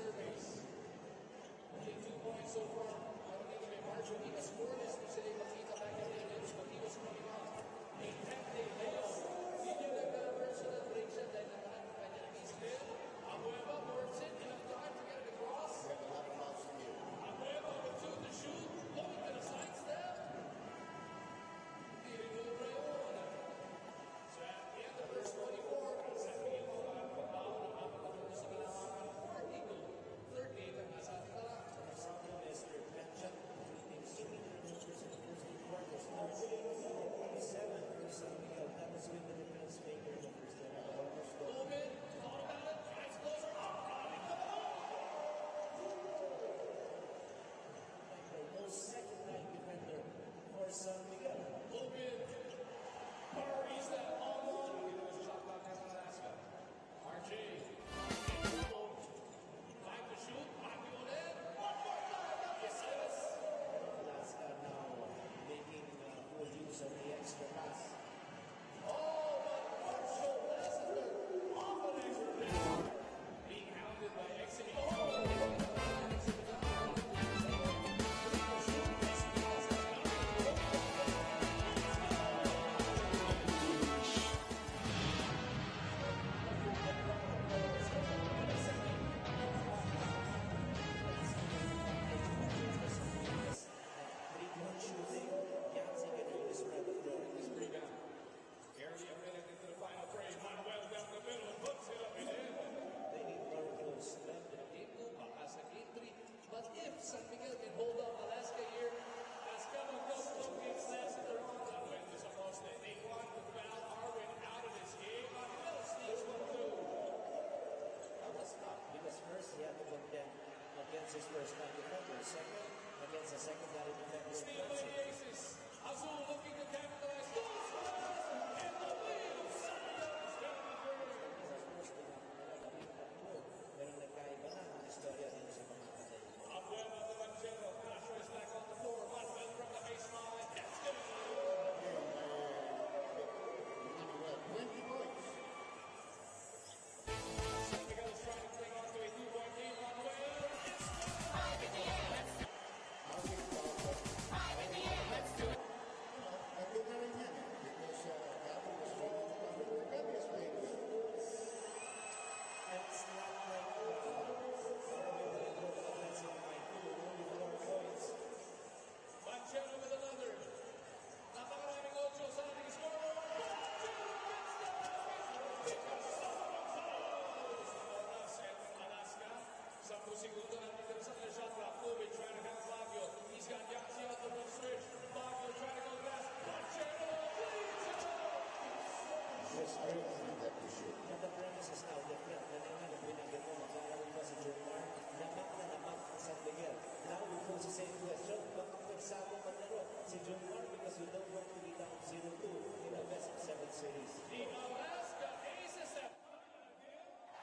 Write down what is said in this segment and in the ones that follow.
surveys. Only 2 points so far. Parang dito may margin. Hindi ka scoreless kung sila yung makita back in the games. But he was coming out. A 10-day layoff. Hindi nyo nag-personal break siya dahil naman ang kanyang isip. Abueva works it. Enough time to get it across. Abueva with 2 to shoot. Going to the sidestep. Hindi rin ubra yun. So at the end of verse 24, sa tingin mo ang pagbawa ng apat na puntos sa ginawa ng Partido. Third game ang nasa ating tala. Something Mr. mentioned, teams shooting their numbers in the first 2 quarters. Now, 47 for San Miguel. That was with the defense maker in the first 2 quarters. Logan, thought about it, eyes closer, come on! No second line defender for San Miguel. Logan buries that long one. It was a shot clock as Alaska. RJ, back to shoot, back to go in. One more time, yes, yes. Alaska now making full use of the extra pass. Oh, but Marshall Lassiter off an extra pass. Being hounded by Eximi. Barely a minute into the final frame. Manuel down the middle and puts it up and in. They need more goals. Game 2, baka sa Game 3. But if San Miguel can hold up Alaska here, Alaska will go to games Lassiter on. That win is supposed to take one to foul Arwin out of this game. Manuel sneaks one too. That was tough because first he had to contend against his first line defender. Second, against a secondary defender. Steal by the Aces. Azul looking to capitalize. Goes fast! And the wheel! San Miguel is down to third. Pero nagkaiba na ang istorya dito sa mga patay. Abueva to Angelo. Castro is back on the floor. Manuel from the baseline. That's good. 20 points. San Miguel is trying to cling on to a 2-point lead. Manuel. Tatlo na rin yan because Gabo was trying to cover the previous players. And it's not like offensive line too. Only 4 points. Manchero with another. Napakaraming 8 sa ating scoreboard. Manchero gets the basket. Alaska. 10 segundo na dito sa shot clock. Kobe trying to have Baguio. He's got Yaxi out the run stretch. Baguio trying to go fast. Manchero cleans it up. Yes, I think that we should. But the premise is now different. Kanina na binagyan mo, maglalaro pa si Jomar. Namak na namak ang San Miguel. Now we pose the same question. Bakit nagsabong maglaro si Jomar because you don't want to be down 0-2 in the best of 7 series. The Alaska Aces have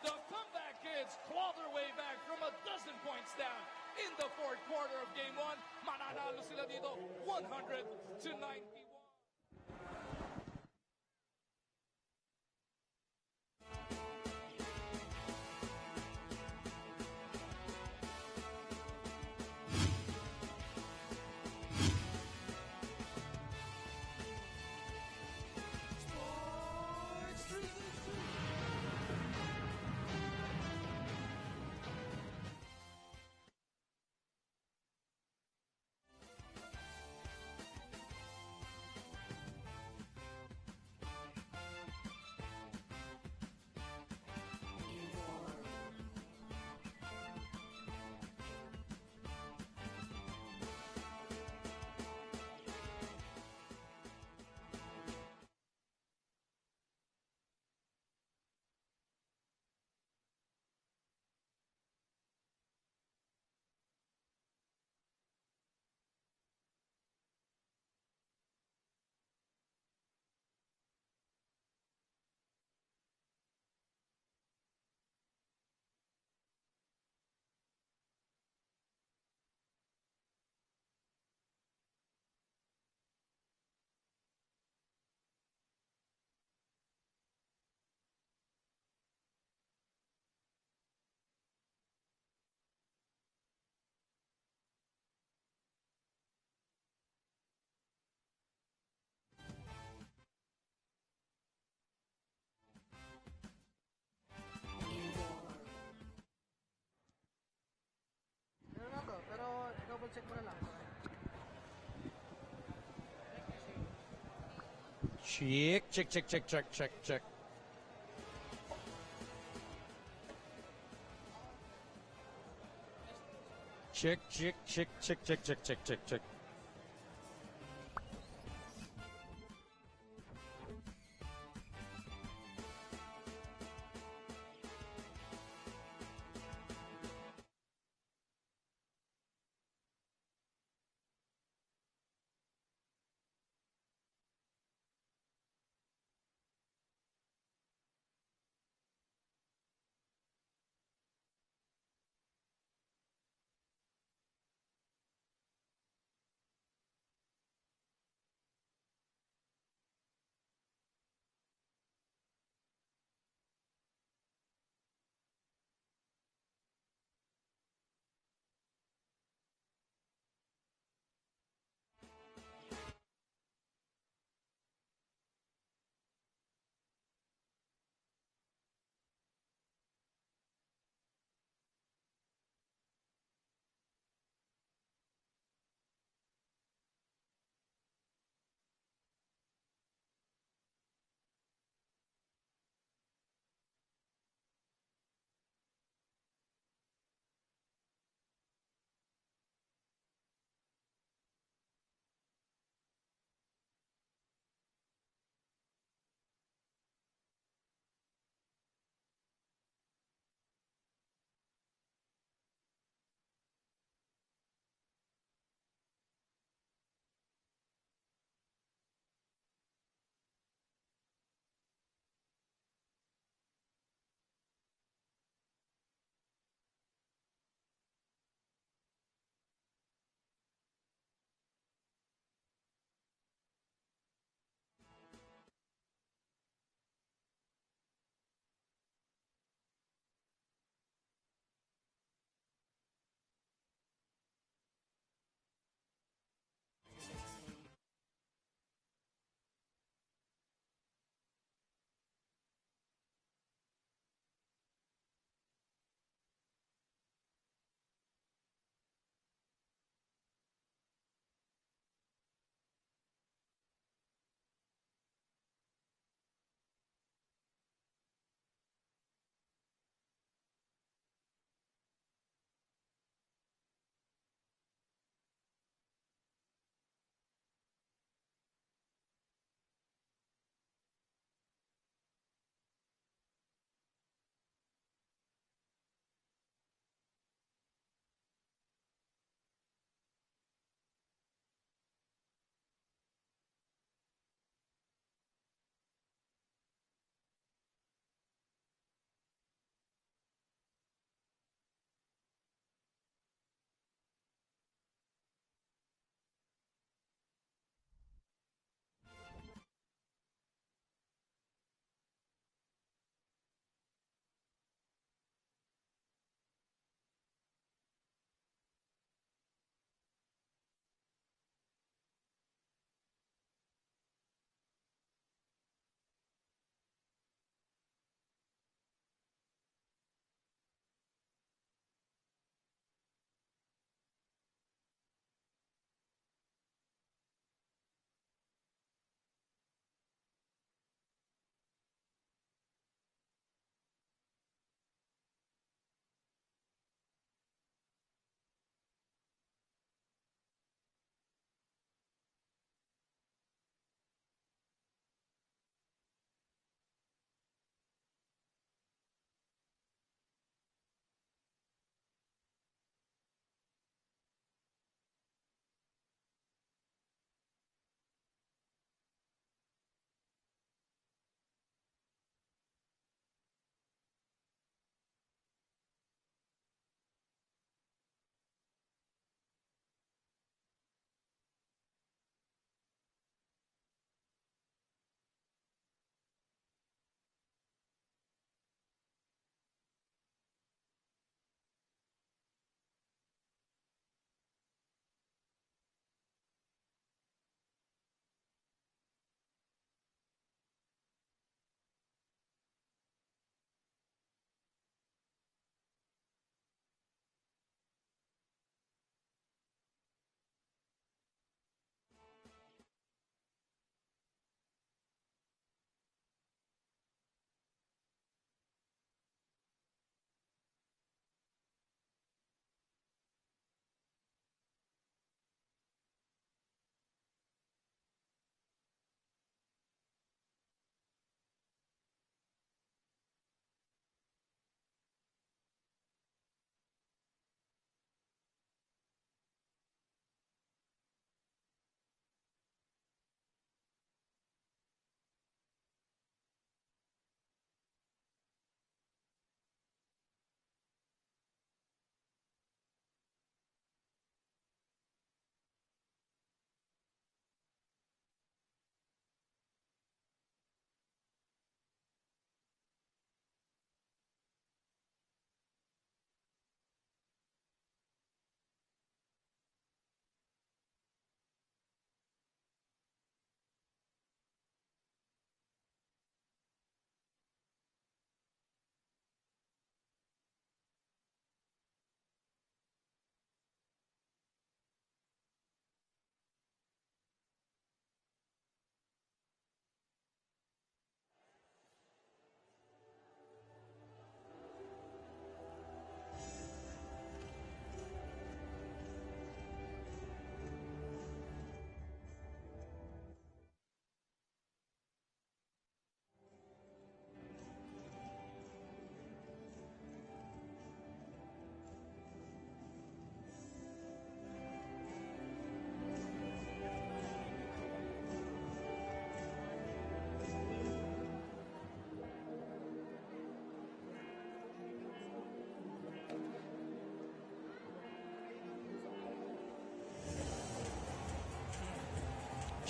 The comeback kids claw their way back from 12 points down in the 4th quarter of Game 1. Mananalo sila dito 100-91. check mo na lang. Check, check, check, check, check, check, check. Check, check, check, check, check, check, check, check, check.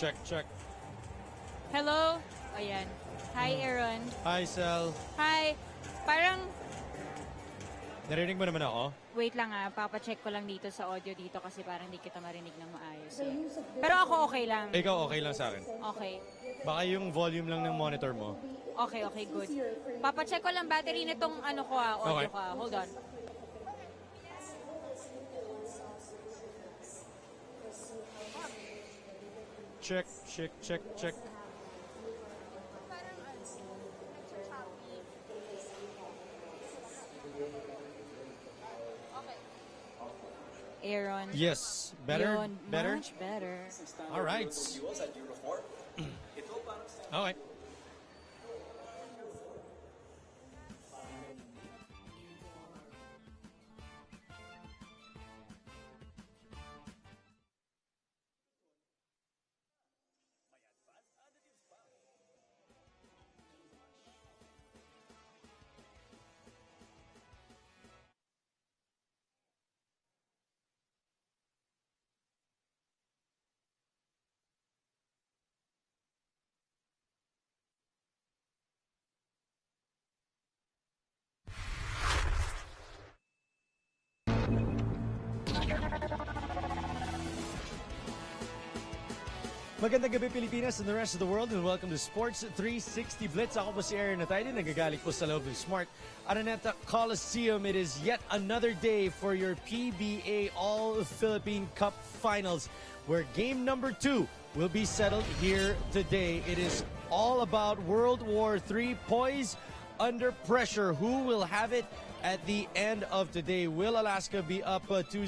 check, check. Hello? Ayan. Hi, Aaron. Hi, Sel. Hi. Parang, Narinig mo naman ako? wait lang papacheck ko lang dito sa audio dito kasi parang hindi kita marinig ng maayos. Pero ako okay lang. Ikaw okay lang sa akin. Okay. Baka yung volume lang ng monitor mo. Okay, good. Papacheck ko lang battery nitong audio Okay. ko. Hold on. Check, check, check, check. Aaron. Yes. Better? Yun, Better? Much better. All right. Okay. Magandang gabi Pilipinas and the rest of the world and welcome to Sports 360 Blitz. Ako po si Aaron Natayde, nagagaling po sa loob ng Smart Araneta Coliseum. It is yet another day for your PBA All-Philippine Cup Finals where game number 2 will be settled here today. It is all about World War III, poise under pressure. Who will have it at the end of today? Will Alaska be up 2-0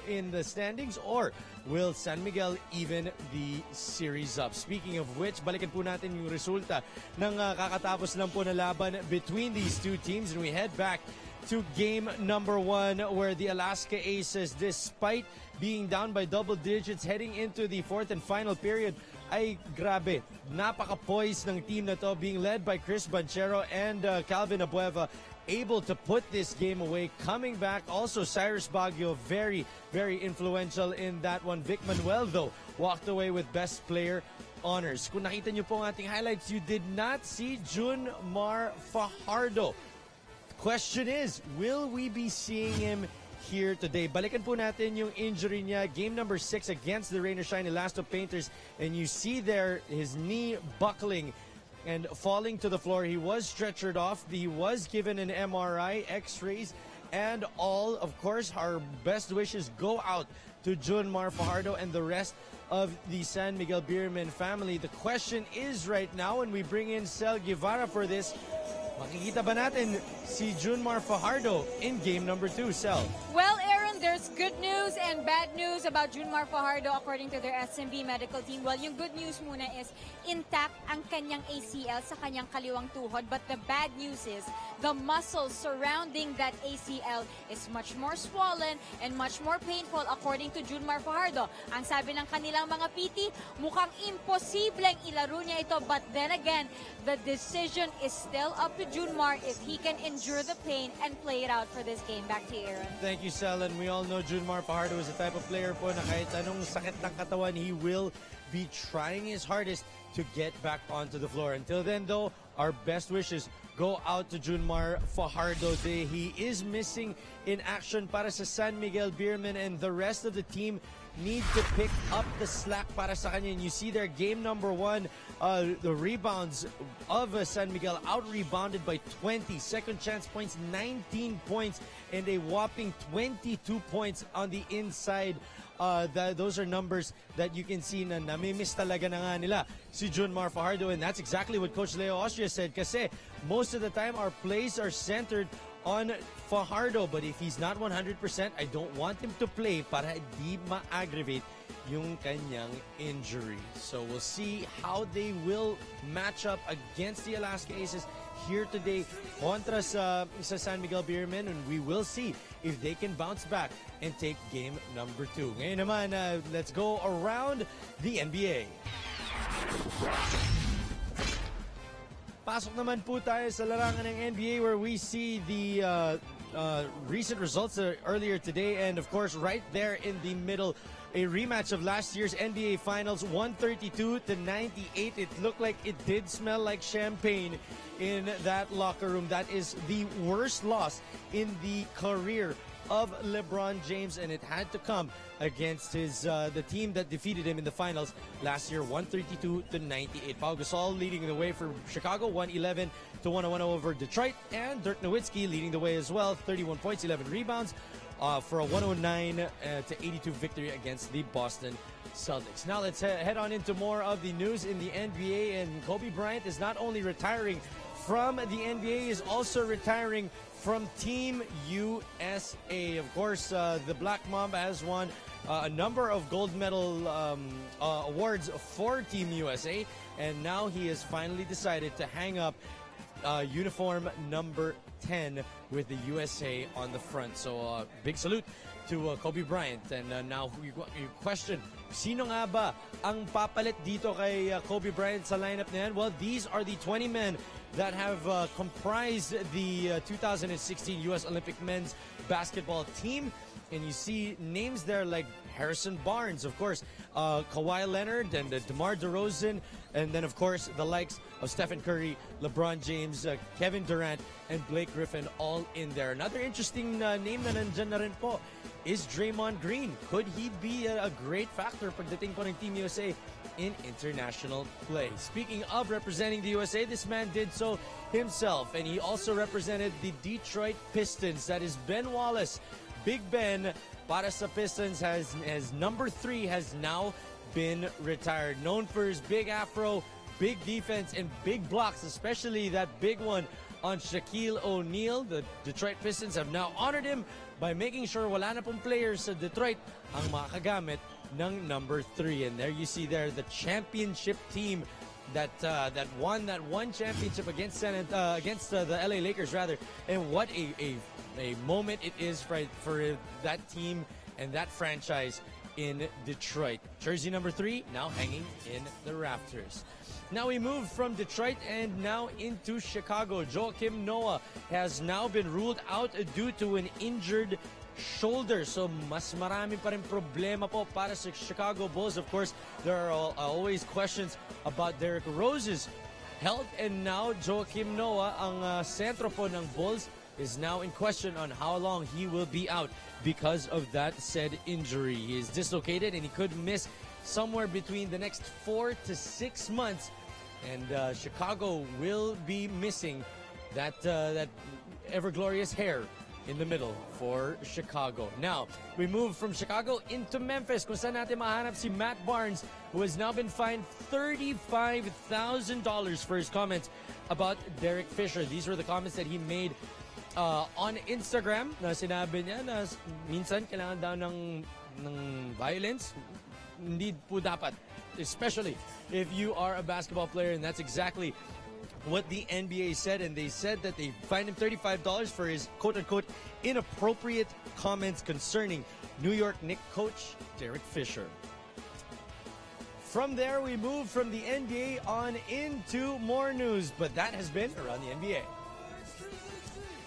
in the standings or will San Miguel even the series up? Speaking of which, balikan po natin yung resulta ng kakatapos lang po na laban between these two teams and we head back to game number 1 where the Alaska Aces, despite being down by double digits heading into the fourth and final period, ay grabe, napaka-poised ng team na to, being led by Chris Banchero and Calvin Abueva, able to put this game away. Coming back, also Cyrus Baguio, very, very influential in that one. Vic Manuel, though, walked away with Best Player honors. Kung nakita nyo po ang ating highlights, you did not see Jun Mar Fajardo. Question is, will we be seeing him here today? Balikan po natin yung injury niya. Game number 6 against the Rain or Shine Elasto Painters. And you see there his knee buckling and falling to the floor. He was stretchered off. He was given an MRI, X-rays, and all. Of course, our best wishes go out to Jun Mar Fajardo and the rest of the San Miguel Beerman family. The question is right now, when we bring in Cel Guevara for this, makikita ba natin si Jun Mar Fajardo in game number 2, Cel? Well, Aaron, there's good news and bad news about Junmar Fajardo according to their SMB medical team. Well, yung good news muna is intact ang kanyang ACL sa kanyang kaliwang tuhod. But the bad news is the muscles surrounding that ACL is much more swollen and much more painful according to Junmar Fajardo. Ang sabi ng kanilang mga PT, mukhang imposibleng ilaro niya ito. But then again, the decision is still up to Junmar if he can endure the pain and play it out for this game. Back to you, Aaron. Thank you, Sel. And we all know Junmar Fajardo is the type of player po na kahit anong sakit ng katawan, he will be trying his hardest to get back onto the floor. Until then, though, our best wishes go out to Junmar Fajardo. He is missing in action para sa San Miguel Beerman, and the rest of the team need to pick up the slack para sa kanya. And you see their game number 1, the rebounds of San Miguel out-rebounded by 20. Second chance points, 19 points, and a whopping 22 points on the inside. Those are numbers that you can see na namimiss talaga na nga nila si Junmar Fajardo, and that's exactly what Coach Leo Austria said kasi most of the time our plays are centered on Fajardo, but if he's not 100%, I don't want him to play para di ma-aggravate yung kanyang injury. So we'll see how they will match up against the Alaska Aces here today kontra sa San Miguel Beerman, and we will see if they can bounce back and take game number 2. Ngayon naman, let's go around the NBA. Pasok naman po tayo sa larangan ng NBA where we see the recent results earlier today, and of course, right there in the middle, a rematch of last year's NBA Finals, 132-98. It looked like it did smell like champagne in that locker room. That is the worst loss in the career of LeBron James, and it had to come against the team that defeated him in the finals last year, 132-98. Pau Gasol leading the way for Chicago, 111-101 over Detroit, and Dirk Nowitzki leading the way as well, 31 points, 11 rebounds, for a 109-82 victory against the Boston Celtics. Now let's head on into more of the news in the NBA, and Kobe Bryant is not only retiring from the NBA, is also retiring from Team USA. Of course, the Black Mamba has won a number of gold medal awards for Team USA, and now he has finally decided to hang up uniform number 10 with the USA on the front. So big salute to Kobe Bryant. And now you question, sino nga ba ang papalit dito kay Kobe Bryant sa lineup na yan? Well, these are the 20 men that have comprised the 2016 U.S. Olympic men's basketball team. And you see names there like Harrison Barnes, of course, Kawhi Leonard, and DeMar DeRozan, and then, of course, the likes of Stephen Curry, LeBron James, Kevin Durant, and Blake Griffin all in there. Another interesting name na nandyan na rin po is Draymond Green. Could he be a great factor pagdating po ng Team USA in international play? Speaking of representing the USA, this man did so himself, and he also represented the Detroit Pistons. That is Ben Wallace. Big Ben, para sa Pistons, has number 3 has now been retired. Known for his big afro, big defense, and big blocks, especially that big one on Shaquille O'Neal. The Detroit Pistons have now honored him by making sure wala na pong players sa Detroit ang makagamit ng number 3. And there you see there the championship team that won that one championship against the LA Lakers rather. And what a moment it is for that team and that franchise in Detroit. Jersey number 3 now hanging in the rafters. Now we move from Detroit and now into Chicago. Joakim Noah has now been ruled out due to an injured shoulder. So mas marami pa rin problema po para sa Chicago Bulls. Of course, there are always questions about Derrick Rose's health, and now Joakim Noah, ang sentro po ng Bulls, is now in question on how long he will be out because of that said injury. He is dislocated and he could miss somewhere between the next 4 to 6 months. And Chicago will be missing that ever-glorious hair in the middle for Chicago. Now, we move from Chicago into Memphis, kung saan natin mahanap si Matt Barnes, who has now been fined $35,000 for his comments about Derek Fisher. These were the comments that he made on Instagram, na sinabi niya na minsan kailangan daw ng violence. Hindi po dapat, especially if you are a basketball player, and that's exactly what the NBA said. And they said that they fined him $35 for his quote-unquote inappropriate comments concerning New York Knicks coach Derek Fisher. From there, we move from the NBA on into more news, but that has been around the NBA.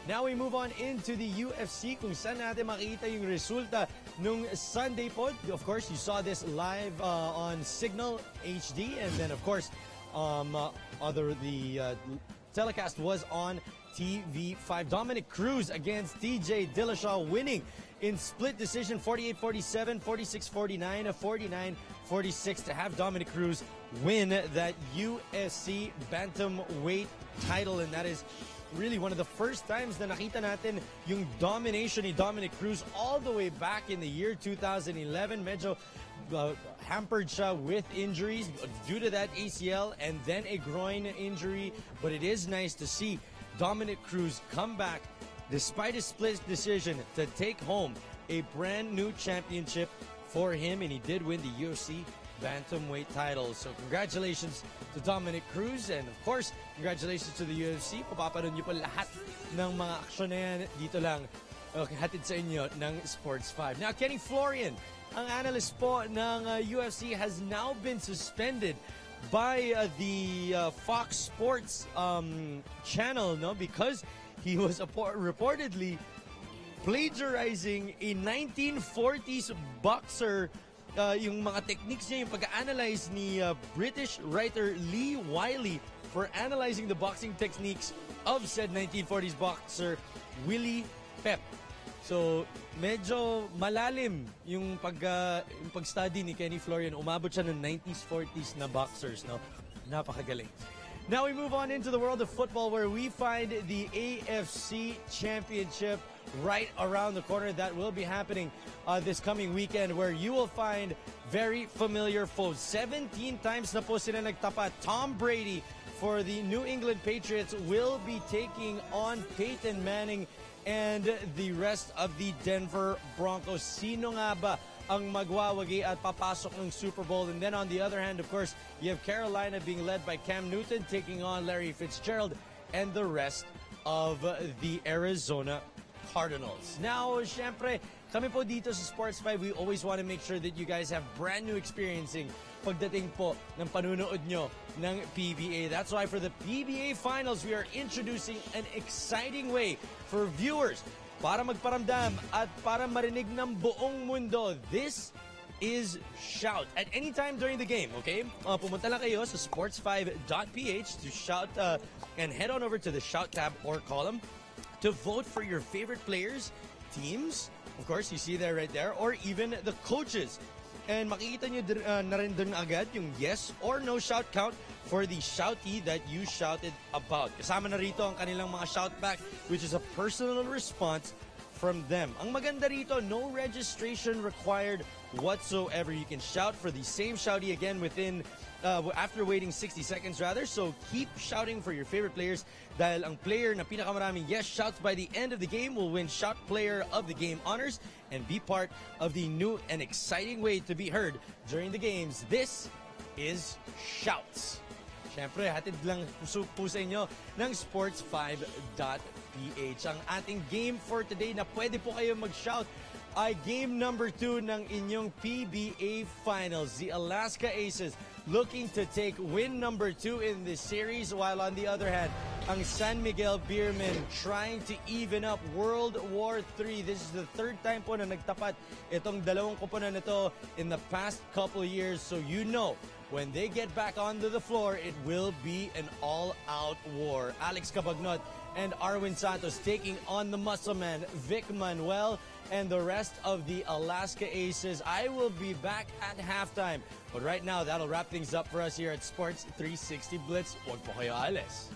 Now we move on into the UFC, kung saan natin makita yung resulta nung Sunday po. Of course, you saw this live on Signal HD, and then of course, the telecast was on TV5. Dominic Cruz against TJ Dillashaw, winning in split decision, 48-47, 46-49, 49-46, to have Dominic Cruz win that UFC bantamweight title, and that is really one of the first times na nakita natin yung domination ni Dominic Cruz all the way back in the year 2011. Medyo hampered siya with injuries due to that ACL and then a groin injury. But it is nice to see Dominic Cruz come back despite a split decision to take home a brand new championship for him, and he did win the UFC bantamweight title. So congratulations to Dominic Cruz, and of course, congratulations to the UFC. Papapanood niyo po lahat ng mga aksyon na yan dito lang, hatid sa inyo ng Sports 5. Now, Kenny Florian, ang analyst po ng UFC, has now been suspended by the Fox Sports channel, no, because he was reportedly plagiarizing a 1940s boxer. Yung mga techniques niya, yung pag-analyze ni British writer Lee Wiley for analyzing the boxing techniques of said 1940s boxer Willie Pep. So, medyo malalim yung pag-study ni Kenny Florian. Umabot siya ng 90s, 40s na boxers, no? Napakagaling. Now we move on into the world of football where we find the AFC Championship right around the corner. That will be happening this coming weekend where you will find very familiar foes. 17 times na po sila nagtapat. Tom Brady for the New England Patriots will be taking on Peyton Manning and the rest of the Denver Broncos. Sino nga ba ang magwawagi at papasok ng Super Bowl? And then on the other hand, of course, you have Carolina being led by Cam Newton taking on Larry Fitzgerald and the rest of the Arizona Cardinals. Now, syempre, kami po dito sa Sports 5, we always want to make sure that you guys have brand new experiencing pagdating po ng panunood nyo ng PBA. That's why for the PBA Finals, we are introducing an exciting way for viewers para magparamdam at para marinig ng buong mundo. This is Shout. At any time during the game, okay? Pumunta lang kayo sa sports5.ph to shout and head on over to the Shout tab or column to vote for your favorite players, teams, of course, you see there right there, or even the coaches. And makikita nyo na rin dun agad yung yes or no shout count for the shoutee that you shouted about. Kasama na rito ang kanilang mga shout back, which is a personal response from them. Ang maganda rito, no registration required whatsoever. You can shout for the same shoutee again within after waiting 60 seconds rather. So keep shouting for your favorite players dahil ang player na pinakamaraming yes shouts by the end of the game will win Shout Player of the Game honors and be part of the new and exciting way to be heard during the games. This is Shouts. Siyempre, hatid lang po sa inyo ng sports5.ph. Ang ating game for today na pwede po kayo mag-shout ay game number 2 ng inyong PBA Finals. The Alaska Aces looking to take win number 2 in this series, while on the other hand, ang San Miguel Beermen trying to even up World War III. This is the third time po na nagtapat itong dalawang koponan nito in the past couple years. So you know, when they get back onto the floor, it will be an all-out war. Alex Cabagnot and Arwin Santos taking on the muscle man, Vic Manuel, and the rest of the Alaska Aces. I will be back at halftime. But right now, that'll wrap things up for us here at Sports 360 Blitz. Huwag po kayo alis.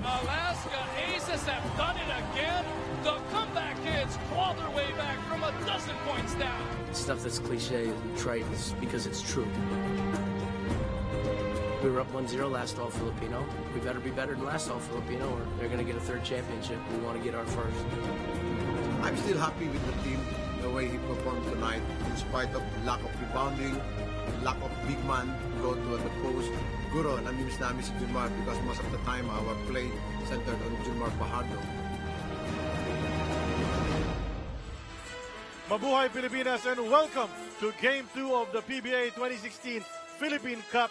Alaska Aces have done it again. The comeback kids claw their way back from a dozen points down. Stuff that's cliche and trite is because it's true. We were up 1-0 last All Filipino. We better be better than last All Filipino or they're going to get a third championship. We want to get our first. I'm still happy with the team, the way he performed tonight, in spite of lack of rebounding, lack of big man to go to the post. Siguro, namimiss namin si Junmar because most of the time our play centered on Junmar Fajardo. Mabuhay Pilipinas and welcome to Game 2 of the PBA 2016 Philippine Cup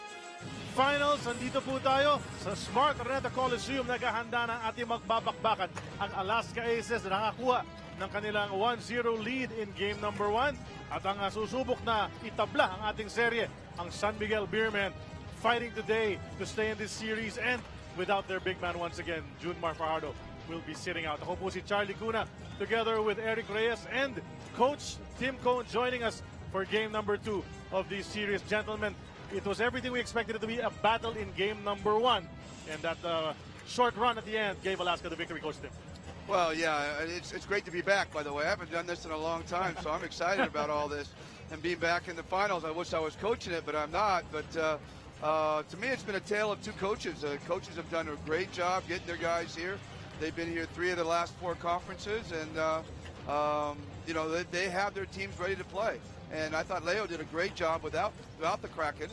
Finals. Andito po tayo sa Smart Araneta Coliseum. Naghahanda ng ating magbabakbakan ang Alaska Aces na nakakuha ng kanilang 1-0 lead in game number 1. At ang susubok na itabla ang ating serye, ang San Miguel Beermen, fighting today to stay in this series, and without their big man once again, Junmar Fajardo will be sitting out. Ako po si Charlie Cuna together with Eric Reyes and Coach Tim Cone joining us for game number 2 of this series. Gentlemen, it was everything we expected it to be, a battle in game number 1, and that short run at the end gave Alaska the victory. Coach Tim. Well, yeah, it's great to be back, by the way. I haven't done this in a long time, so I'm excited about all this and being back in the finals. I wish I was coaching it, but I'm not. But to me, it's been a tale of two coaches. Coaches have done a great job getting their guys here. They've been here 3 of the last 4 conferences, and you know, they have their teams ready to play. And I thought Leo did a great job without the Kraken,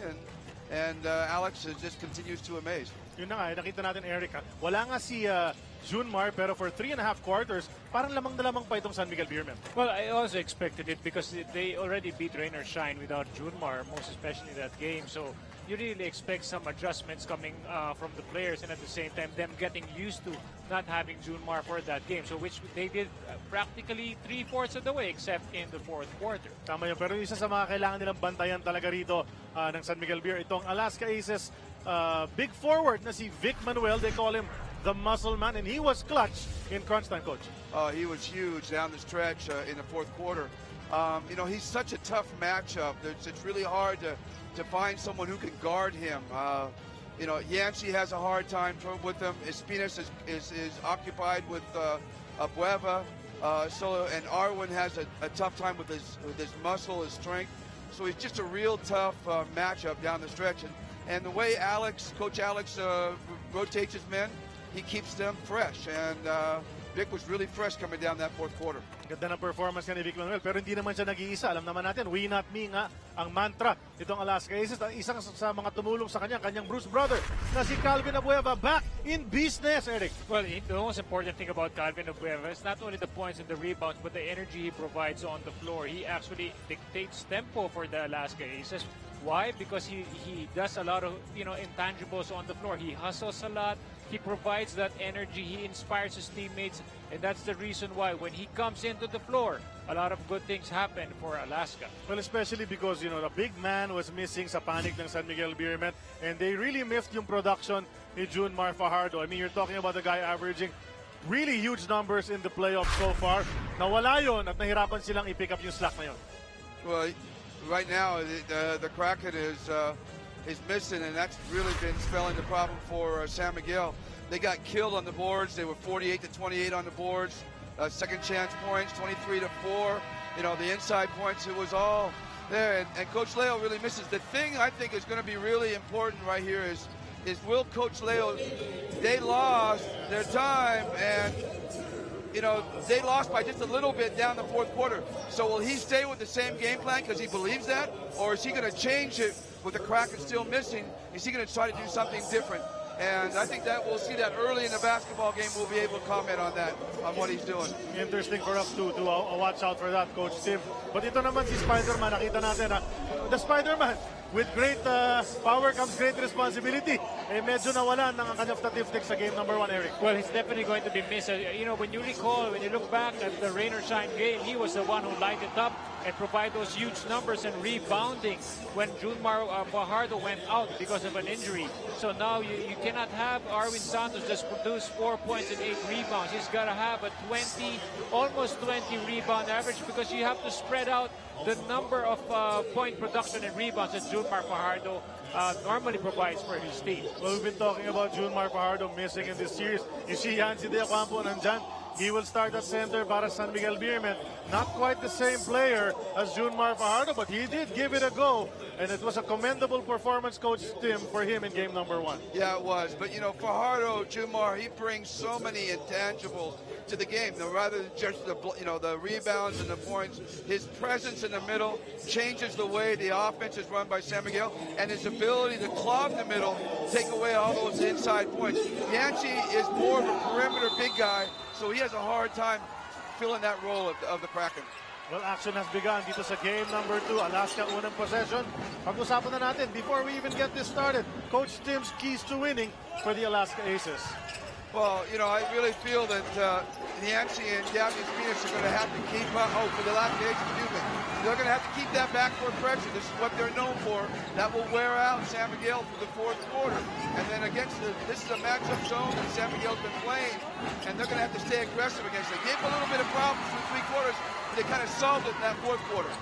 and Alex just continues to amaze. Yun na nga, nakita natin, Eric, wala nga si Junmar, pero for 3.5 quarters, parang lamang na lamang pa itong San Miguel Beermen. Well, I also expected it because they already beat Rain or Shine without Junmar, most especially that game. So you really expect some adjustments coming from the players, and at the same time, them getting used to not having Junmar for that game. So which they did practically 3/4 of the way, except in the 4th quarter. Tama yun, pero isa sa mga kailangan nilang bantayan talaga rito ng San Miguel Beer, itong Alaska Aces big forward na si Vic Manuel. They call him the muscle man, and he was clutch in crunch time, Coach. He was huge down the stretch in the 4th quarter. You know, he's such a tough matchup. It's really hard to find someone who can guard him. You know, Yancey has a hard time with him. Espinas is occupied with Bueva. And Arwin has a tough time with his muscle, his strength. So he's just a real tough matchup down the stretch. And the way Coach Alex rotates his men, he keeps them fresh. And Vic was really fresh coming down that 4th quarter. Ganda ng performance ni Vic Manuel, pero hindi naman siya nag-iisa. Alam naman natin, we not me nga ang mantra itong Alaska Aces. Isang sa mga tumulong sa kanyang Bruce brother na si Calvin Abueva, back in business, Eric. Well, the most important thing about Calvin Abueva is not only the points and the rebounds, but the energy he provides on the floor. He actually dictates tempo for the Alaska Aces. Why? Because he does a lot of, you know, intangibles on the floor. He hustles a lot. He provides that energy. He inspires his teammates. And that's the reason why when he comes into the floor, a lot of good things happen for Alaska. Well, especially because, you know, the big man was missing sa panic ng San Miguel Beermen, and they really missed yung production ni Junmar Fajardo. I mean, you're talking about the guy averaging really huge numbers in the playoffs so far. Nawala yun at nahirapan silang i-pick up yung slack na yun. Well, right now the Kraken is missing, and that's really been spelling the problem for San Miguel. They got killed on the boards. They were 48-28 on the boards. Second chance points, 23-4. You know, the inside points, it was all there. And Coach Leo really misses. The thing I think is going to be really important right here is will Coach Leo, they lost their time, and you know, they lost by just a little bit down the 4th quarter. So will he stay with the same game plan because he believes that? Or is he going to change it with the Kraken still missing? Is he going to try to do something different? And I think that we'll see that early in the basketball game. We'll be able to comment on that, on what he's doing. Interesting for us to watch out for that, Coach Tim. But ito naman si Spider-Man, nakita natin the Spider-Man, with great power comes great responsibility. Medyo nawalan ng kanyang statistics sa game number 1, Eric. Well, he's definitely going to be missed. You know, when you recall, when you look back at the Rain or Shine game, he was the one who lighted up and provide those huge numbers and rebounding when Junmar Fajardo went out because of an injury. So now you cannot have Arwin Santos just produce 4 points and 8 rebounds. He's got to have a almost 20 rebound average, because you have to spread out the number of point production and rebounds that Junmar Fajardo normally provides for his team. Well, we've been talking about Junmar Fajardo missing in this series. You see Yancy De Ocampo nandyan. He will start at center para San Miguel Beermen. Not quite the same player as Junmar Fajardo, but he did give it a go. And it was a commendable performance, Coach Tim, for him in game number 1. Yeah, it was. But, Fajardo, Junmar, he brings so many intangibles to the game. Rather than just the rebounds and the points, his presence in the middle changes the way the offense is run by San Miguel, and his ability to clog the middle, take away all those inside points. Yancy is more of a perimeter big guy, so he has a hard time filling that role of the Kraken. Well, action has begun dito sa game number 2. Alaska unang possession. Pag-usapan na natin, before we even get this started, Coach Tim's keys to winning for the Alaska Aces. Well, I really feel that Yancy and Davies Venus are going to have to keep up. For the last days, they're going to have to keep that backcourt pressure. This is what they're known for. That will wear out San Miguel for the fourth quarter. And then this is a matchup zone that San Miguel's been playing, and they're going to have to stay aggressive against it. Gave them a little bit of problems for 3 quarters, but they kind of solved it in that fourth quarter.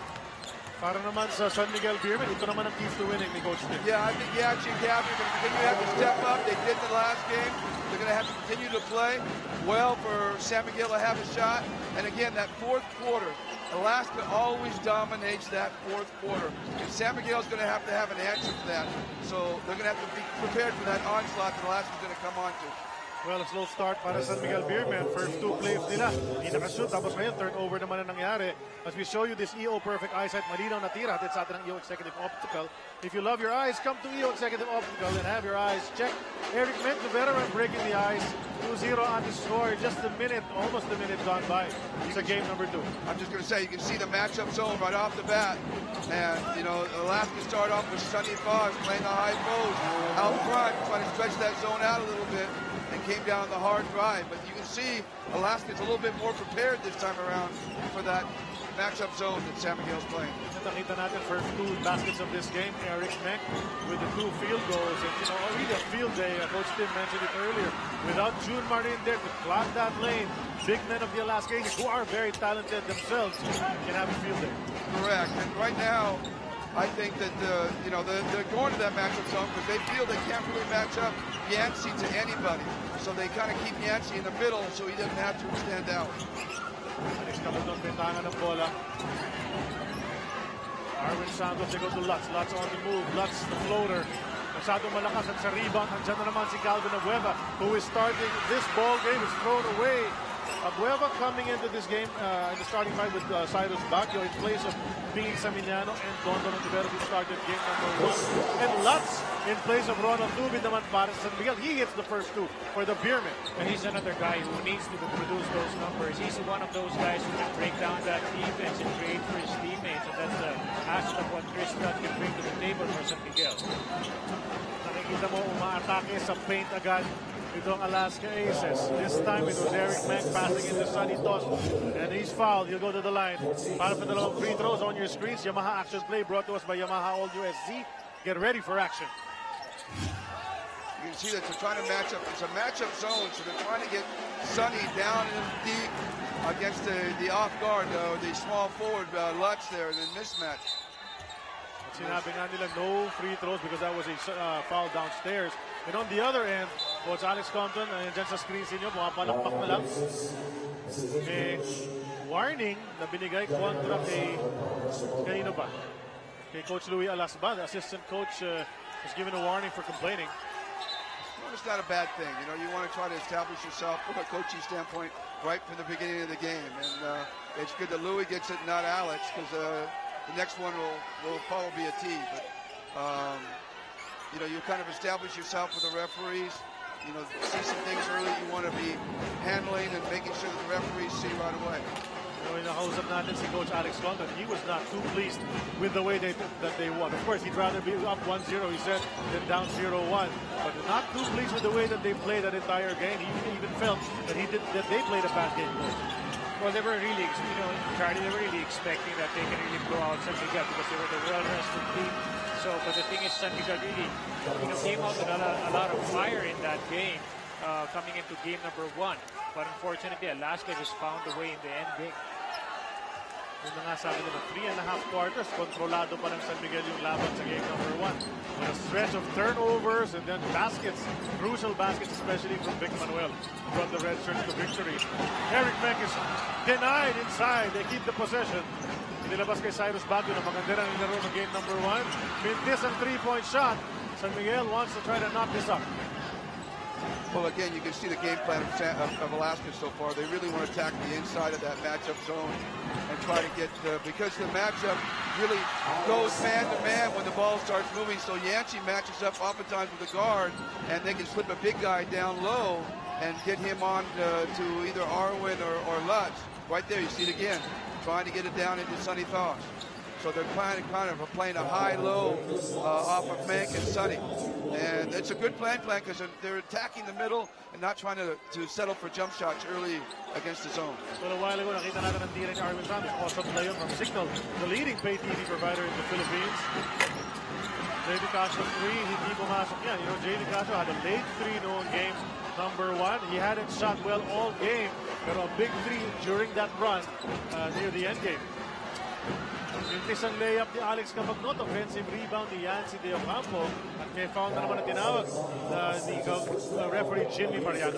Para naman sa San Miguel Beermen, ito naman ang keys to winning ni Coach Tim. Yeah, I think Yancy and Davies are going to continue to have to step up. They did in the last game. They're going to have to continue to play well for San Miguel to have a shot. And again, that fourth quarter, Alaska always dominates that fourth quarter. And San Miguel's going to have an answer for that. So they're going to have to be prepared for that onslaught that Alaska's going to come on to. Well, a slow start para San Miguel Beermen. First 2 plays nila, hindi nakashoot. Tapos ngayon, turnover naman ang nangyari. As we show you this EO Perfect Eyesight, malinaw na tira. Hatid sa atin ang EO Executive Optical. If you love your eyes, come to EO Executive Optical and have your eyes checked. Eric Ment, the veteran, breaking the ice. 2-0 on the score. Just almost a minute gone by. It's a game number 2. I'm just going to say, you can see the matchup zone right off the bat. And, Alaska started off with Sonny Fox playing the high post out front, trying to stretch that zone out a little bit, and came down the hard drive. But you can see Alaska's a little bit more prepared this time around for that matchup zone that San Miguel's playing. Nakita natin first 2 baskets of this game, Eric Mek with the 2 field goals. And, already a field day, Coach Tim mentioned it earlier. Without June Martin there to clock that lane, big men of the Alaska Aces, who are very talented themselves, can have a field day. Correct. And right now, I think that they're going to that matchup zone because they feel they can't really match up Yancy to anybody. So they kind of keep Yancy in the middle so he doesn't have to stand out. Next couple ng bentangan ng bola. Arwin Santos, they go to Lutz. Lutz on the move. Lutz, the floater. Masyadong malakas at sa rebound. Nandiyan na naman si Calvin Abueva, who is starting this ball game. Is thrown away. Abueva coming into this game in the starting five with Cyrus Baguio in place of Bing Examiniano and Don Rivera, who started game number 1. And Lutz in place of Ronald Lubin naman para sa San Miguel. He hits the first 2 for the Beermen. And he's another guy who needs to produce those numbers. He's one of those guys who can break down that defense and create for his teammates. And that's the aspect of what Chris Scott can bring to the table for San Miguel. Nakikita mo umaatake sa paint agad itong Alaska Aces. This time it was Eric Mack passing into Sonny Toss. And he's fouled. He'll go to the line. Para for dalawang free throws on your screens. Yamaha Action Play brought to us by Yamaha All USC. Get ready for action. You can see that they're trying to match up. It's a matchup zone, so they're trying to get Sonny down and deep against the off guard, the small forward Lutz there, and then mismatch. Sinabi nga nila no free throws because that was a foul downstairs. And on the other end, Coach Alex Compton, dyan sa screen ninyo, pumapalakpak na lang. Warning na binigay kontra kay kanino ba? Kay Coach Louis Alasba, the assistant coach, was given a warning for complaining. Well, it's not a bad thing. You want to try to establish yourself from a coaching standpoint right from the beginning of the game. And it's good that Louis gets it, not Alex, because the next one will probably be a T. But, you kind of establish yourself with the referees. See some things early you want to be handling and making sure that the referees see right away. Nakausap natin si Coach Alex Compton. He was not too pleased with the way that they won. Of course, he'd rather be up 1-0, he said, than down 0-1. But not too pleased with the way that they played that entire game. He even felt that they played a bad game. Well, they were really, Charlie, they were really expecting that they can really blow out San Miguel because they were the well-rested team. So, but the thing is, San Miguel really, came out with a lot of fire in that game coming into game number 1. But unfortunately, Alaska just found a way in the end game. Yung na nga sabi nila, 3.5 quarters, kontrolado pa ng San Miguel yung laban sa game number 1. With a stretch of turnovers and then baskets, crucial baskets, especially from Vic Manuel, brought the Red Shirts to victory. Eric Meck is denied inside. They keep the possession. Nilabas kay Cyrus Baguio na maganda rin nilaro ng game number 1. Mintis ang 3-point shot. San Miguel wants to try to knock this up. Well, again, you can see the game plan of Alaska so far. They really want to attack the inside of that matchup zone and try to get, because the matchup really goes man-to-man when the ball starts moving. So Yancey matches up oftentimes with the guard, and they can slip a big guy down low and get him on to either Arwin or Lutz. Right there, you see it again, trying to get it down into Sonny Thaws. So they're kind of playing a high-low off of Mank and Sonny. And it's a good plan because they're attacking the middle and not trying to settle for jump shots early against the zone. Well, a while ago, nakita natin ang tira ni Arwin Ramos. Awesome play yun from Signal, the leading pay TV provider in the Philippines. JD Castro 3, hindi pumasok yan. You know, JD Castro had a late 3 noong game number 1. He hadn't shot well all game, pero a big 3 during that run near the end game. Yung isang layup ni Alex Cabagnot, offensive rebound ni Yancy De Ocampo, at may foul na naman na tinawag ni referee Jimmy Mariano.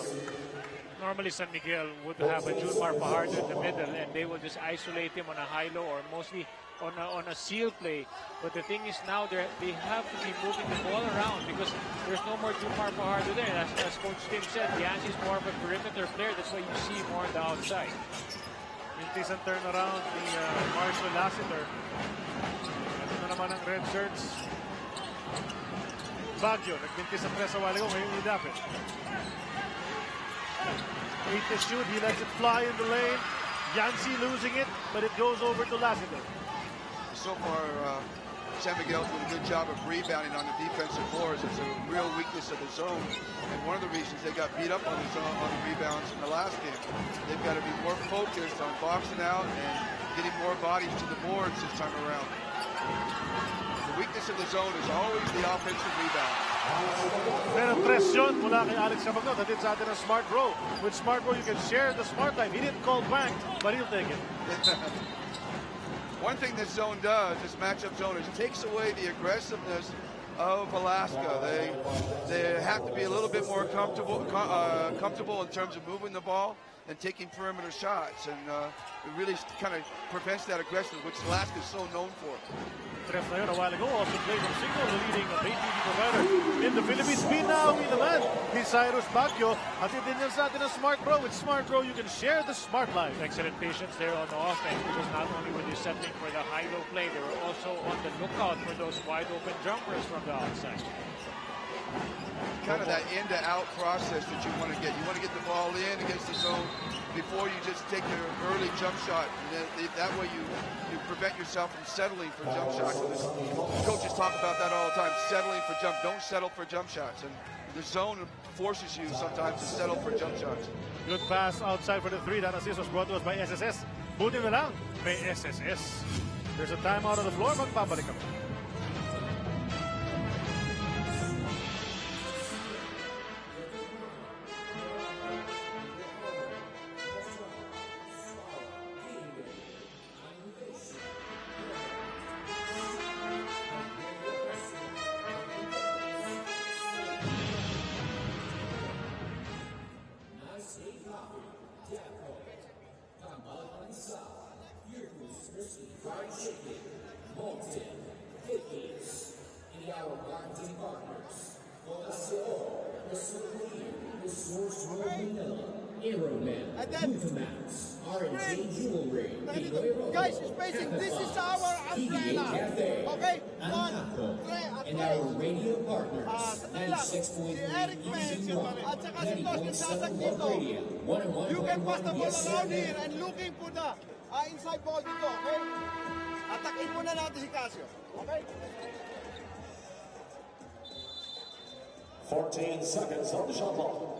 Normally San Miguel would have a Junmar Fajardo in the middle and they will just isolate him on a high-low or mostly on a seal play. But the thing is now they have to be moving the ball around because there's no more Junmar Fajardo there. As Coach Tim said, Yancy is more of a perimeter player. That's why you see more on the outside. Mintis ang turnaround ni Marshall Lassiter. Ito na naman ang Red Shirts. Baguio, nagmintis ang press a while ago, ngayon idapit. 8 to shoot, he lets it fly in the lane. Yancy losing it, but it goes over to Lassiter. So far, San Miguel's doing a good job of rebounding on the defensive boards. It's a real weakness of the zone. And one of the reasons they got beat up on the zone, on the rebounds in the last game. They've got to be more focused on boxing out and getting more bodies to the boards this time around. The weakness of the zone is always the offensive rebound. Pero presyon mula kay Alex Cabagnot. Natin sa atin ang Smart Bro. With Smart Bro, you can share the Smart Life. He didn't call back, but he'll take it. One thing this zone does, this matchup zone, is it takes away the aggressiveness of Alaska. They have to be a little bit more comfortable in terms of moving the ball and taking perimeter shots, and it really kind of prevents that aggression, which Alaska is so known for. Ref na yun a while ago, also played from Signal, the leading pay TV provider in the Philippines. Binawi naman ni Cyrus Baguio. At din yan sa atin ang Smart Bro. With Smart Bro, you can share the Smart Life. Excellent patience there on the offense because not only were they settling for the high-low play, they were also on the lookout for those wide-open jumpers from the outside. Kind of that in-to-out process that you want to get. You want to get the ball in against the zone before you just take your early jump shot. And that way you prevent yourself from settling for jump shots. Coaches talk about that all the time, settling for jump. Don't settle for jump shots. And the zone forces you sometimes to settle for jump shots. Good pass outside for the 3. That assist was brought to us by SSS. Buti na lang, may SSS. There's a timeout on the floor. Magbabalik kami. Guys, spacing, this is our umbrella. Okay? 1, 3, at radio partners, 96.3 Eric Mencio at saka si Tos Nagsasag dito. You can pass the ball around here and looking for the inside ball dito, okay? Atakin muna natin si Casio. Okay? 14 seconds on the shot clock.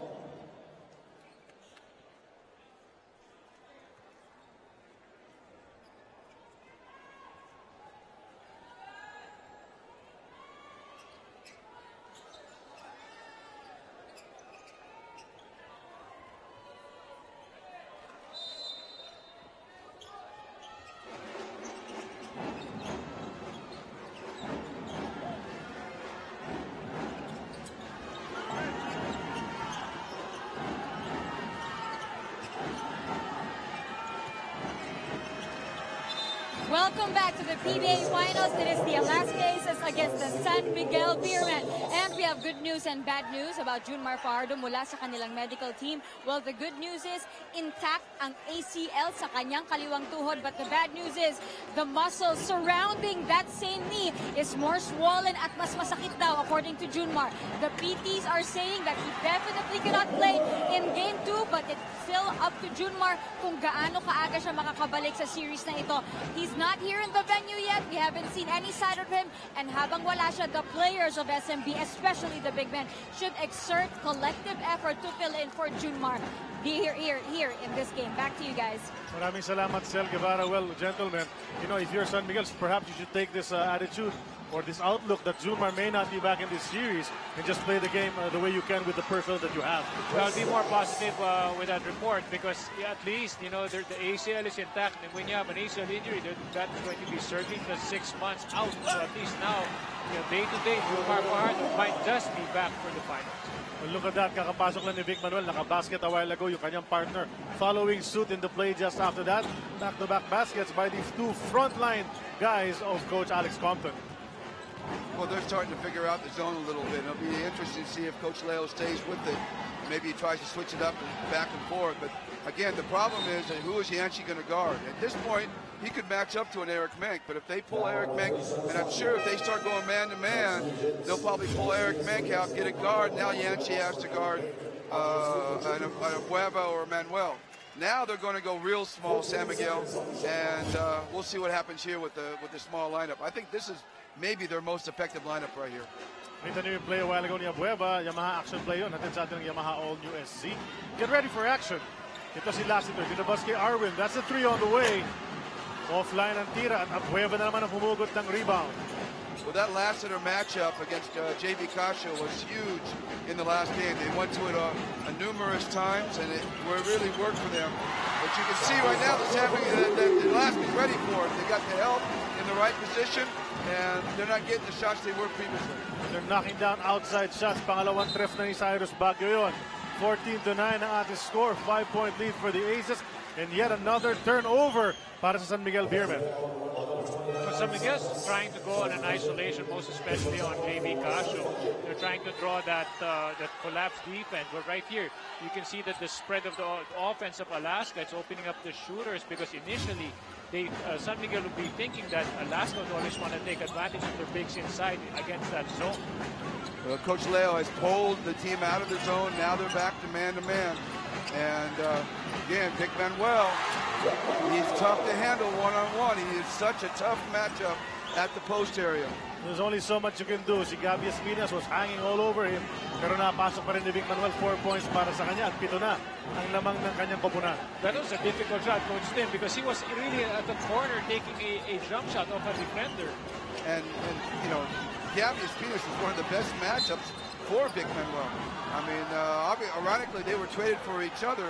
Welcome back to the PBA Finals. It is the Alaska Aces against the San Miguel Beermen. And we have good news and bad news about Junmar Fajardo mula sa kanilang medical team. Well, the good news is intact ang ACL sa kanyang kaliwang tuhod. But the bad news is the muscle surrounding that same knee is more swollen at mas masakit daw according to Junmar. The PTs are saying that he definitely cannot play in Game 2, but it's still up to Junmar kung gaano kaaga siya makakabalik sa series na ito. He's not here in the venue yet. We haven't seen any side of him. And habang wala siya, the players of SMB, especially the big men, should exert collective effort to fill in for Junmar here in this game. Back to you guys. Maraming salamat, Sel Guevara. Well, gentlemen, you know, if you're San Miguel, perhaps you should take this attitude or this outlook that Junmar may not be back in this series and just play the game the way you can with the personnel that you have. Well, I'll be more positive with that report because at least, you know, the ACL is intact. And when you have an ACL injury, that's going to be certainly the 6 months out. So at least now, you know, day to day, Junmar Fajardo might just be back for the finals. Well, look at that. Kakapasok lang ni Vic Manuel. Nakabasket a while ago. Yung kanyang partner following suit in the play just after that. Back-to-back baskets by these two frontline guys of Coach Alex Compton. Well, they're starting to figure out the zone a little bit. It'll be interesting to see if Coach Leo stays with it. Maybe he tries to switch it up and back and forth. But again, the problem is who is Yancey going to guard? At this point, he could match up to an Eric Menk. But if they pull Eric Menk, and I'm sure if they start going man-to-man, they'll probably pull Eric Menk out, get a guard. Now Yancey has to guard a Bueva or a Manuel. Now they're going to go real small, San Miguel, and we'll see what happens here with the small lineup. I think this is maybe their most effective lineup right here. Kita niyo yung play a while ago ni Bueva, Yamaha action play yun. Natin sa atin ng Yamaha All New SC. Get ready for action. Ito si Lassiter, dinabas kay Arwin. That's a 3 on the way. Offline ang tira at Bueva na naman ang humugot ng rebound. Well, that Lassiter matchup against JB Casio was huge in the last game. They went to it numerous times, and it really worked for them. But you can see right now the Alaska's ready for it. They got the help in the right position, and they're not getting the shots they were previously. They're knocking down outside shots. Pangalawang tref na ni Cyrus Baguio yun. 14-9 ang ating score. 5-point lead for the Aces. And yet another turnover para sa San Miguel Beermen. So San Miguel's trying to go on an isolation, most especially on JB Casio. They're trying to draw that collapse defense. But right here, you can see that the spread of the offense of Alaska is opening up the shooters because initially, San Miguel would be thinking that Alaska would always want to take advantage of their bigs inside against that zone. Coach Leo has pulled the team out of the zone. Now they're back to man-to-man. And again, Vic Manuel, he's tough to handle one-on-one. He is such a tough matchup at the post area. There's only so much you can do. Si Gabby Espinas was hanging all over him. Pero napasok pa rin ni Vic Manuel 4 points para sa kanya at 7 na ang lamang ng kanyang koponan. That was a difficult shot, Coach Tim, because he was really at the corner taking a jump shot off a defender. And you know, Gabby Espinas was one of the best matchups for Vic Manuel. I mean, ironically, they were traded for each other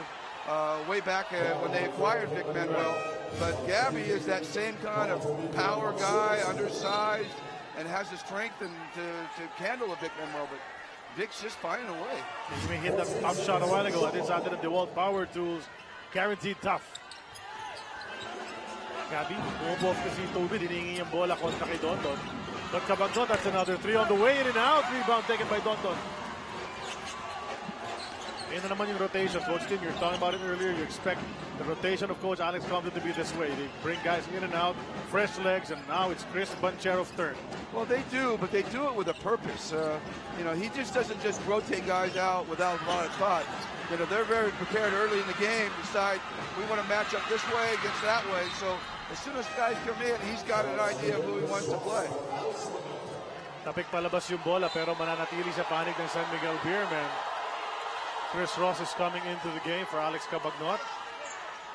way back when they acquired Vic Manuel. But Gabby is that same kind of power guy, undersized, and has the strength to handle a Vic Manuel. But Vic's just finding a way. He hit that top shot a while ago. At inside of the DeWalt Power Tools, guaranteed tough. Gabby, bumubuff kasi Toby, diningi yung bola kontra kay Dondon. But Cabangon, that's another 3 on the way, in and out. Rebound taken by Dondon. Ayan na naman yung rotation. Coach Tim, you're talking about it earlier. You expect the rotation of Coach Alex Compton to be this way. They bring guys in and out, fresh legs, and now it's Chris Banchero's turn. Well, they do, but they do it with a purpose. You know, he just doesn't just rotate guys out without a lot of thought. You know, they're very prepared early in the game, decide we want to match up this way against that way. So as soon as guys come in, he's got an idea of who he wants to play. Tapik palabas yung bola pero mananatili sa panig ng San Miguel Beermen. Chris Ross is coming into the game for Alex Cabagnot.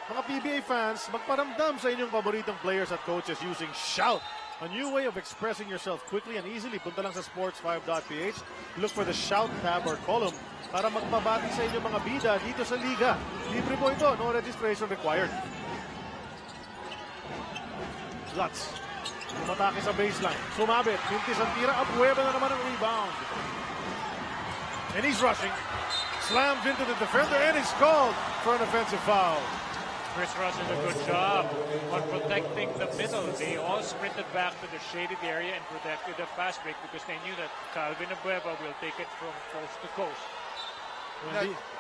Mga PBA fans, magparamdam sa inyong paboritong players at coaches using Shout. A new way of expressing yourself quickly and easily. Punta lang sa sports5.ph. Look for the Shout tab or column para magpabati sa inyong mga bida dito sa liga. Libre po ito, no registration required. Lutz, umatake sa baseline. Sumabit, mintis ang tira. Abueva na naman ang rebound. And he's rushing. Slammed into the defender and he's called for an offensive foul. Chris Ross did a good job on protecting the middle. They all sprinted back to the shaded area and protected the fast break because they knew that Calvin Abueva will take it from coast to coast.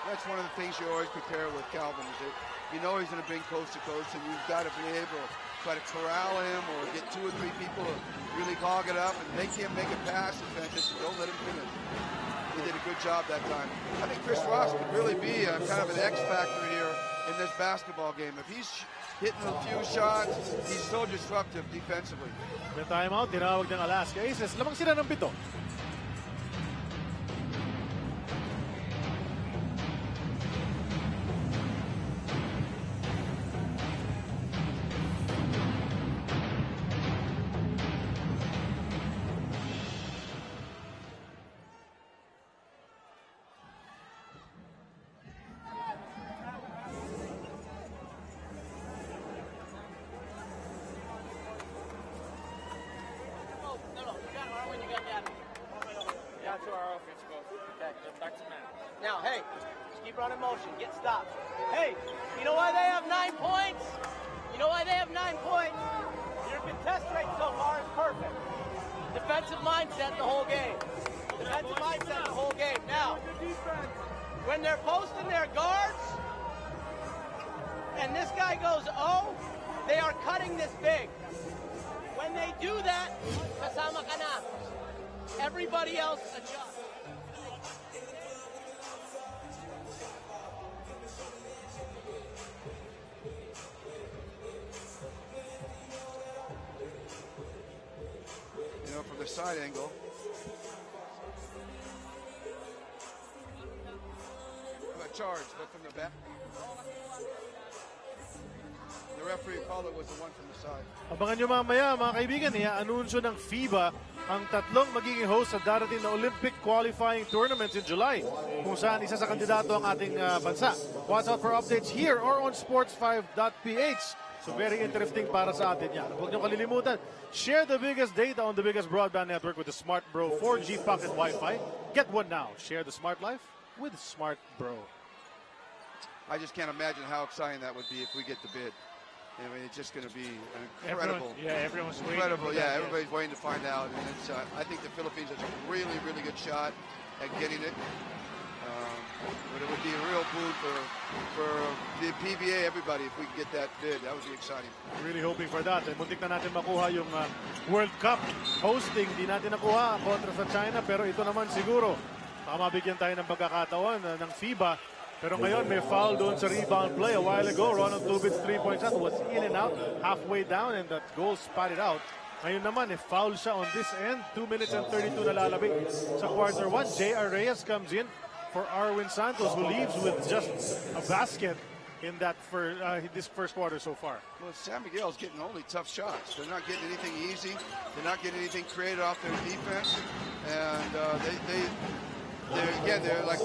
That's one of the things you always prepare with Calvin, is that you know he's going to bring coast to coast, and you've got to be able to try to corral him or get 2 or 3 people to really hog it up and make him make a pass and don't let him finish. He did a good job that time. I think Chris Ross could really be kind of an X factor here in this basketball game. If he's hitting a few shots, he's so disruptive defensively. May timeout, tinawag ng Alaska Aces. Lamang sila ng 7. Now, hey, just keep running motion. Get stopped. Hey, you know why they have 9 points? You know why they have 9 points? Your contest rate so far is perfect. Defensive mindset the whole game. Defensive mindset the whole game. Now, when they're posting their guards, and this guy goes, oh, they are cutting this big. When they do that, kasama ka na. Everybody else adjusts. From the side angle. A charge, but from the back. The referee called it was the one from the side. Abangan nyo mamaya, mga kaibigan, i-anunsyo ng FIBA ang 3 magiging host sa darating na Olympic qualifying tournaments in July, kung saan isa sa kandidato ang ating bansa. Watch out for updates here or on sports5.ph. So very interesting para sa atin yan. Huwag niyo kalilimutan, share the biggest data on the biggest broadband network with the Smart Bro 4G Pocket Wi-Fi. Get one now. Share the smart life with Smart Bro. I just can't imagine how exciting that would be if we get the bid. I mean, it's just going to be incredible. Everyone's waiting. Incredible, yeah. Everybody's waiting to find out. And it's, I think the Philippines has a really, really good shot at getting it. But it would be a real boon for the PBA, everybody, if we could get that bid. That would be exciting. Really hoping for that. Muntik na natin makuha yung World Cup hosting. Di natin nakuha kontra sa China. Pero ito naman siguro, mabigyan tayo ng pagkakataon ng FIBA. Pero ngayon may foul doon sa rebound play. A while ago, Ronald Tubit's 3-point shot was in and out, halfway down, and that goal spotted out. Ngayon naman, foul siya on this end. 2 minutes and 32 na lalabing sa quarter 1. J.R. Reyes comes in for Arwin Santos, who leaves with just a basket in that this first quarter so far. Well, San Miguel's getting only tough shots. They're not getting anything easy. They're not getting anything created off their defense. And they're like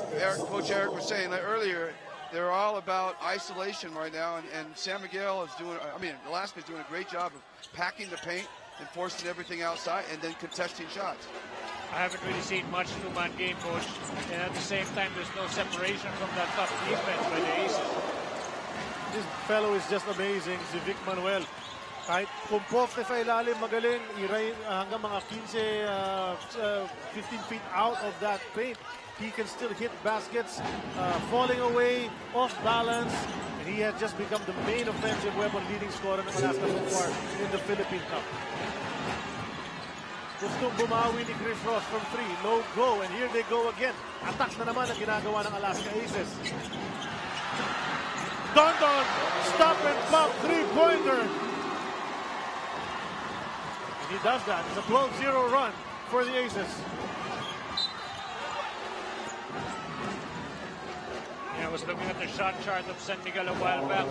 Coach Eric was saying earlier, they're all about isolation right now. And San Miguel is Alaska's doing a great job of packing the paint and forcing everything outside and then contesting shots. I haven't really seen much two-man game, Coach. And at the same time, there's no separation from that tough defense by the Aces. This fellow is just amazing, si Vic Manuel. Kahit kumposte sa ilalim, magaling, hanggang mga 15 feet out of that paint. He can still hit baskets, falling away, off balance. And he has just become the main offensive weapon, leading scorer ng Alaska so far in the Philippine Cup. Gustong bumawi ni Chris Ross from 3. No go, and here they go again. Attack na naman ang ginagawa ng Alaska Aces. Don, stop and pop, 3-pointer. And he does that. It's a 12-0 run for the Aces. I was looking at the shot chart of San Miguel a while back.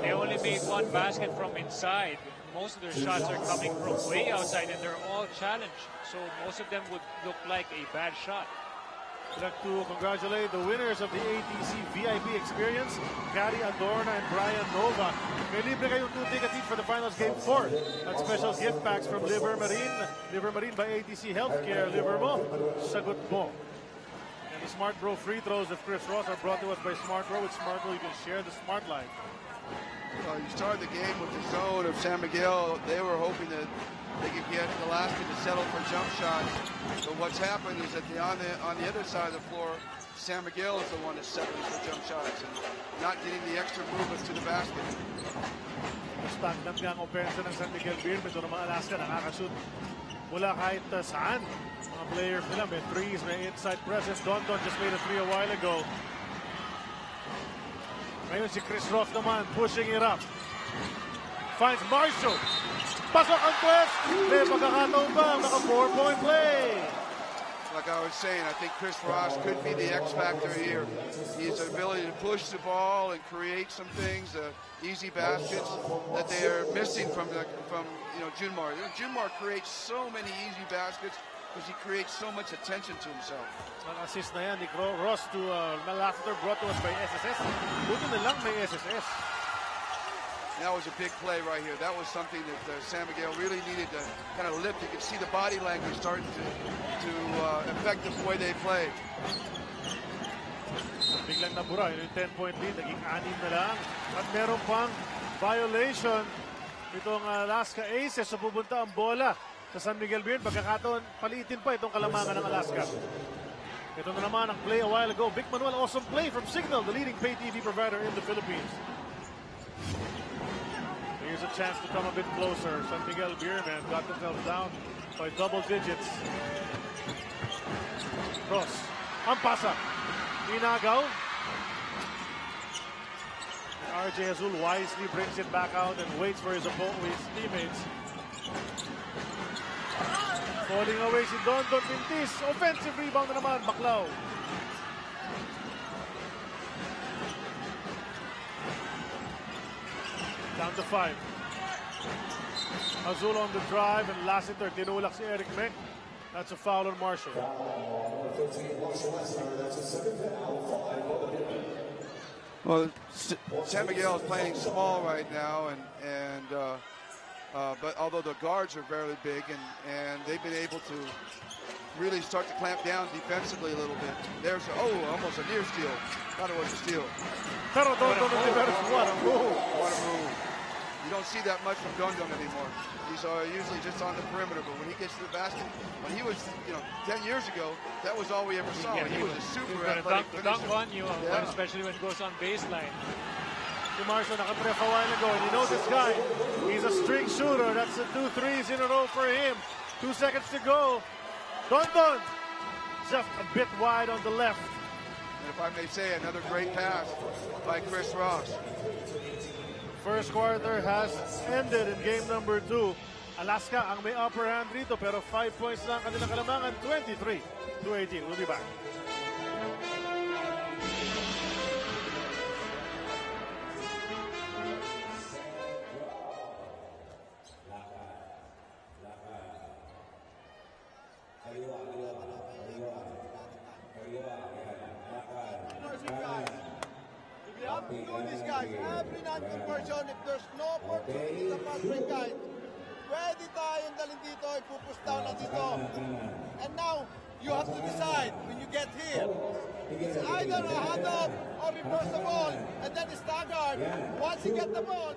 They only made one basket from inside. Most of their shots are coming from way outside, and they're all challenged. So most of them would look like a bad shot. I'd like to congratulate the winners of the ATC VIP experience, Gary Adorna and Brian Nova. May libre kayong 2-ticket each for the finals game 4. At special gift packs from Liver Marine. Liver Marine by ATC Healthcare. Liver mo, sagot mo. And the Smart Bro free throws of Chris Ross are brought to us by Smart Bro. With Smart Bro, you can share the smart life. Well, you started the game with the zone of San Miguel. They were hoping that they could get Alaska to settle for jump shots. But what's happened is that on the other side of the floor, San Miguel is the one that's settling for jump shots and not getting the extra movement to the basket. Stagnant nga ang opensa ng San Miguel Beer. Ito naman Alaska nakakashoot mula kahit saan. Mga players nila may threes, may inside presence. Don just made a three a while ago. Ngayon si Chris Roth naman pushing it up. Finds Marshall. Pasok ang twist. May pagkakataon ba? Naka 4-point play. Like I was saying, I think Chris Ross could be the X factor here. He has the ability to push the ball and create some things, easy baskets that they are missing from Junmar. Junmar creates so many easy baskets because he creates so much attention to himself. Ang assist na yan ni Ross to Malafter brought to us by SSS. Buti na lang may SSS. That was a big play right here. That was something that San Miguel really needed to kind of lift. You could see the body language starting to affect the way they play. Biglang nabura. Yung 10-point lead, naging 6 na lang. At meron pang violation itong Alaska Aces. So pupunta ang bola sa San Miguel Beer. Pagkakataon, palitin pa itong kalamangan ng Alaska. Ito na naman ang play a while ago. Vic Manuel, awesome play from Signal, the leading pay TV provider in the Philippines. Here's a chance to come a bit closer. San Miguel Beerman got themselves down by double digits. Cross. Ang pasa. Inagaw. RJ Azul wisely brings it back out and waits for his teammates. Falling away si Don Pintis. Offensive rebound na naman. Baclaw. Down to 5. Azul on the drive and Lassiter tinulak si Eric Meng. That's a foul on Marshall. Well, San Miguel is playing small right now, but although the guards are very big and they've been able to really start to clamp down defensively a little bit. There's almost a near steal. Thought it was a steal. What a move! What a move! You don't see that much from Dundon anymore. He's usually just on the perimeter, but when he gets to the basket, when he was 10 years ago, that was all we ever saw. Yeah, he was a super gonna athletic dunk finisher. on you, especially when it goes on baseline. Si Marshall nakatref a while ago, and you know this guy, he's a streak shooter. That's the 2 threes in a row for him. 2 seconds to go. Dundon just a bit wide on the left. And if I may say, another great pass by Chris Ross. First quarter has ended in game number 2. Alaska ang may upper hand rito pero 5 points lang kanilang kalamangan, 23-18. We'll be back. You know these guys, every non-conversion, if there's no opportunity sa fast break guys, pwede tayong dalhin dito, ipupush down na dito. And now, you have to decide when you get here. It's either a hand-off or reverse the ball, and then staggered. Once you get the ball,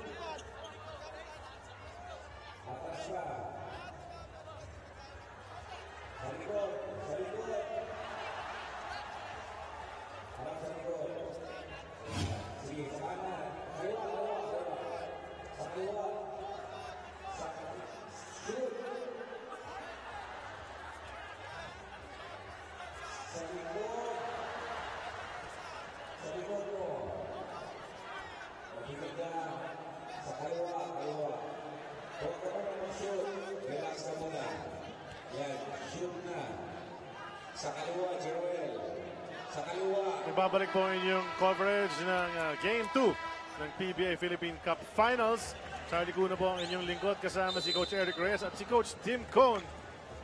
Ibabalik po inyong coverage ng Game 2 ng PBA Philippine Cup Finals. Charlie Cuna po ang inyong lingkod kasama si Coach Eric Reyes at si Coach Tim Cone.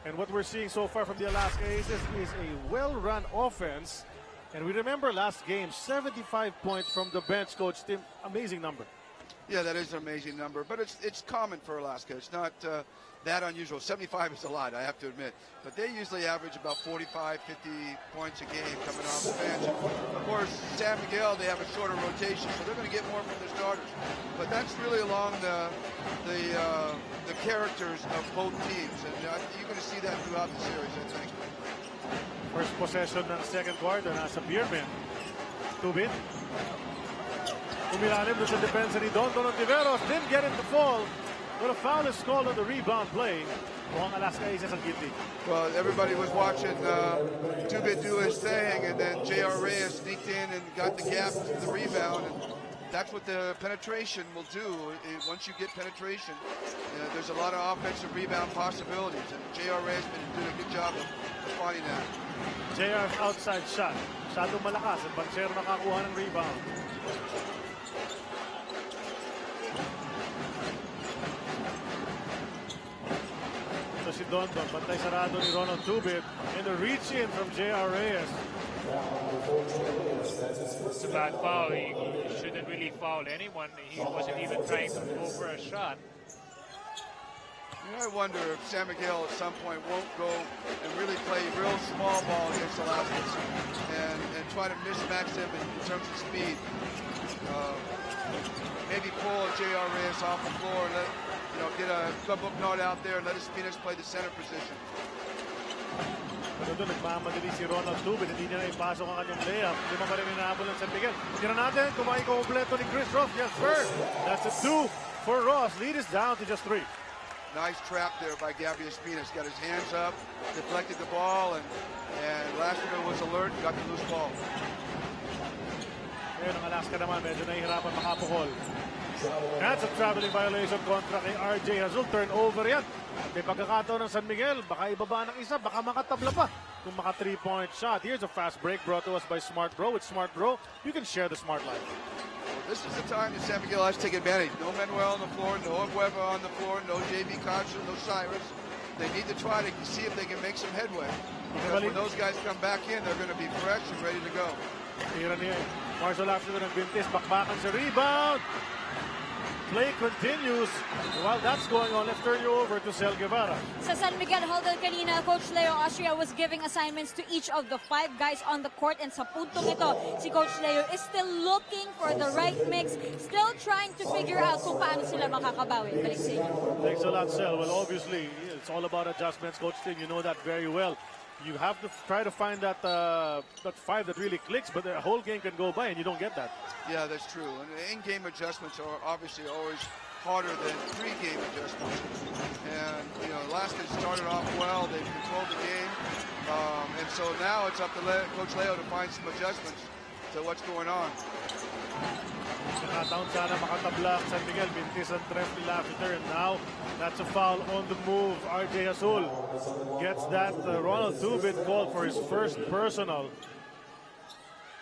And what we're seeing so far from the Alaska Aces is a well-run offense. And we remember last game, 75 points from the bench, Coach Tim. Amazing number. Yeah, that is an amazing number, but it's common for Alaska. It's not that unusual. 75 is a lot, I have to admit. But they usually average about 45, 50 points a game coming off the bench. Of course, San Miguel, they have a shorter rotation, so they're going to get more from their starters. But that's really along the characters of both teams, and you're going to see that throughout the series, I think. First possession ng second quarter, nasa Beerman. Tubit. Umilalim doon sa depensa ni Don Ontiveros. Didn't get him to fall. But a foul is called on the rebound play. Mukhang Alaska Aces ang guilty. Well, everybody was watching Tubit do his thing, and then J.R. Reyes sneaked in and got the gap to the rebound. And that's what the penetration will do. Once you get penetration, there's a lot of offensive rebound possibilities. And J.R. Reyes has been doing a good job of finding that. J.R.'s outside shot. Masyadong malakas. At Bansero nakakuha ng rebound. Ito si Dondon. Bantay sarado ni Ronald Tubit. And the reach in from J.R. Reyes. It's a bad foul. He shouldn't really foul anyone. He wasn't even trying to go for a shot. I wonder if San Miguel at some point won't go and really play real small ball against Alaskans and try to mismatch them in terms of speed. Maybe pull J.R. Reyes off the floor and let, get a Kabuk Nord out there and let Espinas play the center position. Pero doon, nagmamadali si Ronald Tubin. Hindi niya na ipasok ang kanyang layup. Hindi pa rin inaabol ng San Miguel. Tira natin, kumain kompleto ni Chris Ross. Yes, sir. That's a 2 for Ross. Lead is down to just 3. Nice trap there by Gabby Espinas. Got his hands up, deflected the ball, and Lassiter was alert and got the loose ball. Ngayon, ang Alaska naman, medyo nahihirapan makapukol. That's a traveling violation kontra kay RJ Hazul. Turnover yan. At may pagkakataon ng San Miguel, baka ibaba ng isa, baka makatabla pa kung maka 3-point shot. Here's a fast break brought to us by Smart Bro. With Smart Bro, you can share the Smart Life. This is the time that San Miguel has to take advantage. No Manuel on the floor, no Abueva on the floor, no JB Concha, no Cyrus. They need to try to see if they can make some headway. Because when those guys come back in, they're going to be fresh and ready to go. Tira niya. Marshall after ng Bintis, bakbakan sa rebound. Play continues. While that's going on, let's turn you over to Sel Guevara. Sa San Miguel Huddle kanina, Coach Leo Austria was giving assignments to each of the 5 guys on the court, and sa puntong ito, si Coach Leo is still looking for the right mix, still trying to figure out kung paano sila makakabawi. Balik sa inyo. Thanks a lot, Sel. Well, obviously, it's all about adjustments, Coach Tim. You know that very well. You have to try to find that 5 that really clicks, but the whole game can go by and you don't get that. Yeah, that's true. And in-game adjustments are obviously always harder than pre-game adjustments. And, Alaska started off well. They've controlled the game. And so now it's up to Coach Leo to find some adjustments to what's going on. Nakataon sana makatabla San Miguel. Bintis ang tref ni Lassiter, and now that's a foul on the move. RJ Azul gets that Ronald Tubit called for his first personal.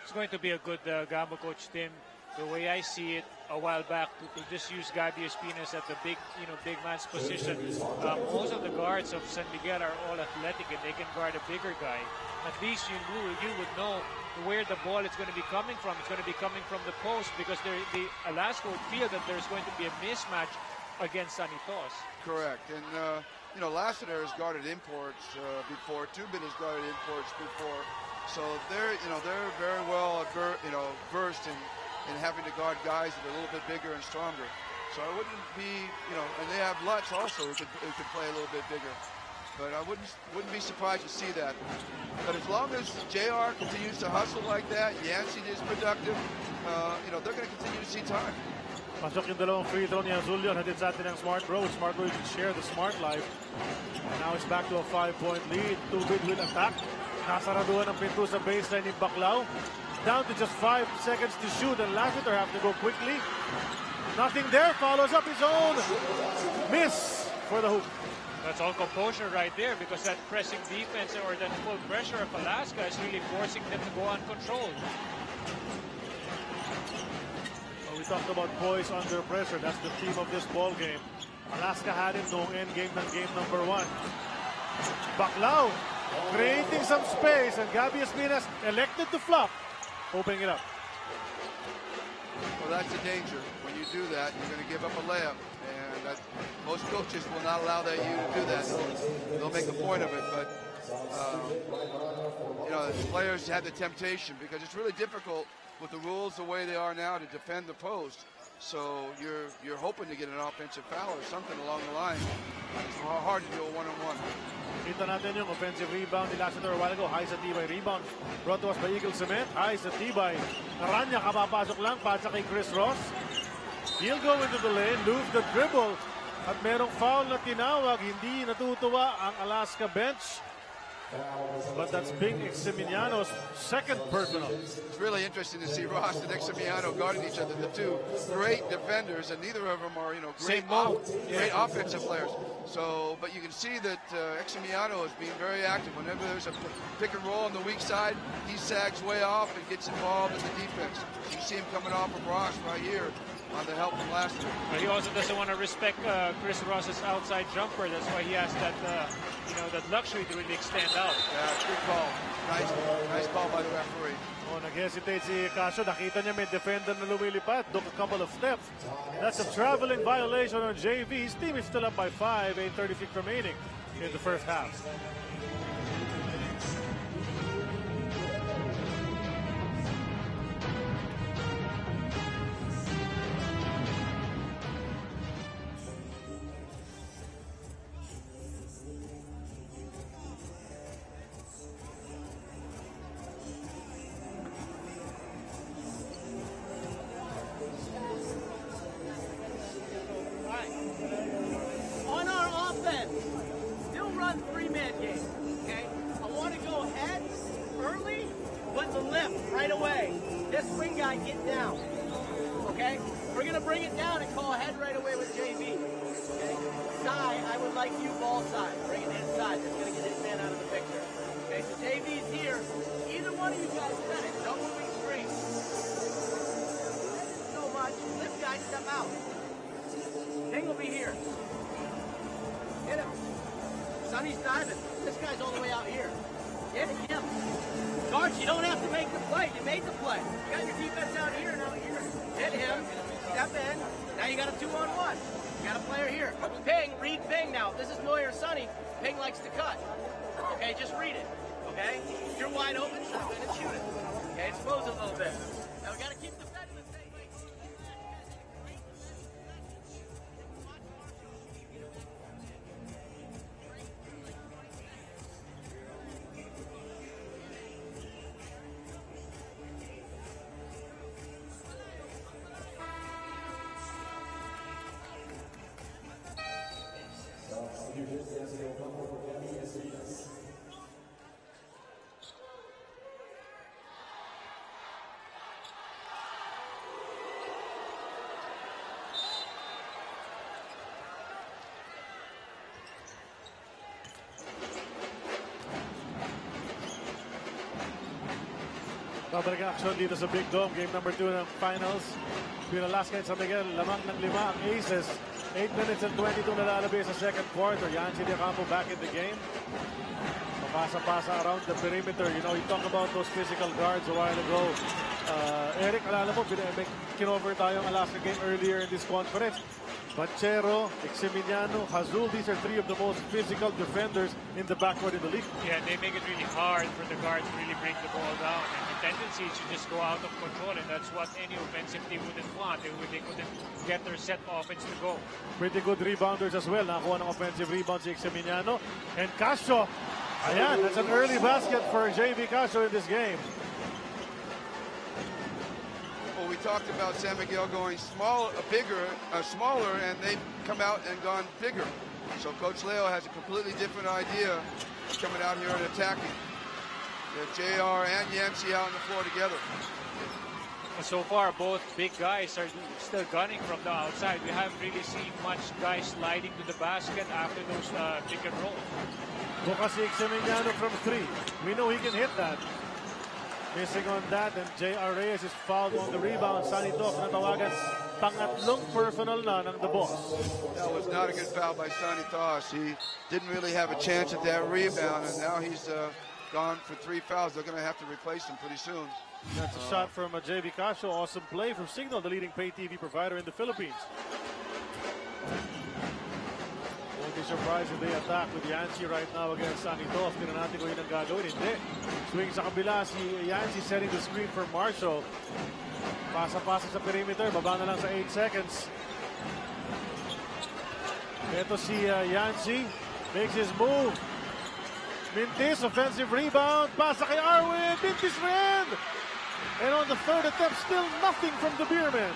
It's going to be a good gamble, Coach Tim. The way I see it a while back, to just use Gabby Espinas at the big man's position. Most of the guards of San Miguel are all athletic and they can guard a bigger guy. At least you would know where the ball is going to be coming from. It's going to be coming from the post because the Alaska would feel that there's going to be a mismatch against Sanitos. Correct. And, Lassiter has guarded imports before. Tubin has guarded imports before. So they're very well versed in having to guard guys that are a little bit bigger and stronger. So I wouldn't be, and they have Lutz also who could play a little bit bigger. But I wouldn't be surprised to see that. But as long as JR continues to hustle like that, Yancey is productive, they're going to continue to see time. Pasok yung dalawang free throw ni Azul yun. Hatid sa atin ng Smart Bro. Smart Bro, you can share the Smart Life. And now it's back to a 5-point lead. Tubig will attack. Nasaraduhan ang pinto sa baseline ni Baclao. Down to just 5 seconds to shoot, and Lassiter have to go quickly. Nothing there. Follows up his own miss for the hoop. That's all composure right there because that pressing defense or that full pressure of Alaska is really forcing them to go uncontrolled. Well, we talked about boys under pressure. That's the theme of this ball game. Alaska had him noong end game ng game number 1. Baclao creating some space, and Gabby Espinas elected to flop. Opening it up. Well, that's the danger. When you do that, you're going to give up a layup. And most coaches will not allow you to do that. They'll make a point of it. But, the players have the temptation because it's really difficult with the rules the way they are now to defend the post. So you're hoping to get an offensive foul or something along the line. It's hard to do a one-on-one. Kita natin yung offensive rebound ni Lassiter a while ago. High sa Tibay rebound. Brought to us by Eagle Cement. High sa Tibay. Aranya kapapasok lang. Pasa kay Chris Ross. He'll go into the lane. Lose the dribble. At merong foul na tinawag. Hindi natutuwa ang Alaska bench. But that's Bing Eximiniano's second personal. It's really interesting to see Ross and Eximiano guarding each other. The two great defenders, and neither of them are, great offensive players. So, but you can see that Eximiano is being very active. Whenever there's a pick and roll on the weak side, he sags way off and gets involved in the defense. You see him coming off of Ross right here on the help from last year. He also doesn't want to respect Chris Ross's outside jumper. That's why he has that, that luxury to really extend out. Yeah, good call. Nice call by the referee. Nag-hesitate si Casio. Nakita niya may defender na lumilipad. Took a couple of steps. That's a traveling violation on JV. His team is still up by 5. 8:36 remaining in the first half. On our offense, still run three-man game, okay? I want to go ahead early, but the lift right away. This swing guy, get down, okay? We're going to bring it down and call ahead right away with JV, okay? Side, I would like you ball side. Bring it inside. That's going to get his man out of the picture. Okay, so JV's here. Either one of you guys set it. Don't moving screen. So much. This guy step out. King will be here. Hit him. Sonny's diving. This guy's all the way out here. Hit him. Guards, you don't have to make the play. You made the play. You got your defense out here and out here. Hit him. Step in. Now you got a 2-on-1. You got a player here. Ping, read Ping now. If this is Noy or Sonny, Ping likes to cut. Okay, just read it. Okay? If you're wide open, step in and shoot it. Okay, expose it a little bit. Now we got to keep defending the same way. Babalik ang action dito sa Big Dome. Game number 2 ng finals. Between Alaska and San Miguel, lamang ng 5 ang aces. 8 minutes and 22 na lalabay sa second quarter. Yancy De Campo back in the game. Pasa-pasa around the perimeter. You talked about those physical guards a while ago. Eric, alala mo, kinover tayo ang Alaska game earlier in this conference. Banchero, Eximiniano, Hazul, these are 3 of the most physical defenders in the backcourt in the league. Yeah, they make it really hard for the guards to really break the ball down. And the tendency is to just go out of control, and that's what any offensive team wouldn't want. They couldn't get their set offense to go. Pretty good rebounders as well. Nakakuha ng offensive rebound si Eximiniano. And Casio, ayan, that's an early basket for JV Casio in this game. Well, we talked about San Miguel going smaller, and they've come out and gone bigger. So Coach Leo has a completely different idea coming out here and attacking. JR and Yancy out on the floor together. So far, both big guys are still gunning from the outside. We haven't really seen much guys sliding to the basket after those pick and roll. Bukas si Eximiniano from 3. We know he can hit that. Missing on that, and J.R. Reyes is fouled on the rebound. Sonny Toff na tawagan. Pangatlong personal na ng the boss. That was not a good foul by Sonny Toss. He didn't really have a chance at that rebound, and now he's gone for 3 fouls. They're going to have to replace him pretty soon. That's a shot from JV Casio. Awesome play from Signal, the leading pay TV provider in the Philippines. Won't be surprised if they attack with Yancy right now against Sanito. Tignan natin kung yun ang gagawin. Hindi. Swing sa kabila si Yancy, setting the screen for Marshall. Pasa-pasa sa perimeter. Baba na lang sa 8 seconds. Ito si Yancy. Makes his move. Mintis, offensive rebound. Pasa kay Arwin. Mintis ran. And on the third attempt, still nothing from the Beerman.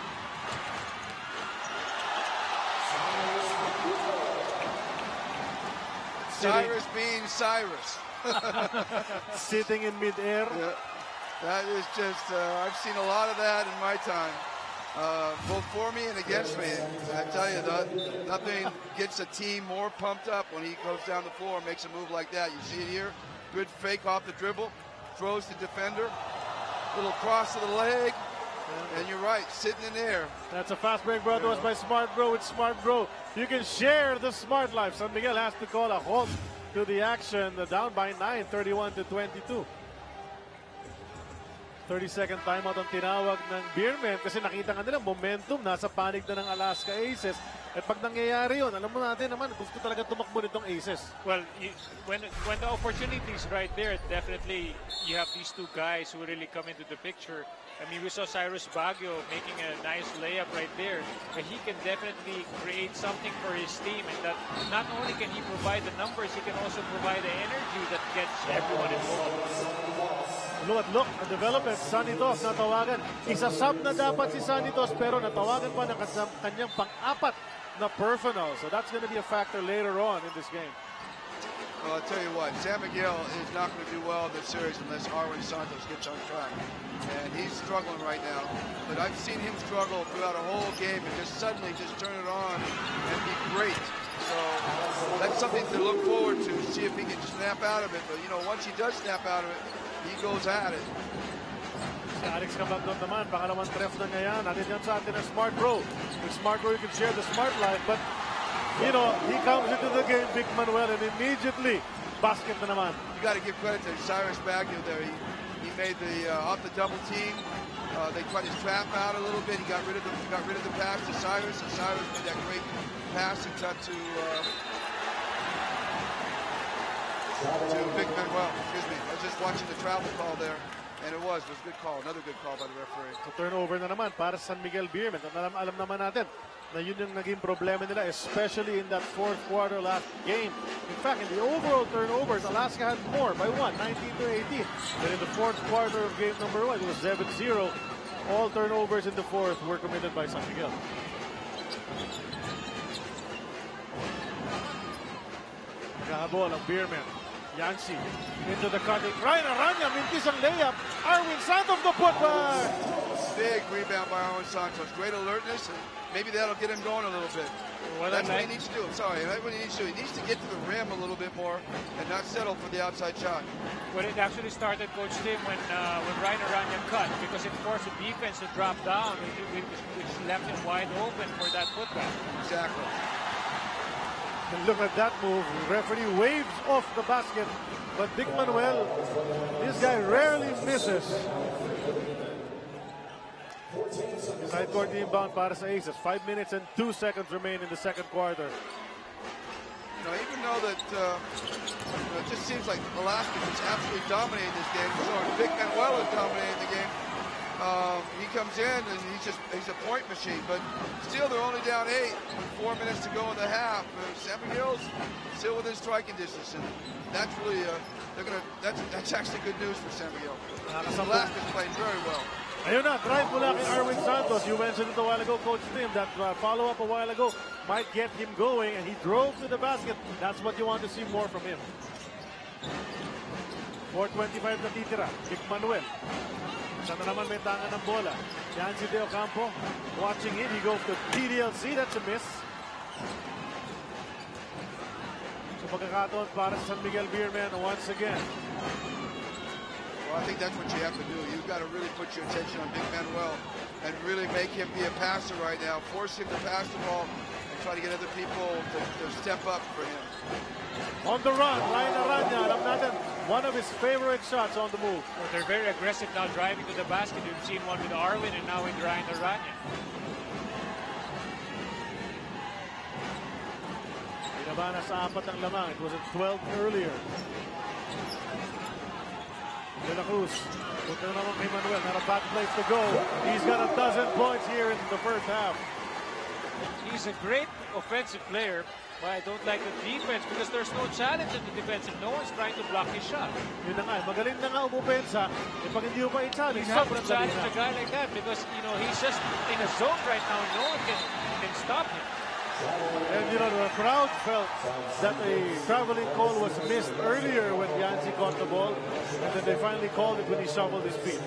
Cyrus being Cyrus. Sitting in midair. Yeah, that is just, I've seen a lot of that in my time. Both for me and against me. I tell you, nothing gets a team more pumped up when he goes down the floor and makes a move like that. You see it here. Good fake off the dribble. Throws the defender. Little cross to the leg. And you're right, sitting in there. That's a fast break brought to us by Smart Bro. It's Smart Bro. You can share the smart life. San Miguel has to call a halt to the action. Down by 9, 31-22. 30-second timeout ang tinawag ng Beerman kasi nakita nga nila momentum, nasa panig na ng Alaska Aces. At pag nangyayari yun, alam mo natin naman, gusto talaga tumakbo nitong Aces. Well, when the opportunity is right there, definitely you have these two guys who really come into the picture. I mean, we saw Cyrus Baguio making a nice layup right there. But he can definitely create something for his team. And that not only can he provide the numbers, he can also provide the energy that gets everyone involved. Look, ang development, Sanitos natawagan. Isa-sub na dapat si Sanitos pero natawagan pa ng kanyang pang-apat na personal. So that's going to be a factor later on in this game. Well, I'll tell you what, San Miguel is not going to do well in this series unless Arwin Santos gets on track. And he's struggling right now. But I've seen him struggle throughout a whole game and just suddenly just turn it on and be great. So that's something to look forward to, see if he can snap out of it. But, you know, once he does snap out of it, he goes at it. Si Alex Camagnon naman, pangalawang tref na ngayon. Natin yan sa atin ng Smart Bro. With Smart Bro, you can share the smart life. But, you know, he comes into the game, Big Manuel, and immediately, basket na naman. You got to give credit to Cyrus Baguio there. He made the off the double team. They tried to trap out a little bit. He got rid of the pass to Cyrus, and Cyrus made that great pass and cut to Big Manuel. Excuse me. I was just watching the travel call there, and it was a good call. Another good call by the referee. So turnover na naman para sa San Miguel Beerman. Alam naman natin na yun yung naging problema nila, especially in that fourth quarter last game. In fact, in the overall turnovers, Alaska had more by 19-18. But in the fourth quarter of game number 1, it was 7-0. All turnovers in the fourth were committed by San Miguel. Nakahabol ang Beerman. Yancy into the cutting. Ryan Aranya, mintis ang layup. Arwin Santos the putback. Big rebound by Arwin Santos. Great alertness, and maybe that'll get him going a little bit. Well, that's what he needs to do. Sorry, that's what he needs to do. He needs to get to the rim a little bit more and not settle for the outside shot. Well, it actually started, Coach Tim, when Ryan Aranya cut, because it forced the defense to drop down, which left him wide open for that putback. Exactly. And look at that move. The referee waves off the basket. But Big Manuel, this guy rarely misses. Side court inbound para sa Aces. 5 minutes and 2 seconds remain in the second quarter. You know, even though that it just seems like Alaska is absolutely dominating this game. So Big Manuel is dominating the game. He comes in and he's a point machine, but still they're only down 8 with 4 minutes to go in the half. San Miguel's still within striking distance, and that's really that's actually good news for San Miguel. Alaska's playing very well. Ayun na, drive mula kay Arwin Santos. You mentioned it a while ago, Coach Tim, that follow-up a while ago might get him going, and he drove to the basket. That's what you want to see more from him. 4:25 na titira. Big Manuel. Sana naman may tangan ng bola. Yancy De Ocampo watching it. He goes to TDLC. That's a miss. So pagkakataon para sa San Miguel Beerman once again. Well, I think that's what you have to do. You've got to really put your attention on Big Manuel and really make him be a passer right now. Force him to pass the ball and try to get other people to step up for him. On the run, Ryan Aranya. Alam natin, one of his favorite shots on the move. Well, they're very aggressive now driving to the basket. We've seen one with Arwin and now with Ryan Aranya. Binabana sa 4 ang lamang. It was at 12 earlier. De La Cruz. Punta na naman kay Manuel. Not a bad place to go. He's got a dozen points here in the first half. He's a great offensive player, but I don't like the defense because there's no challenge in the defense and no one's trying to block his shot. Yun na nga, magaling na nga umupensa. Pag hindi mo pa i-challenge, You have to sobrang challenge dali na. a guy like that because, he's just in a zone right now and no one can stop him. And the crowd felt that a traveling call was missed earlier when Yancy caught the ball, and then they finally called it when he shuffled his feet.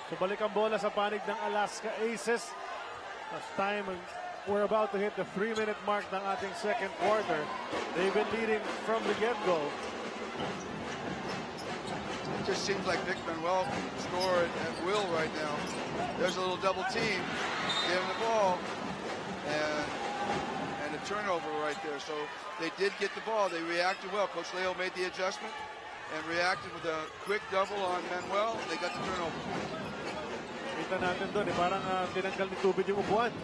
So balik ang bola sa panig ng Alaska Aces. As time, we're about to hit the 3-minute mark ng ating second quarter. They've been leading from the get-go. It just seems like Vic Manuel can score at will right now. There's a little double team, give him the ball, and a turnover right there. So they did get the ball. They reacted well. Coach Leo made the adjustment and reacted with a quick double on Manuel. They got the turnover. Kita natin doon, parang tinanggal ni tubig yung upuan.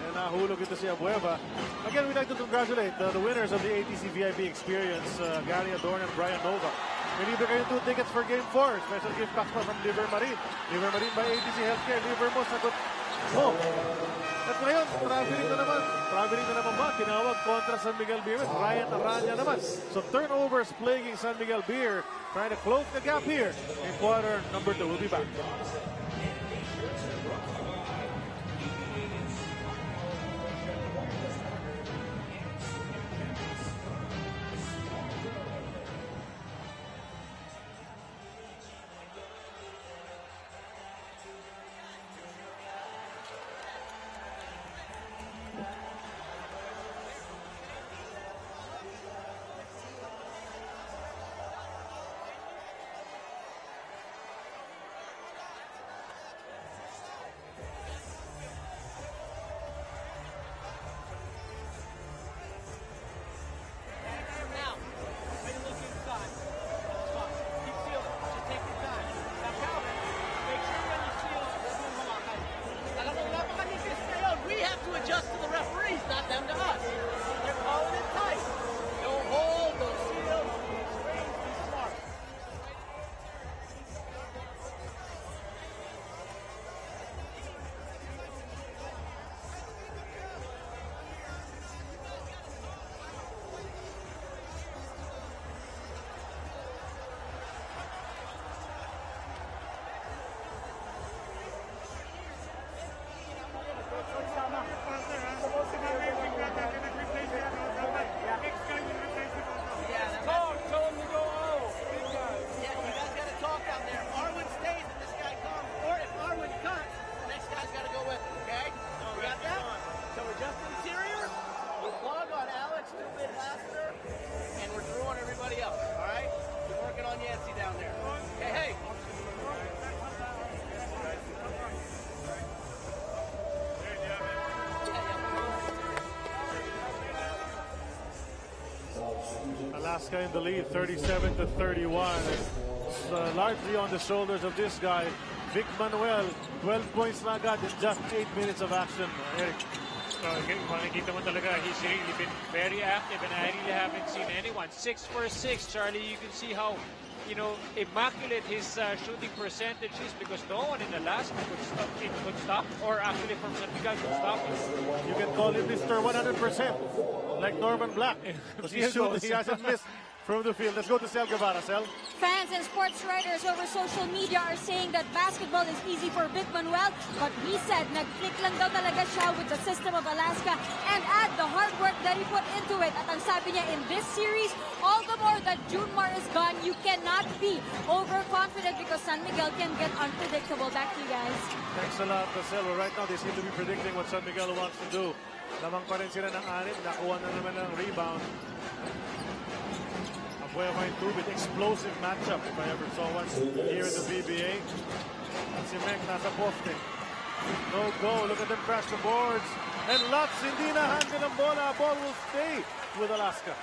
And nahulog ito si Abueva. Again, we'd like to congratulate the winners of the ATC VIP experience, Gary Adorn and Brian Nova. May libre kayo 2 tickets for Game 4. Special gift packs pa from Liver Marine. Liver Marine by ATC Healthcare. Liver mo, sagot mo. At ngayon, traveling na naman ba? Tinawag kontra San Miguel Beer. Ryan Aranya naman. So turnovers plaguing San Miguel Beer. Trying to close the gap here in quarter number 2. We'll be back. Alaska in the lead, 37-31. It's largely on the shoulders of this guy, Vic Manuel. 12 points na agad in just 8 minutes of action. Eric. Makikita mo talaga, he's really been very active and I really haven't seen anyone. 6 for 6, Charlie. You can see how, immaculate his shooting percentage is because no one in Alaska could stop, or actually from San Miguel could stop him. You can call him Mr. 100%, like Norman Black. Because he hasn't missed from the field. Let's go to Sel Guevara. Sel. Fans and sports writers over social media are saying that basketball is easy for Vic Manuel, but he said nag-click lang daw talaga siya with the system of Alaska and add the hard work that he put into it. At ang sabi niya, in this series, all the more that Junmar is gone, you cannot be overconfident because San Miguel can get unpredictable. Back to you guys. Thanks a lot, Sel. Right now, they seem to be predicting what San Miguel wants to do. Lamang pa rin sila ng 6, nakuha na naman ng rebound. Abueva in Tubit, explosive matchup if I ever saw one here in the PBA. At si Meng nasa poste. No go, look at them crash the boards. And Lutz hindi na handle ng bola. Ball will stay with Alaska.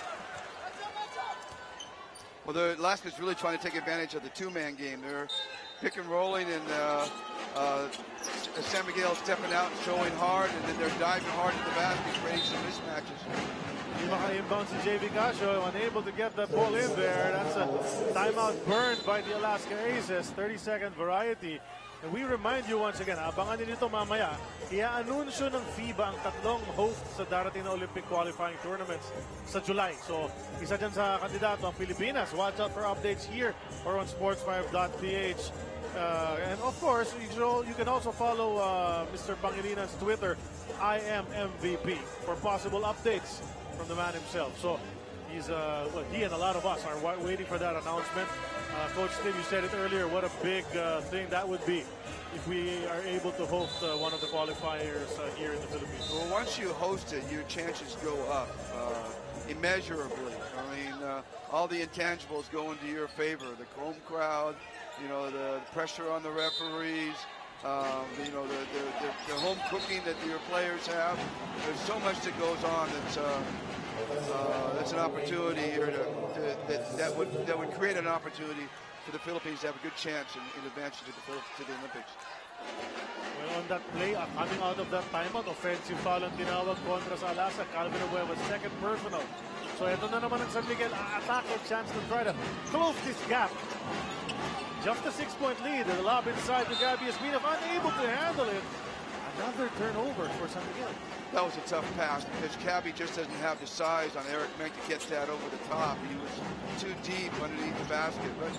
Well, Alaska's really trying to take advantage of the two-man game. They're pick and rolling, and San Miguel stepping out and showing hard, and then they're diving hard at the basket, creating some mismatches. Hindi maka-inbound si JV Casio, unable to get that ball in there. That's a timeout burned by the Alaska Aces, 30-second variety. And we remind you once again, abangan nyo dito mamaya, i-anunsyo ng FIBA ang tatlong host sa darating na Olympic qualifying tournaments sa July. So, isa dyan sa kandidato ang Pilipinas. Watch out for updates here or on sports5.ph. And of course, you can also follow Mr. Pangelina's Twitter, I am MVP, for possible updates from the man himself. So, he's he and a lot of us are waiting for that announcement. Coach Tim, you said it earlier, what a big thing that would be if we are able to host one of the qualifiers here in the Philippines. Well, once you host it, your chances go up immeasurably. I mean, all the intangibles go into your favor. The home crowd, you know, the pressure on the referees, you know, the home cooking that your players have. There's so much that goes on that's an opportunity here that would create an opportunity for the Philippines to have a good chance in advancing to the Olympics. Well, on that play, coming out of that timeout, offensive foul ang tinawag kontra sa Alaska. Calvin Abueva's second personal. So ito na naman ang San Miguel attack, a chance to try to close this gap. Just a 6-point lead. The lob inside to Gabby Espinosa, unable to handle it. Another turnover for San Miguel. That was a tough pass because Cabby just doesn't have the size on Eric Menk to get that over the top. He was too deep underneath the basket. But,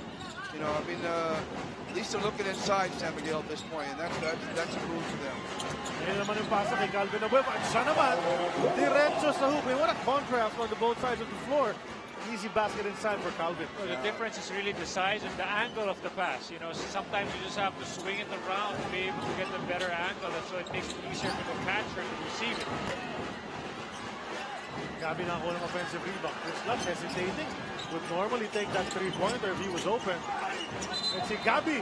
you know, I mean, at least they're looking inside San Miguel at this point, and that's a move for them. Ngayon naman yung pasa kay Calvin Abueva. At siya naman, diretso sa hoop. What a contrast on the both sides of the floor. Easy basket inside for Calvin. Well, the difference is really the size and the angle of the pass. You know, sometimes you just have to swing it around to be able to get a better angle, and so it makes it easier for the catcher to receive it. Gabi na ako ng offensive rebound. Chris Lutz hesitating. Would normally take that three-pointer if he was open. And si Gabi,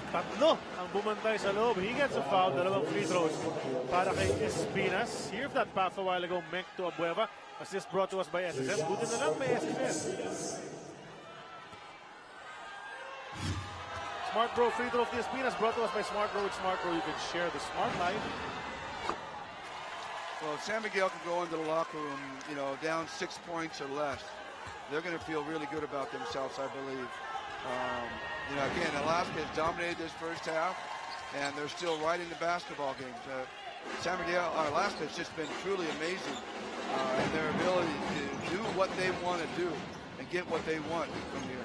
tatlo ang bumantay sa loob. He gets a foul. Dalawang free throws para kay Espinas. Here that pass a while ago, Menk to Abueva. Assist brought to us by SSS. Buti na lang may SSS. Smart Bro free throw of the Espinas brought to us by Smart Bro. With Smart Bro, you can share the smart life. Well, if San Miguel can go into the locker room, you know, down 6 points or less, they're going to feel really good about themselves, I believe. You know, again, Alaska has dominated this first half, and they're still right in the basketball games. Alaska has just been truly amazing in their ability to do what they want to do and get what they want from here.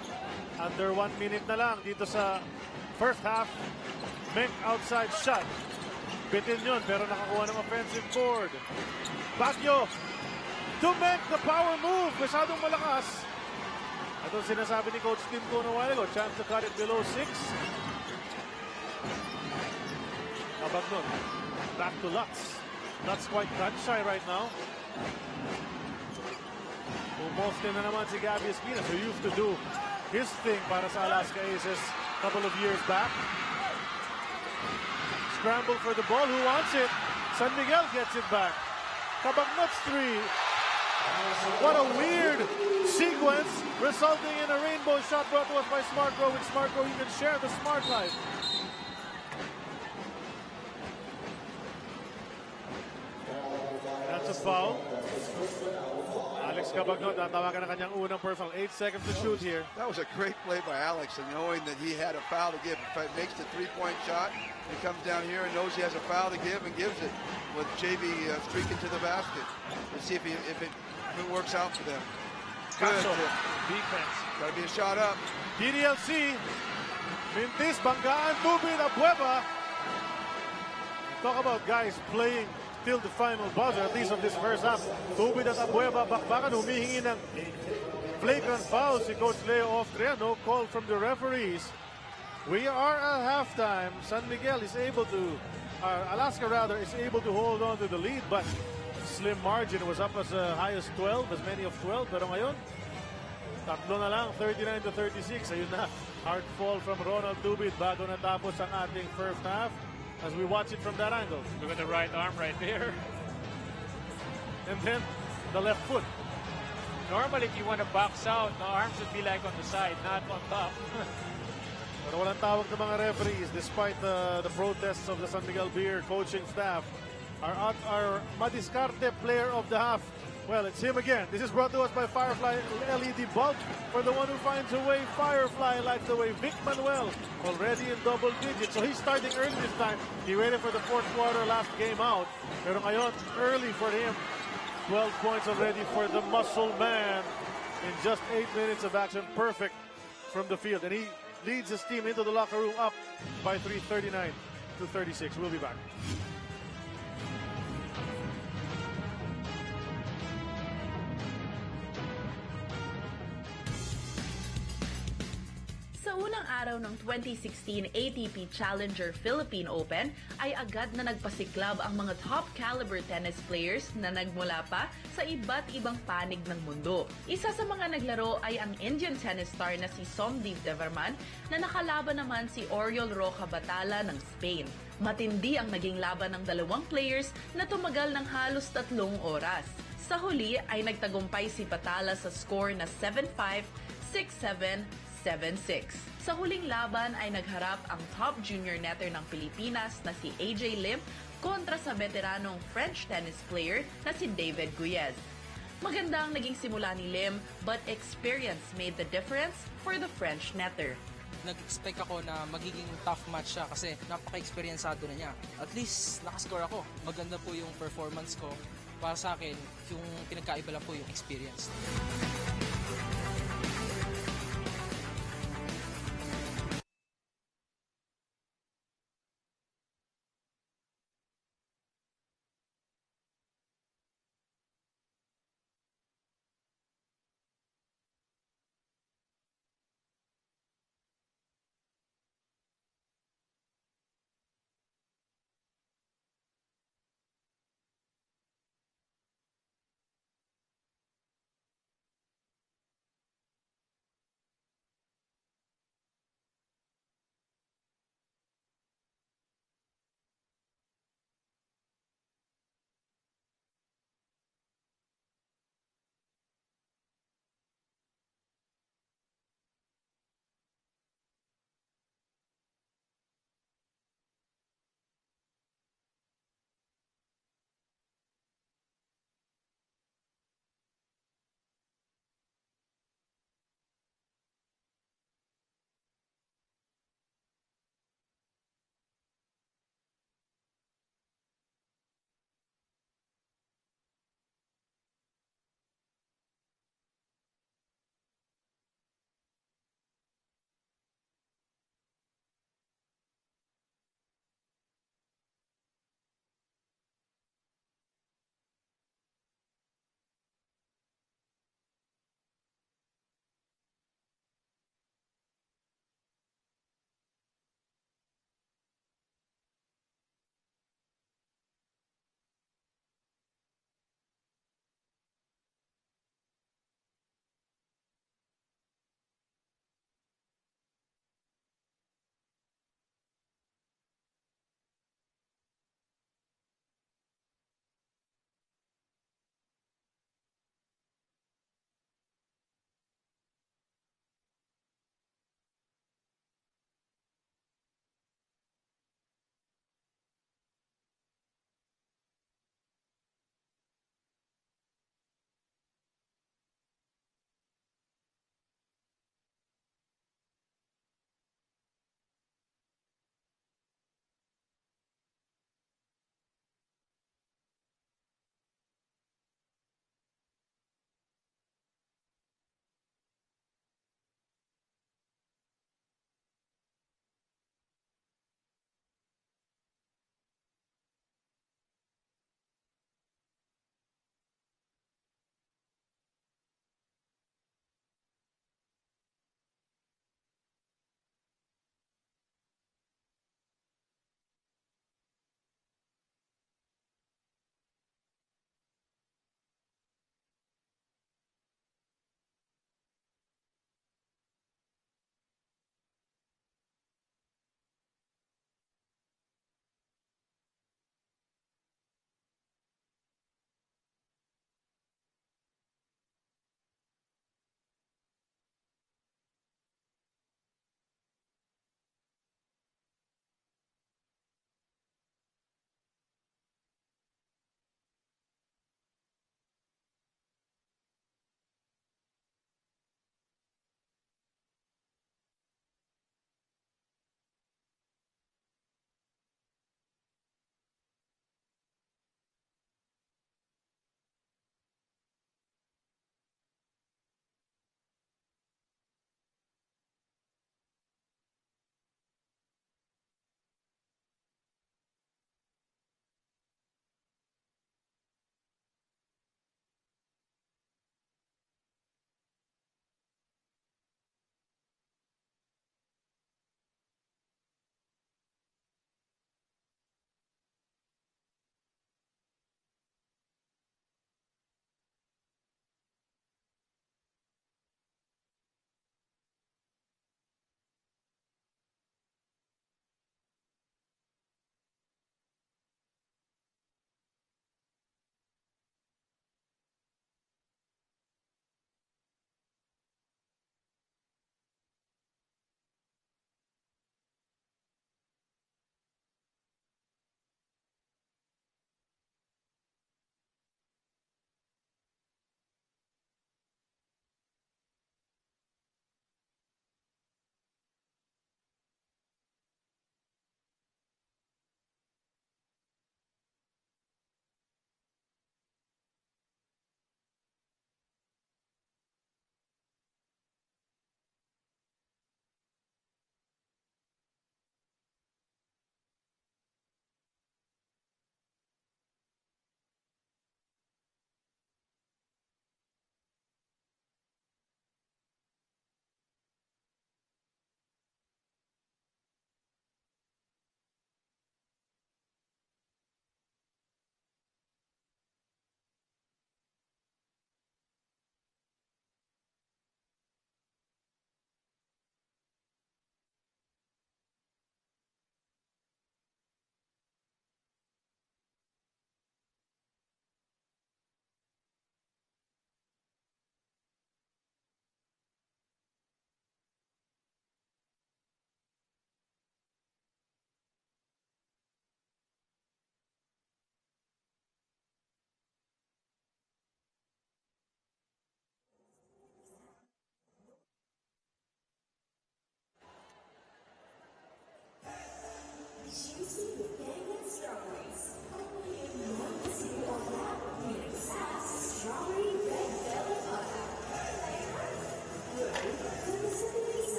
Under 1 minute na lang dito sa first half. Menk outside shot. Bitin yun, pero nakakuha ng offensive board. Baguio to Menk, the power move. Masyadong malakas. Ito sinasabi ni Coach Tim ko na while ago. Chance to cut it below 6. Abag nun. Back to Lutz. Lutz quite gun shy right now. Umofte na naman si Gabby Espinosa, who used to do his thing para sa Alaska Aces a couple of years back. Scramble for the ball. Who wants it? San Miguel gets it back. Cabagnot's three. What a weird sequence, resulting in a rainbow shot brought to us by Smart Bro. With Smart Bro, you can share the smart life. That's a foul. Alex Cabagnot, natawagan na kanyang unang personal. 8 seconds to shoot here. That was a great play by Alex, and knowing that he had a foul to give. If he makes the three-point shot, he comes down here and knows he has a foul to give and gives it with JV streaking to the basket. Let's see if it works out for them. Good defense. Got to be a shot up. DDLC. Mintis, Banggaan, Tubin, Abueva. Talk about guys playing till the final buzzer, at least of this first half. Tubin at Abueva, bakbakan, humihingi ng flagrant foul si Coach Leo Austria. No call from the referees. We are at halftime. San Miguel is able to, Alaska rather, is able to hold on to the lead, but slim margin. Was up as high as 12, as many of 12. Pero ngayon, tatlo na lang, 39-36. Ayun na, hard fall from Ronald Tubin bago natapos ang ating first half. as we watch it from that angle. Look at the right arm right there. And then the left foot. Normally, if you want to box out, the arms would be like on the side, not on top. Pero walang tawag ng mga referees despite the protests of the San Miguel Beer coaching staff. Our Madiskarte player of the half, well, it's him again. This is brought to us by Firefly LED bulb. For the one who finds a way, Firefly likes the way. Vic Manuel already in double digits. So he's starting early this time. He waited for the fourth quarter last game out. Pero ngayon, early for him. 12 points already for the muscle man in just 8 minutes of action. Perfect from the field. And he leads his team into the locker room up by 3, 39-36. We'll be back. Sa unang araw ng 2016 ATP Challenger Philippine Open ay agad na nagpasiklab ang mga top caliber tennis players na nagmula pa sa iba't ibang panig ng mundo. Isa sa mga naglaro ay ang Indian tennis star na si Somdeep Devarman na nakalaban naman si Oriol Roca Batalla ng Spain. Matindi ang naging laban ng dalawang players na tumagal ng halos 3 oras. Sa huli ay nagtagumpay si Batalla sa score na 7-5, 6-7, 7-6. Sa huling laban ay nagharap ang top junior netter ng Pilipinas na si AJ Lim kontra sa veteranong French tennis player na si David Guyez. Maganda ang naging simula ni Lim, but experience made the difference for the French netter. Nag-expect ako na magiging tough match siya kasi napaka-experiencado na niya. At least nakascore ako. Maganda po yung performance ko. Para sa akin, yung pinagkaiba lang po yung experience.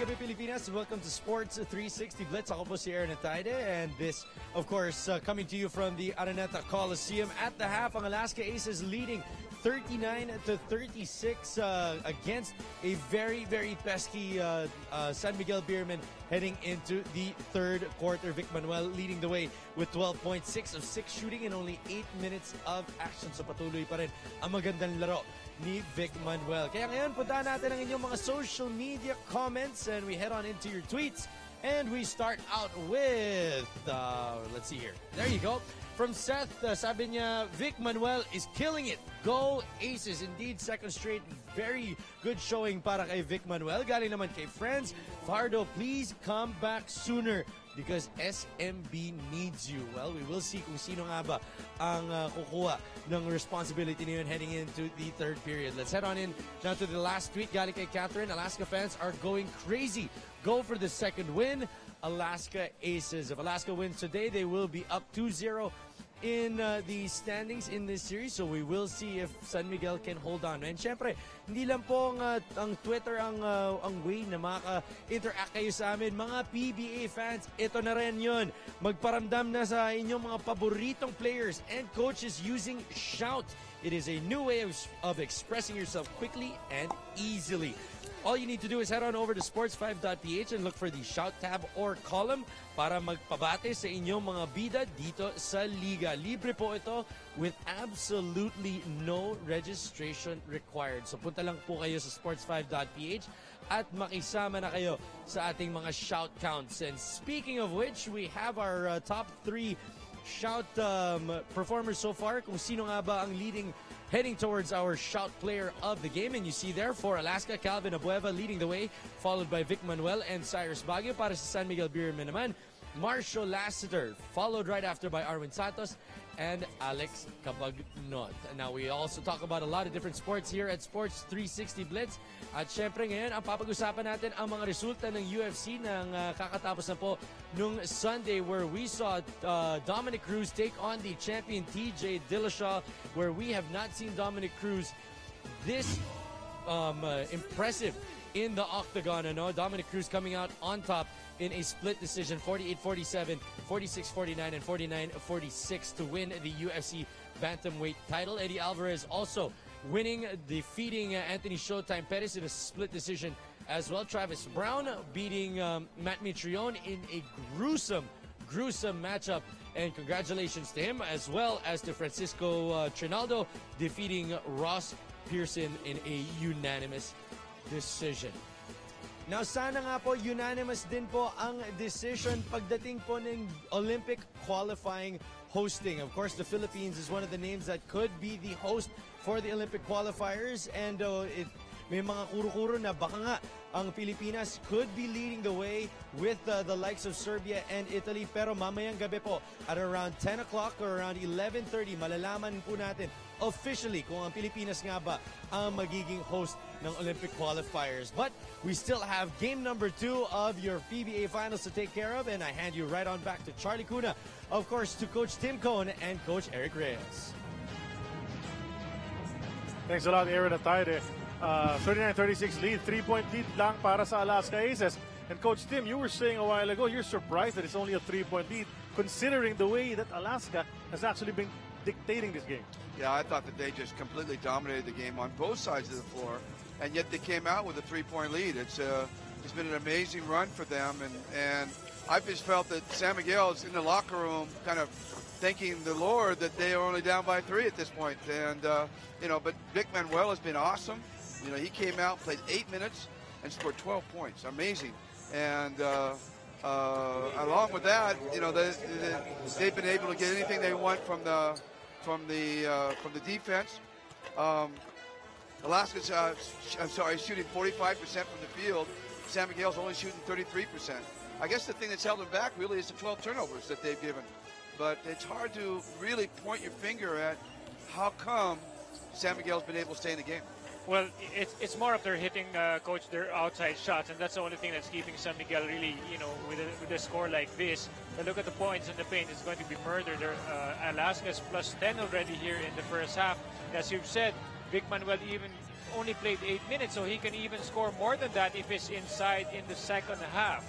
gabi, Pilipinas, and welcome to Sports 360 Blitz. Ako po si Aaron Ataide, and this, of course, coming to you from the Araneta Coliseum. At the half, ang Alaska Aces leading 39-36 against a very, very pesky San Miguel Beermen heading into the third quarter. Vic Manuel leading the way with 12 points, 6 of 6 shooting in only 8 minutes of action. So patuloy pa rin ang magandang laro ni Vic Manuel. Kaya ngayon, puntahan natin ang inyong mga social media comments and we head on into your tweets. And we start out with, let's see here. There you go. From Seth, sabi niya, Vic Manuel is killing it. Go Aces. Indeed, second straight, very good showing para kay Vic Manuel. Galing naman kay Friends. Fardo, please come back sooner because SMB needs you. Well, we will see kung sino nga ba ang kukuha ng responsibility na yun heading into the third period. Let's head on in now to the last tweet. Galing kay Catherine. Alaska fans are going crazy. Go for the second win. Alaska Aces. If Alaska wins today, they will be up 2-0 in the standings in this series. So we will see if San Miguel can hold on. And syempre, hindi lang po ang Twitter ang way na maka-interact kayo sa amin. Mga PBA fans, ito na rin yun. Magparamdam na sa inyong mga paboritong players and coaches using Shout. It is a new way of expressing yourself quickly and easily. All you need to do is head on over to sports5.ph and look for the Shout tab or column para magpabate sa inyong mga bida dito sa Liga. Libre po ito with absolutely no registration required. So punta lang po kayo sa sports5.ph at makisama na kayo sa ating mga Shout counts. And speaking of which, we have our top 3 Shout performers so far. Kung sino nga ba ang leading heading towards our Shout player of the game. And you see there for Alaska, Calvin Abueva leading the way, followed by Vic Manuel and Cyrus Baguio. Para sa San Miguel Beermen naman, Marshall Lassiter, followed right after by Arwin Santos and Alex Cabagnot. Now, we also talk about a lot of different sports here at Sports 360 Blitz. At syempre ngayon, ang papag-usapan natin ang mga resulta ng UFC ng kakatapos na po nung Sunday where we saw Dominic Cruz take on the champion TJ Dillashaw, where we have not seen Dominic Cruz this impressive in the octagon. Dominic Cruz coming out on top in a split decision, 48-47, 46-49, and 49-46 to win the UFC bantamweight title. Eddie Alvarez also winning, defeating Anthony Showtime Pettis in a split decision as well. Travis Brown beating Matt Mitrione in a gruesome matchup. And congratulations to him, as well as to Francisco Trinaldo defeating Ross Pearson in a unanimous decision. Now, sana nga po unanimous din po ang decision pagdating po ng Olympic qualifying hosting. Of course, the Philippines is one of the names that could be the host for the Olympic qualifiers, and may mga kuro-kuro na baka nga ang Pilipinas could be leading the way with the likes of Serbia and Italy. Pero mamayang gabi po at around 10 o'clock or around 11:30, malalaman po natin officially kung ang Pilipinas nga ba ang magiging host ng Olympic qualifiers. But we still have game number 2 of your PBA finals to take care of, and I hand you right on back to Charlie Cuna, of course, to Coach Tim Cohn and Coach Eric Reyes. Thanks a lot, Aaron Ataide. 39-36 lead, 3-point lead lang para sa Alaska Aces. And Coach Tim, you were saying a while ago, you're surprised that it's only a 3-point lead, considering the way that Alaska has actually been dictating this game. Yeah, I thought that they just completely dominated the game on both sides of the floor, and yet they came out with a 3-point lead. It's been an amazing run for them, and I've just felt that San Miguel is in the locker room kind of thanking the Lord that they are only down by 3 at this point. And, but Vic Manuel has been awesome. He came out, played 8 minutes, and scored 12 points. Amazing. And along with that, they've been able to get anything they want from the defense. Alaska's, shooting 45% from the field. San Miguel's only shooting 33%. I guess the thing that's held them back really is the 12 turnovers that they've given. But it's hard to really point your finger at how come San Miguel's been able to stay in the game. Well, it's more of their hitting, coach, their outside shots, and that's the only thing that's keeping San Miguel really, with a score like this. And look at the points in the paint; it's going to be murder. Alaska's plus 10 already here in the first half. As you've said, Vic Manuel even only played 8 minutes, so he can even score more than that if he's inside in the second half.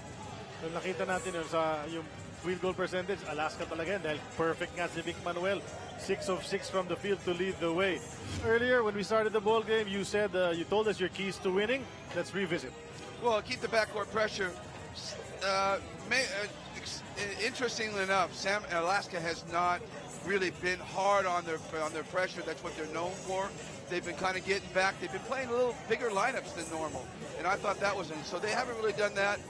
So, nakita natin yun sa yung field goal percentage, Alaska talaga yan dahil perfect nga si Vic Manuel. 6 of 6 from the field to lead the way. Earlier, when we started the ball game, you said you told us your keys to winning. Let's revisit. Well, keep the backcourt pressure. Interestingly enough, Alaska has not really been hard on their pressure. That's what they're known for. They've been kind of getting back. They've been playing a little bigger lineups than normal, and I thought that was in. So they haven't really done that,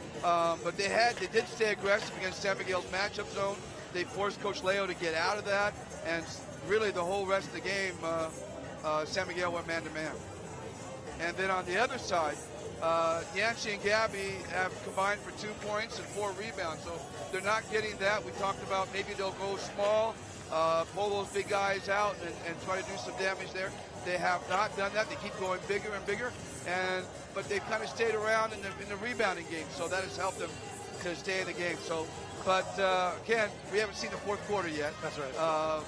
but they did stay aggressive against San Miguel's matchup zone. They forced Coach Leo to get out of that, and really the whole rest of the game, San Miguel went man-to-man. And then on the other side, Yancy and Gabby have combined for 2 points and 4 rebounds, so they're not getting that. We talked about maybe they'll go small, pull those big guys out and try to do some damage there. They have not done that. They keep going bigger and bigger, but they've kind of stayed around in the rebounding game, so that has helped them to stay in the game. So, but again, we haven't seen the fourth quarter yet. That's right.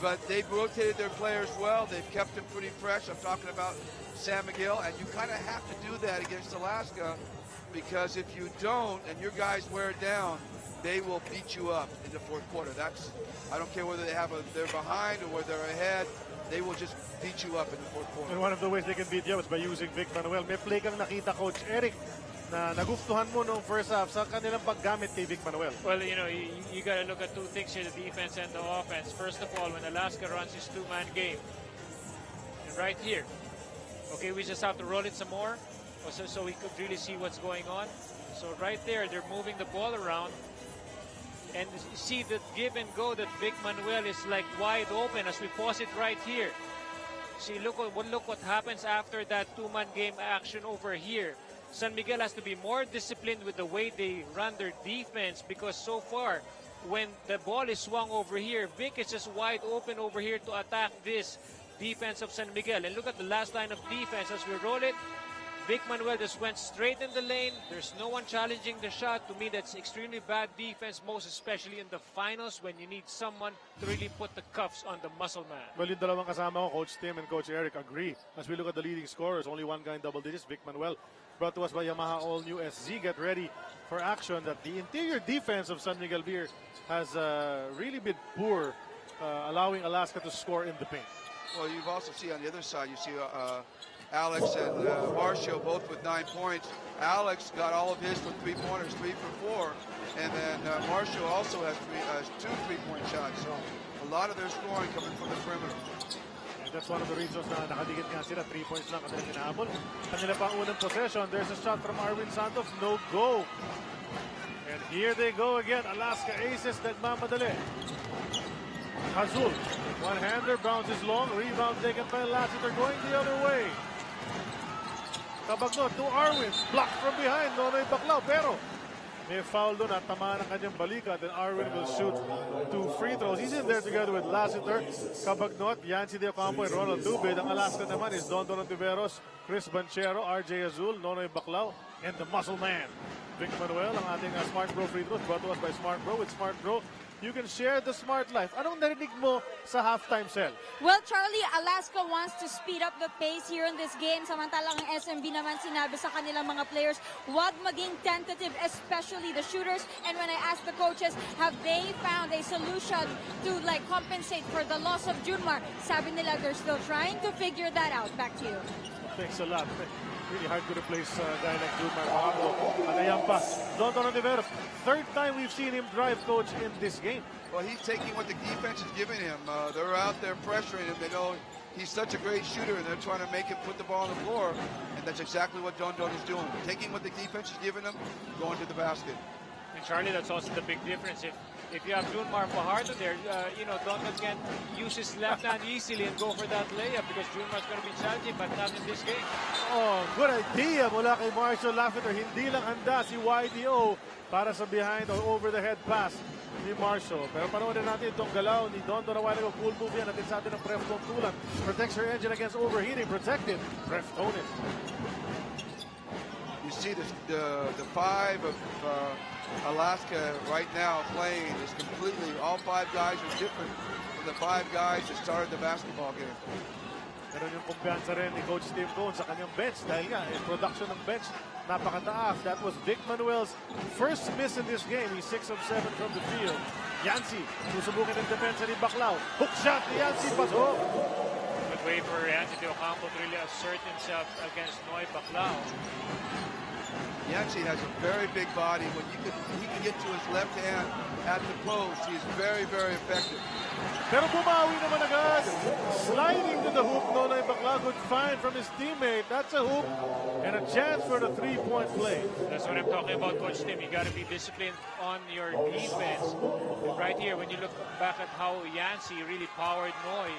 But they've rotated their players well. They've kept them pretty fresh. I'm talking about San Miguel, and you kind of have to do that against Alaska, because if you don't and your guys wear it down, they will beat you up in the fourth quarter. I don't care whether they're behind or whether they're ahead. They will just beat you up in the fourth quarter. And one of the ways they can beat you is by using Vic Manuel. May play kang nakita, Coach Eric, na nagustuhan mo nung first half sa kanilang paggamit ni Vic Manuel. Well, you got to look at 2 things here, the defense and the offense. First of all, when Alaska runs his 2-man game, and right here, okay, we just have to roll it some more so we could really see what's going on. So right there, they're moving the ball around. And see the give and go that Vic Manuel is like wide open as we pause it right here. See, look what happens after that 2-man game action over here. San Miguel has to be more disciplined with the way they run their defense, because so far, when the ball is swung over here, Vic is just wide open over here to attack this defense of San Miguel. And look at the last line of defense as we roll it. Vic Manuel just went straight in the lane. There's no one challenging the shot. To me, that's extremely bad defense, most especially in the finals when you need someone to really put the cuffs on the muscle man. Well, yung dalawang kasama ko, Coach Tim and Coach Eric, agree. As we look at the leading scorers, only one guy in double digits, Vic Manuel. Brought to us by Yamaha All New SZ. Get ready for action. That the interior defense of San Miguel Beer has really been poor, allowing Alaska to score in the paint. Well, you've also seen on the other side, you see Alex and Marcio both with 9 points. Alex got all of his for 3-pointers, 3 for 4. And then Marcio also has 2 3-point shots. So a lot of their scoring coming from the perimeter. And that's one of the reasons na nakadikit nga sila. 3 points lang kanilang hinahabol. Kanila pang unang possession. There's a shot from Arwin Santos. No go. And here they go again. Alaska Aces nagmamadali. Hazul. One-hander bounces long. Rebound taken by Lassiter going the other way. Kabagno to Arwin. Blocked from behind. Nonoy Baclao. Pero may foul doon at tamaan ang kanyang balikat. And Arwin will shoot 2 free throws. He's in there together with Lassiter, Cabagnot, Yancy De Ocampo, and Ronald Dubid. Ang Alaska naman is Don Tiveros, Chris Banchero, RJ Azul, Nonoy Baclao, and the muscle man, Vic Manuel. Ang ating Smart Bro free throws brought to us by Smart Bro. With Smart Bro, you can share the smart life. Anong narinig mo sa halftime sell? Well, Charlie, Alaska wants to speed up the pace here in this game. Samantalang ang SMB naman sinabi sa kanilang mga players, wag maging tentative, especially the shooters. And when I asked the coaches, have they found a solution to compensate for the loss of Junmar? Sabi nila, they're still trying to figure that out. Back to you. Thanks a lot. Really hard to replace a guy like Junmar Fajardo. At ayan pa, Don Tiveros. 3rd time we've seen him drive, Coach, in this game. Well, he's taking what the defense is giving him. They're out there pressuring him. They know he's such a great shooter, and they're trying to make him put the ball on the floor. And that's exactly what Don is doing. Taking what the defense is giving him, going to the basket. And Charlie, that's also the big difference. If you have Junmar Fajardo there, Don can use his left hand easily and go for that layup because Junmar's going to be challenging, but not in this game. Oh, good idea mula kay Marshall Laffiter. Hindi lang handa si YDO para sa behind or over the head pass ni Marshall. Pero panoorin natin itong galaw ni Don a while ago. Cool move yan. Natin sa atin ng Prefton Tulan. Protects her engine against overheating. Protected. Preftonin. You see the 5 of Alaska right now playing is completely, all 5 guys are different from the 5 guys that started the basketball game. Meron yung kumpiyansa rin ni Coach Tim Cohn sa kanyang bench dahil nga, yung production ng bench napakataas. That was Vic Manuel's first miss in this game. He's 6 of 7 from the field. Yancy, susubukin ng depensa ni Baclao. Hook shot ni Yancy, pasok. Good way for Yancy to really assert himself against Noy Baclao. Yancy has a very big body. When he can get to his left hand at the post, he's very, very effective. Pero bumawi naman agad. Sliding to the hoop, Nonoy Baclao. Good find from his teammate. That's a hoop and a chance for the three-point play. That's what I'm talking about, Coach Tim. You got to be disciplined on your defense. Right here, when you look back at how Yancy really powered Noy,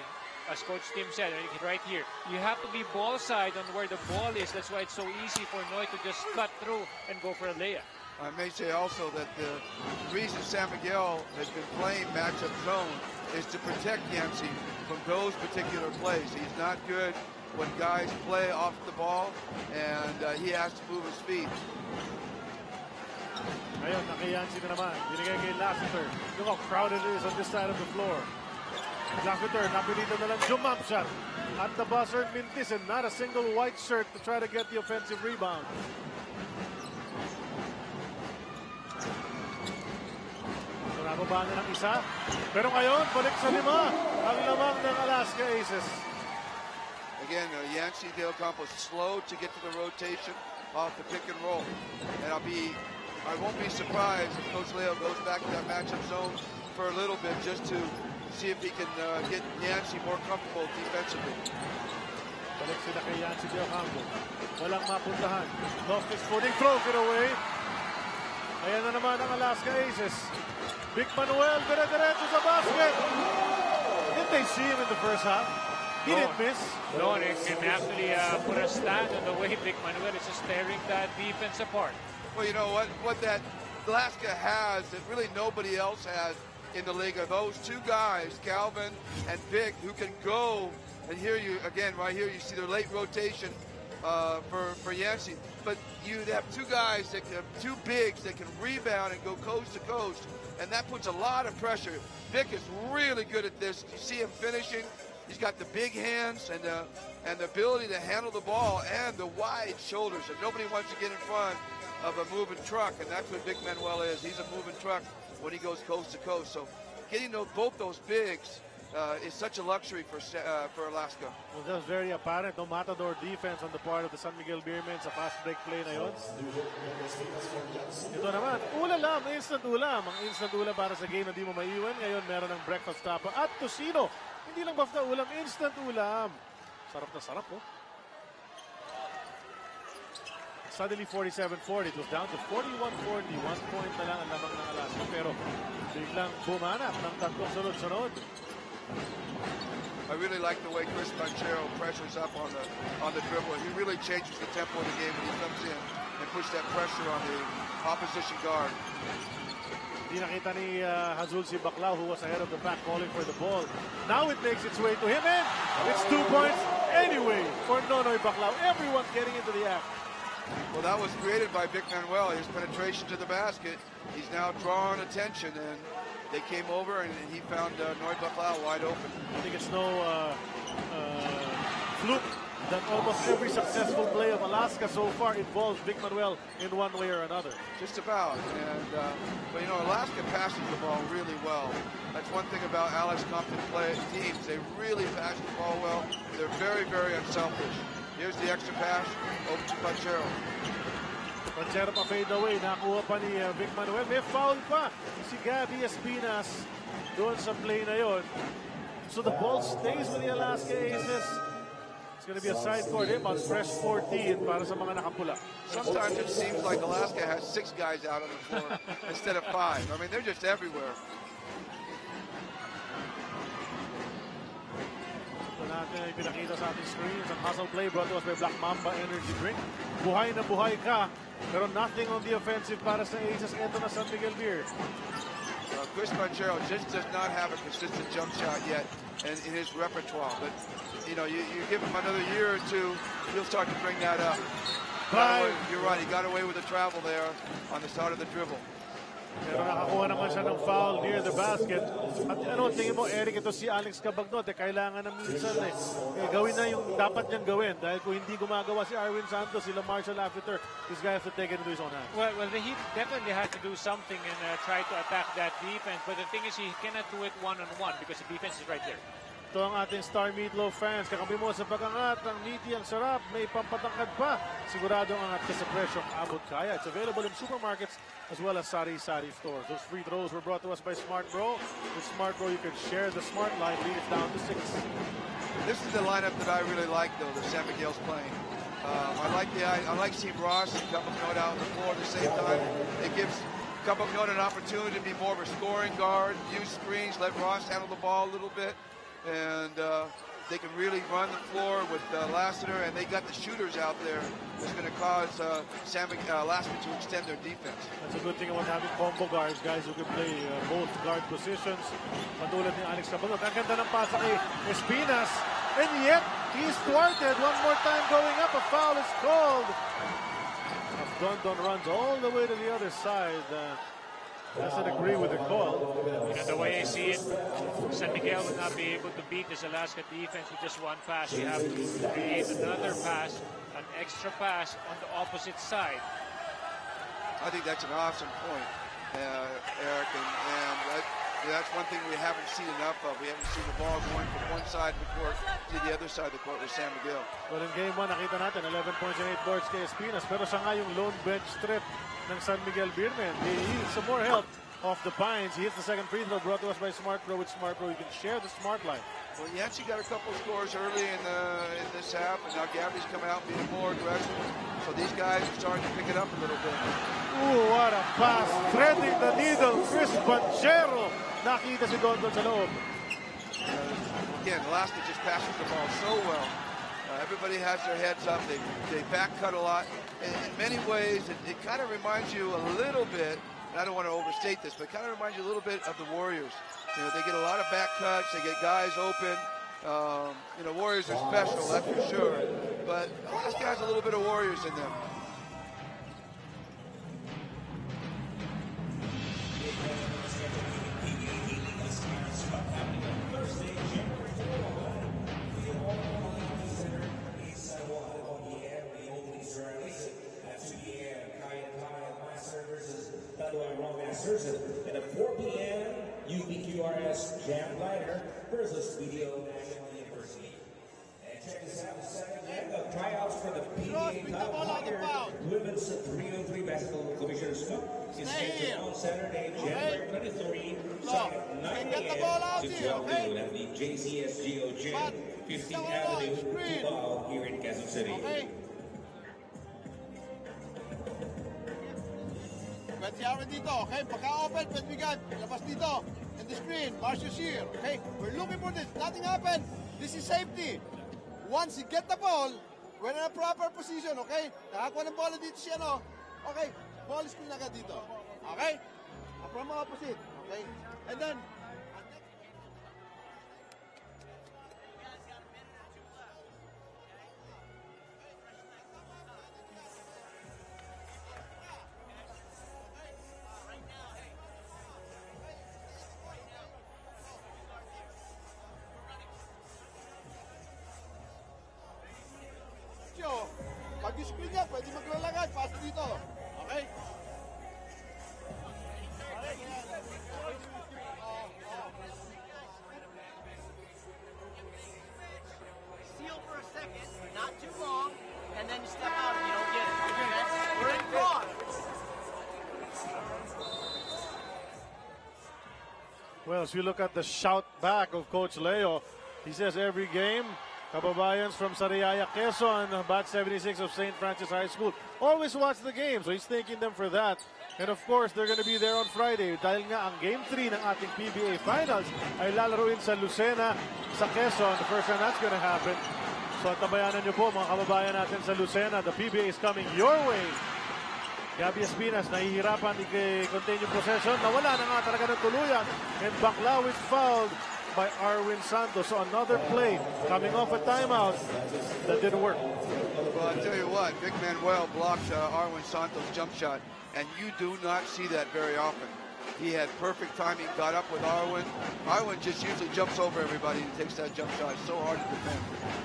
as Coach Tim said, right here, you have to be ball side on where the ball is. That's why it's so easy for Noy to just cut through and go for a layup. I may say also that the reason San Miguel has been playing matchup zone is to protect Yancy from those particular plays. He's not good when guys play off the ball, and he has to move his feet. Ngayon, naki-Yancy na naman. Binigay kay Lassiter. Look how crowded it is on this side of the floor. Lassiter, napilito na lang jump shot. At the buzzer, Mintis, and not a single white shirt to try to get the offensive rebound. Nababa na ng isa. Pero ngayon, balik sa 5 ang lamang ng Alaska Aces. Again, Yancy Del Campo slow to get to the rotation off the pick and roll. And I won't be surprised if Coach Leo goes back to that matchup zone for a little bit just to see if he can get Yancy more comfortable defensively. Balik sila kay Yancy Del Campo. Walang mapuntahan. Loftus footing, throws it away. Ayan na naman ang Alaska Aces. Vic Manuel, dire-diretso sa basket. Didn't they see him in the first half? He didn't miss. No, they can actually put a stand on the way Vic Manuel is just tearing that defense apart. Well, you know what that Alaska has that really nobody else has in the league are those two guys, Calvin and Vic, who can go. And here you, again, right here, you see their late rotation for Yancy. But you have two guys, two bigs that can rebound and go coast to coast. And that puts a lot of pressure. Vic is really good at this. You see him finishing. He's got the big hands and the ability to handle the ball and the wide shoulders. And nobody wants to get in front of a moving truck, and that's what Vic Manuel is. He's a moving truck when he goes coast to coast. So getting both those bigs is such a luxury for Alaska. Well, that was very apparent. No matador defense on the part of the San Miguel Beermen sa fast break play na yun. Ito naman, ulam, instant ulam. Ang instant ulam para sa game na di mo maiwan. Ngayon meron ng breakfast tapa at tocino. Hindi lang basta ulam, instant ulam. Sarap na sarap, oh. Suddenly 47-40. It was down to 41-40. 1 point na lang ang lamang ng Alaska. Pero biglang bumanap ng tatlong sunod-sunod. I really like the way Chris Banchero pressures up on the dribble. He really changes the tempo of the game when he comes in and puts that pressure on the opposition guard. Di nakita ni Hazul si Baclao, who was ahead of the pack calling for the ball. Now it makes its way to him, and it's 2 points anyway for Nonoy Baclao. Everyone's getting into the act. Well, that was created by Vic Manuel. His penetration to the basket. He's now drawing attention, and they came over, and he found Noy Baclao wide open. I think it's no fluke that almost every successful play of Alaska so far involves Vic Manuel in one way or another. Just about. And but you know, Alaska passes the ball really well. That's one thing about Alex Compton teams. They really pass the ball well. They're very, very unselfish. Here's the extra pass over to Panchero. Panchero pa fade away. Nakuha pa ni Vic Manuel. May foul pa si Gabby Espinas doon sa play na yon. So the ball stays with the Alaska Aces. It's going to be a side court on fresh 14 para sa mga nakapula. Sometimes it seems like Alaska has 6 guys out on the floor instead of 5. I mean, they're just everywhere. Ito natin ay pinakita sa ating screen. Ang hustle play brought to us by Black Mamba Energy Drink. Buhay na buhay ka, pero nothing on the offensive para sa Aces. Ito na San Miguel Beer. Chris Panchero just does not have a consistent jump shot yet in his repertoire. But, you know, you give him another year or two, he'll start to bring that up. You're right, he got away with the travel there on the start of the dribble. Pero nakakuha naman siya ng foul near the basket. At ano, tingin mo, Eric, ito si Alex Cabagnot, kailangan na minsan gawin na yung dapat niyang gawin. Dahil kung hindi gumagawa si Arwin Santos, sila Marshall After, this guy has to take it into his own hands. Well, the Heat definitely has to do something and try to attack that defense. But the thing is, he cannot do it one-on-one because the defense is right there. Ito ang ating Star Meatloaf fans. Kakampi mo sa pag-angat, ang meaty, ang sarap, may pampatangkad pa. Siguradong angat ka sa presyong abot kaya. It's available in supermarkets as well as sari-sari stores. Those free throws were brought to us by Smart Bro. With Smart Bro, you can share the Smart Line, lead it down to 6. This is the lineup that I really like, though, that San Miguel's playing. I like seeing Ross and Cabagnot out on the floor at the same time. It gives Cabagnot an opportunity to be more of a scoring guard, use screens, let Ross handle the ball a little bit. And they can really run the floor with Lassiter, and they got the shooters out there that's going to cause Lassiter to extend their defense. That's a good thing about having combo guards, guys who can play both guard positions. Matulad ni Alex Cabagnot. Ang ganda ng pasa kay Espinas, and yet he's thwarted. One more time going up, a foul is called. Don runs all the way to the other side. Doesn't agree with the call. You know, the way I see it, San Miguel will not be able to beat this Alaska defense with just one pass. You have to create another pass, an extra pass on the opposite side. I think that's an awesome point, Eric, and that's one thing we haven't seen enough of. We haven't seen the ball going from one side of the court to the other side of the court with San Miguel. Well, in game 1, nakita natin 11 points and 8 boards kay Espinas, pero siya nga yung lone bench strip ng San Miguel Beermen. He needs some more help off the Pines. He hits the second free throw brought to us by Smart Pro. With Smart Pro, you can share the Smart Line. Well, Yancey got a couple of scores early in this half, and now Gabby's coming out being more aggressive. So these guys are starting to pick it up a little bit. Ooh, what a pass. Threading the needle. Chris Banchero. Nakita si Don sa loob. Again, Alaska just passes the ball so well. Everybody has their heads up. They back cut a lot. In many ways, it kind of reminds you a little bit, and I don't want to overstate this, but it kind of reminds you a little bit of the Warriors. You know, they get a lot of back cuts. They get guys open. You know, Warriors are special, that's for sure. But Alaska has a little bit of Warriors in them. And at 4 p.m., UPQRS Jam Glider versus Video National University. And check this out, the second leg of tryouts for the PBA Cup Women's 3-on-3 Basketball Commissioners Cup is scheduled on Saturday, January 23, starting at 9 a.m. to 12 noon at the JCSGO Gym, 15th Avenue, Cubao, here in Quezon City. Pwede siya dito, okay? Pagka-open, pwede bigyan. Labas dito. And the screen, Marcius here, okay? We're looking for this. Nothing happened. This is safety. Once you get the ball, we're in a proper position, okay? Nakakuha ng bola dito siya, no? Okay, ball is screen agad dito. Okay? From opposite, okay? And then, pag-screen niya, pwede maglalagay, pass dito. Okay? Seal for a second, not too long, and then you step out and you don't get it. Okay? We're in fraud. Well, as we look at the shout back of Coach Leo, he says every game, Kababayans from Sariaya, Quezon, batch 76 of St. Francis High School. Always watch the game, so he's thanking them for that. And of course, they're going to be there on Friday dahil nga ang Game 3 ng ating PBA Finals ay lalaruin sa Lucena, sa Quezon. The first time that's going to happen. So tabayanan nyo po mga kababayan natin sa Lucena. The PBA is coming your way. Gabby Espinas, nahihirapan i-contain yung possession. Nawala na nga talaga ng tuluyan. And Baclaw is fouled by Arwin Santos. So another play coming off a timeout that didn't work. Well, I tell you what, Vic Manuel blocks Arwin Santos' jump shot, and you do not see that very often. He had perfect timing, got up with Arwin. Arwin just usually jumps over everybody and takes that jump shot. It's so hard to defend.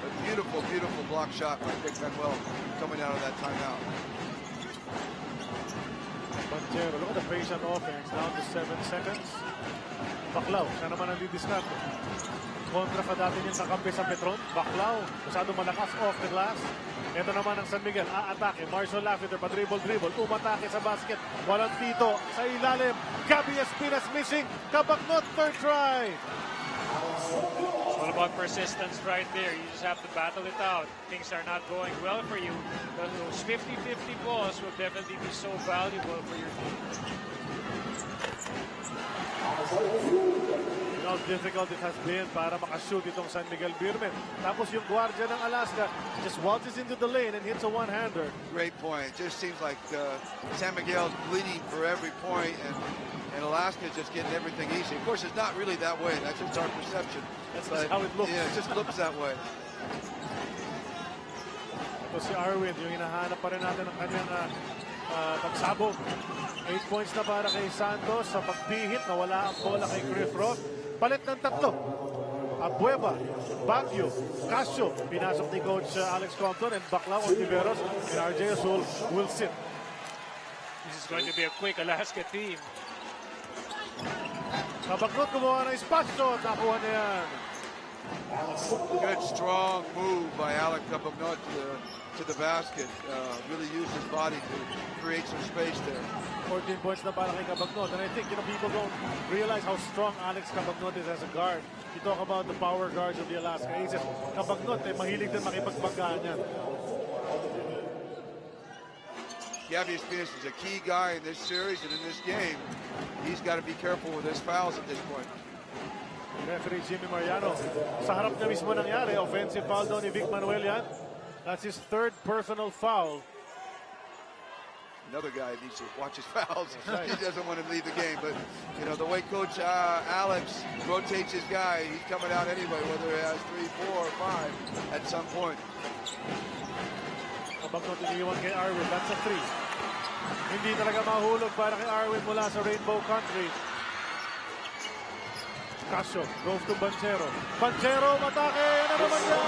A beautiful, beautiful block shot by Vic Manuel coming out of that timeout. Banchero, look at the pace on offense, down to 7 seconds. Baklaw, siya naman ang didiskarte. Kontra pa dati niyang kakampi sa Petron. Baklaw, masyadong malakas off the glass. Ito naman ang San Miguel, aatake. Marshall Laffiter, pa-dribble. Umatake sa basket. Walang tito sa ilalim. Gabby Espinas missing. Kabagnot, third try. It's all about persistence right there. You just have to battle it out. Things are not going well for you. Those 50-50 balls will definitely be so valuable for your team. You know how difficult it has been para makashoot itong San Miguel Beermen. Tapos yung guardia ng Alaska just waltzes into the lane and hits a one-hander. Great point. It just seems like San Miguel's bleeding for every point, and Alaska is just getting everything easy. Of course, it's not really that way. That's just our perception. That's just how it looks. Yeah, it just looks that way. Ito si Arwin, yung hinahanap pa rin natin ng kanyang pagsabog. 8 points na para kay Santos sa pagpihit. Nawala ang bola kay Chris Ross. Palit ng tatlo. Abueva, Baguio, Casio. Pinasok ni Coach Alex Compton, and Baklaw, Ontiveros, and RJ Azul will sit. This is going to be a quick Alaska team. Kabagnot gumawa ng espasyo. Nakuha niya yan. Good, strong move by Alec Cabagnot to the basket. Really used his body to create some space there. 14 points na para kay Cabagnot. And I think, people don't realize how strong Alex Cabagnot is as a guard. You talk about the power guards of the Alaska Aces. Cabagnot, mahilig din makipagbanggaan yan. Gabby Espinas is a key guy in this series and in this game. He's got to be careful with his fouls at this point. Referee Jimmy Mariano, sa harap na mismo nangyari, offensive foul daw ni Vic Manuel yan. That's his third personal foul. Another guy needs to watch his fouls. Right. He doesn't want to leave the game, but you know the way Coach Alex rotates his guy, he's coming out anyway, whether he has 3, 4, or 5 at some point. Kabagnot iniwan kay Arwin, that's a 3. Hindi talaga mahulog para kay Arwin mula sa Rainbow Country. Casio goes to Banchero. Banchero, matake! Ano naman yan?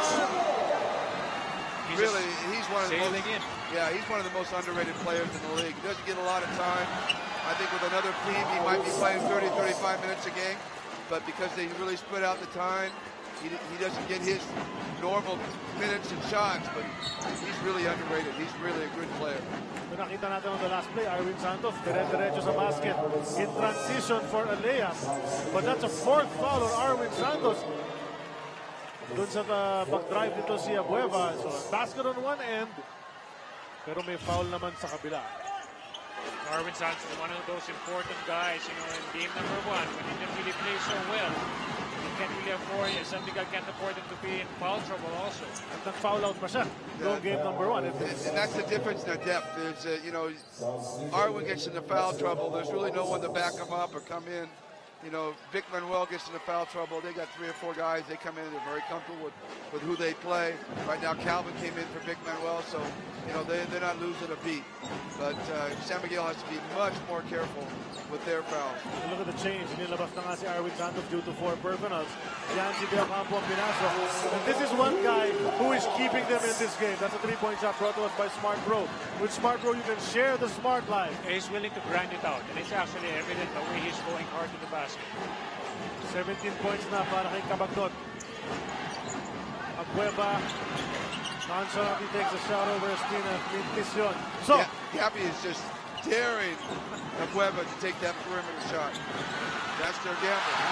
Really, he's one of the most, he's one of the most underrated players in the league. He doesn't get a lot of time. I think with another team, he might be playing 30, 35 minutes a game. But because they really split out the time, he doesn't get his normal minutes and shots. But he's really underrated. He's really a good player. Nakita natin on the last play, Arwin Santos, dire-diretso sa basket in transition for a layup. But that's a fourth foul on Arwin Santos. Doon sa back-drive nito si Abueva. So, basket on one end, pero may foul naman sa kabila. Arwin Santos is one of those important guys, you know, in game number 1, when he didn't really play so well. He can't really afford it. San Miguel can't afford him to be in foul trouble also. At nag-foul out pa siya. Go game number 1. And that's the difference in their depth. Is you know, Arwin gets into foul trouble. There's really no one to back him up or come in. You know, Vic Manuel gets into foul trouble. They got 3 or 4 guys. They come in. They're very comfortable with who they play. Right now, Calvin came in for Vic Manuel, so you know they're not losing a beat. But San Miguel has to be much more careful with their fouls. Look at the change. Nilabas na nga si Arwin Santos due to 4 personals. Yan si Del Campo ang pinasok. And this is one guy who is keeping them in this game. That's a 3-point shot brought to us by Smart Pro. With Smart Pro, you can share the Smart life. He's willing to grind it out, and it's actually evident the way he's going hard to the basket. 17 points na para kay Cabagnot. Abueva, nonchalantly takes a shot over Espina. Mission. So, Gabby is just daring Abueva to take that perimeter shot. That's their gamble.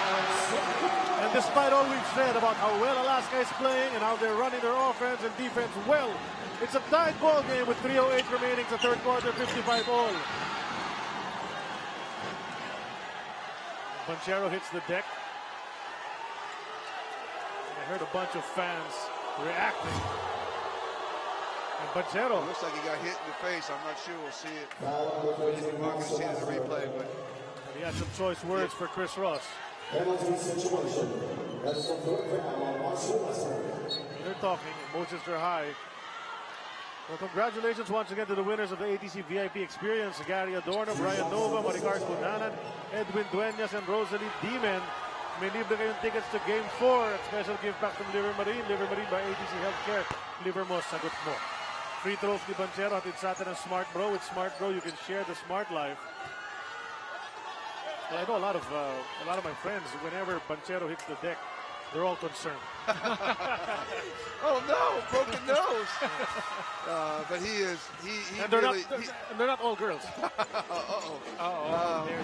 And despite all we've said about how well Alaska is playing and how they're running their offense and defense well, it's a tied ball game with 3:08 remaining. It's the third quarter, 55 all. Banchero hits the deck. I heard a bunch of fans reacting. And Banchero looks like he got hit in the face. I'm not sure we'll see it. We're not going to see it in the replay, but he had some choice words for Chris Ross. They're talking. Emotions are high. Well, congratulations once again to the winners of the ATC VIP experience, Gary Adorno, Brian Nova, Maricars Bunanan, Edwin Dueñas, and Rosalie Diemen. May libre kayong tickets to Game 4 at special gift back from Liver Marine. Liver Marine by ATC Healthcare. Liver mo, sagot mo. Free throws ni Banchero, hatid sa atin ng Smart Bro. With Smart Bro, you can share the smart life. Well, I know a lot of my friends, whenever Banchero hits the deck, they're all concerned. Oh no, broken nose. But they're not all girls.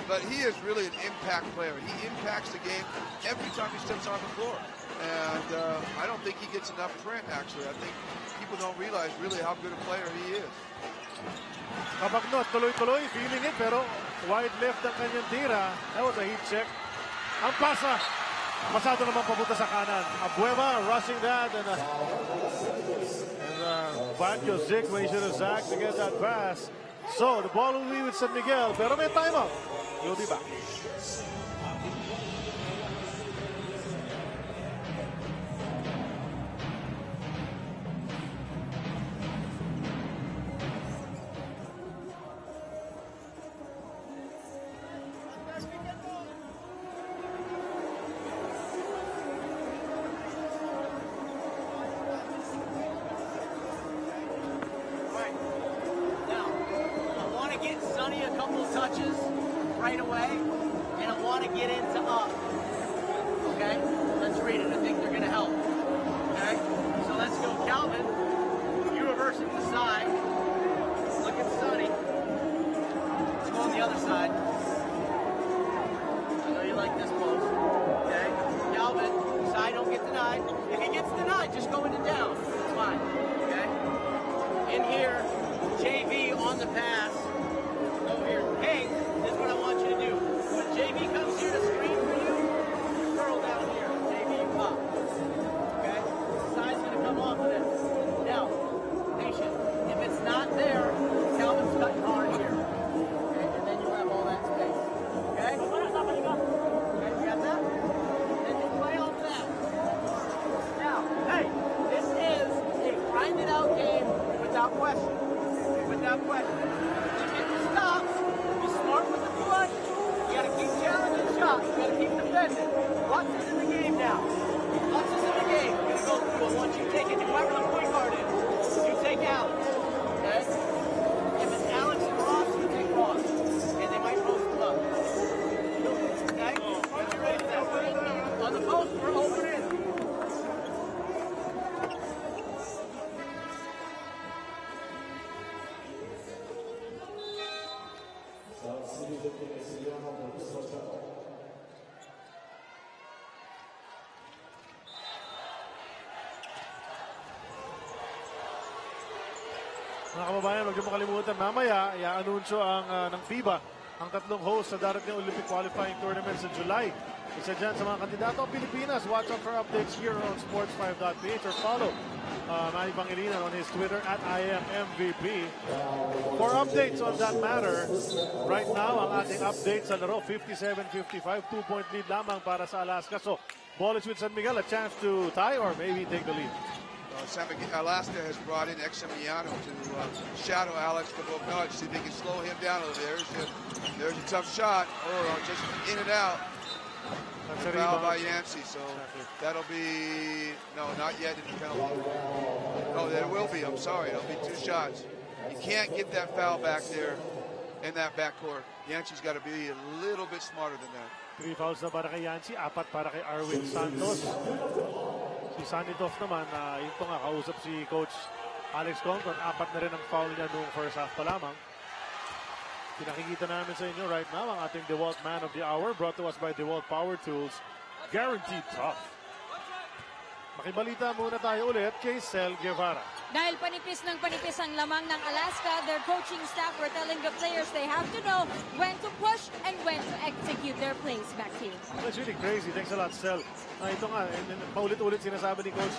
But he is really an impact player. He impacts the game every time he steps on the floor. And I don't think he gets enough print, actually. I think people don't realize really how good a player he is. Kabagno, tuloy-tuloy, feeling it, pero wide left ang kanyang tira. That was a heat check. Ang pasa. Pasado naman papunta sa kanan. Abueva rushing that, and Baguio Zick when he should have zagged to get that pass. So the ball will be with San Miguel, pero may timeout. You'll be back. Mga kababayan, huwag niyo mo kalimutan, mamaya i-anunsyo ng FIBA ang tatlong host sa darating Olympic qualifying tournament sa July. Isa dyan sa mga kandidato ang Pilipinas. Watch out for updates here on sports5.ph or follow Manny Pangilinan on his Twitter at IamMVP. For updates on that matter, right now ang ating update sa laro, 57-55, 2-point lead lamang para sa Alaska. So, ball is with San Miguel, a chance to tie or maybe take the lead. Alaska has brought in Exemiano to shadow Alex Kaboknod, see if they can slow him down a little bit. There's a tough shot, or just in and out. Foul by Yancey, so that'll be, no, not yet in the penalty. No, there will be, I'm sorry, it'll be 2 shots. You can't get that foul back there in that backcourt. Yancey's got to be a little bit smarter than that. 3 fouls na para kay Yancey, 4 para kay Arwin Santos. Si Sanitov naman, ito nga, kausap si Coach Alex Concon, 4 na rin ang foul niya noong first half pa lamang. Pinakikita namin sa inyo right now ang ating DeWalt Man of the Hour, brought to us by DeWalt Power Tools. Guaranteed tough. Makibalita muna tayo ulit kay Cel Guevara. Dahil panipis ng panipis ang lamang ng Alaska, their coaching staff were telling the players they have to know when to push and when to execute their plays. Back to you. That's really crazy. Thanks a lot, Cel. Ito nga, paulit-ulit sinasabi ni Coach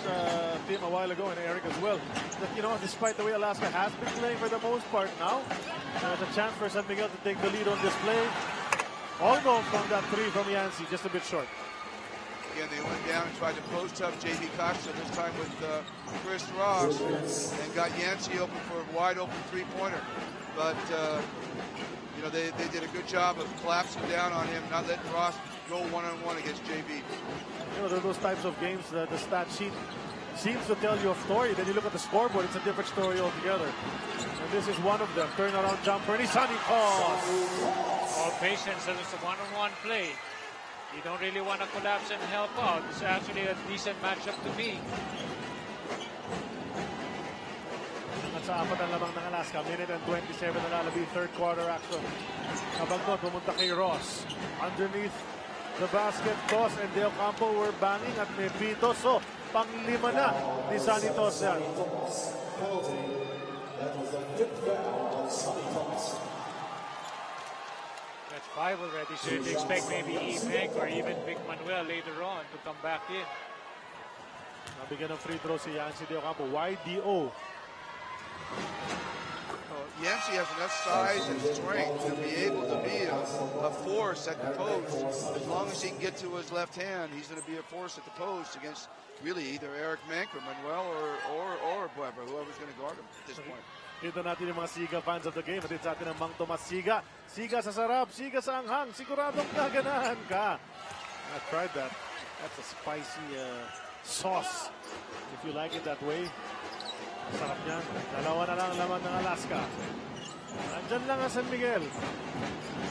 Tim a while ago and Eric as well, that, you know, despite the way Alaska has been playing for the most part now, there's a chance for San Miguel to take the lead on this play. Almost from that 3 from Yancey, just a bit short. again. They went down and tried to post up JB Costa, this time with Chris Ross, and got Yancey open for a wide open three-pointer. But, you know, they did a good job of collapsing down on him, not letting Ross go one-on-one against JB. You know, there are those types of games that the stat sheet seems to tell you a story. Then you look at the scoreboard, it's a different story altogether. And this is one of them. Turnaround jumper, and Isani calls. All patience, and it's a one-on-one play. You don't really want to collapse and help out. It's actually a decent matchup to me. At sa apat ang lamang ng Alaska, minute and 27 na lalabi, third quarter action. Habang doon, pumunta kay Ross. Underneath the basket, Toss and De Ocampo were banging at may pito. So, pang-lima na ni Sonny Toss yan. That was the fifth foul on Sonny Toss. That's 5 already, so you'd expect maybe Meg or even Vic Manuel later on to come back in. Nabigyan ng free throw si Yancy De Ocampo. YDO. Yancey has enough size and strength to be able to be a force at the post. As long as he can get to his left hand, he's going to be a force at the post against really either Eric Menk or Manuel or Buebra, whoever's going to guard him at this point. Dito natin yung mga Siga fans of the game. Atid sa atin ang Mang Tomas Siga. Siga sa sarap, Siga sa anghang. Siguradong gaganahan ka. I tried that. That's a spicy sauce. If you like it that way. Sarap niyan. Dalawa na lang laman ng Alaska. Nandyan lang ang San Miguel.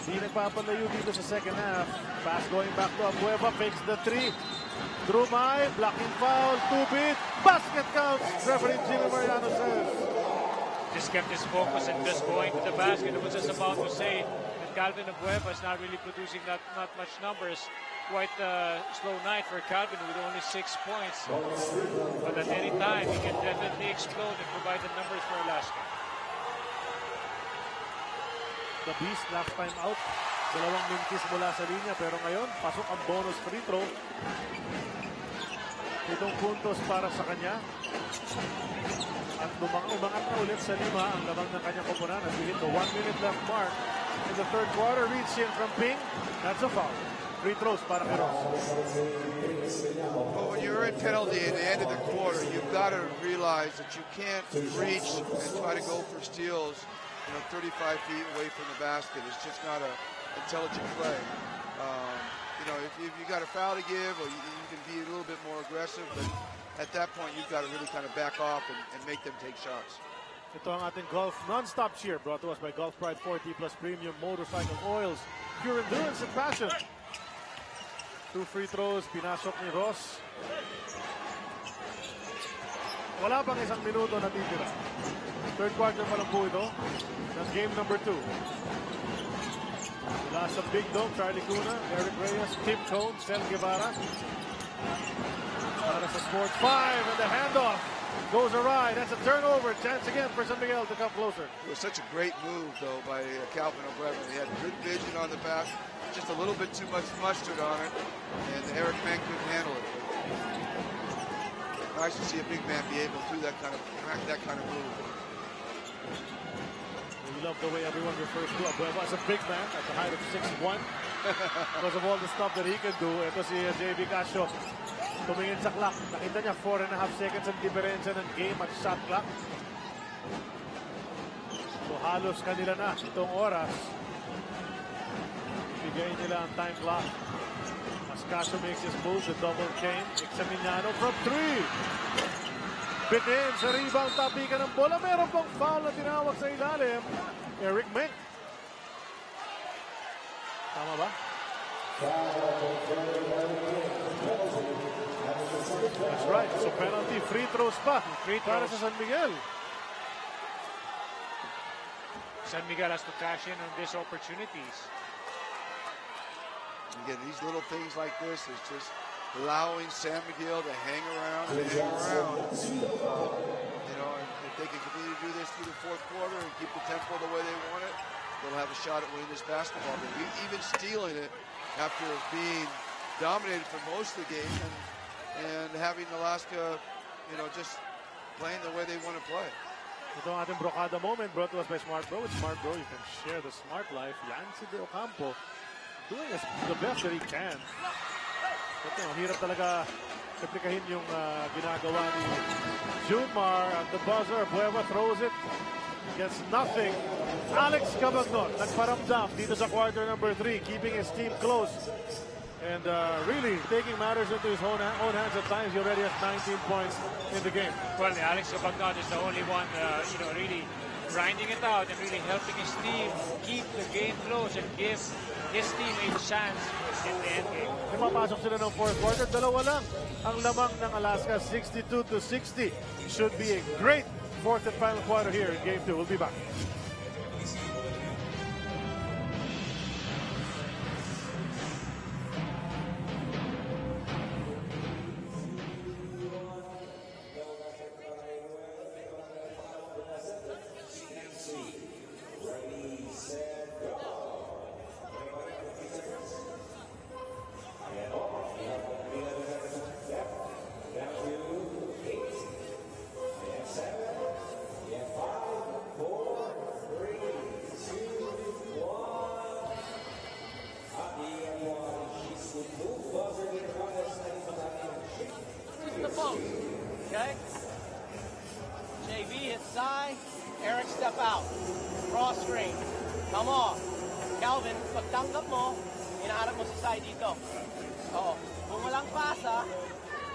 Hindi nagpapalayo dito sa second half. Pass going back to Abueva. Fakes the three. Drumay. Blocking foul. 2-beat. Basket counts. Referee Jimmy Mariano says. Just kept his focus and just going to the basket. I was just about to say that Calvin Abueva is not really producing not much numbers. Quite a slow night for Calvin with only 6 points. But at any time, he can definitely explode and provide the numbers for Alaska. The Beast last time out. Dalawang mintis mula sa linya, pero ngayon, pasok ang bonus free throw. 7 puntos para sa kanya. At umangat na ulit sa 5 ang lamang ng kanyang koponan as we hit the 1 minute left mark in the third quarter. Reach in from Ping. That's a foul. Free throws para kay Ross. Well, when you're in penalty at the end of the quarter, you've got to realize that you can't reach and try to go for steals, 35 feet away from the basket. It's just not an intelligent play. If you got a foul to give, or you can be a little bit more aggressive, but at that point, you've got to really kind of back off and make them take shots. Ito ang ating golf non-stop cheer brought to us by Golf Pride 40 Plus Premium Motorcycle Oils. Pure endurance and passion. 2 free throws, pinasok ni Ross. Wala pang 1 minuto na titira. Third quarter pa lang po ito ng game number 2. Mula sa Big Dome, Charlie Cuna, Eric Reyes, Tim Cone, Sel Guevara. Para sa Sports 5 and the handoff goes awry. That's a turnover. Chance again for San Miguel to come closer. It was such a great move, though, by Calvin Abueva. He had good vision on the pass, just a little bit too much mustard on it, and Eric Mann couldn't handle it. Nice to see a big man be able to do that kind of move. We love the way everyone refers to Abueva as a big man at the height of 6'1". Because of all the stuff that he can do. Ito si JB Casio. Tumingin sa clock. Nakita niya 4.5 seconds ang diferensya ng game at shot clock. So halos kanila na itong oras. Bigay nila ang time clock. As Casio makes his move, the double chain. Examiniano from 3. Bitin sa rebound, tapikan ng bola. Meron pang foul na tinawag sa ilalim. Eric Menk. Tama ba? That's right. So penalty, free throws pa. Para sa San Miguel. San Miguel has to cash in on these opportunities. Again, these little things like this is just allowing San Miguel to hang around and hang around. If they can continue to do this through the fourth quarter and keep the tempo the way they want it, they'll have a shot at winning this basketball game. Even stealing it after being dominated for most of the game and having Alaska, just playing the way they want to play. Ito ang ating Brocada moment brought to us by Smart Bro. With Smart Bro, you can share the smart life. Yancy De Ocampo doing the best that he can. But hirap talaga replikahin yung ginagawa ni Junmar at the buzzer. Bueva throws it. Gets nothing. Alex Cabagnon nagparamdam dito sa quarter number 3, keeping his team close. And really taking matters into his own hands at times. He already has 19 points in the game. Well, Alex Cabagnon is the only one, really grinding it out and really helping his team keep the game close and give his team a chance in the end game. Napapasok sila ng fourth quarter. Dalawa lang ang lamang ng Alaska, 62-60. Should be a great fourth and final quarter here in Game 2. We'll be back. Okay? JV hits side. Eric step out. Cross screen. Come on. Calvin, pagtanggap mo, hinaharap mo sa side dito. Oo. Kung walang pasa,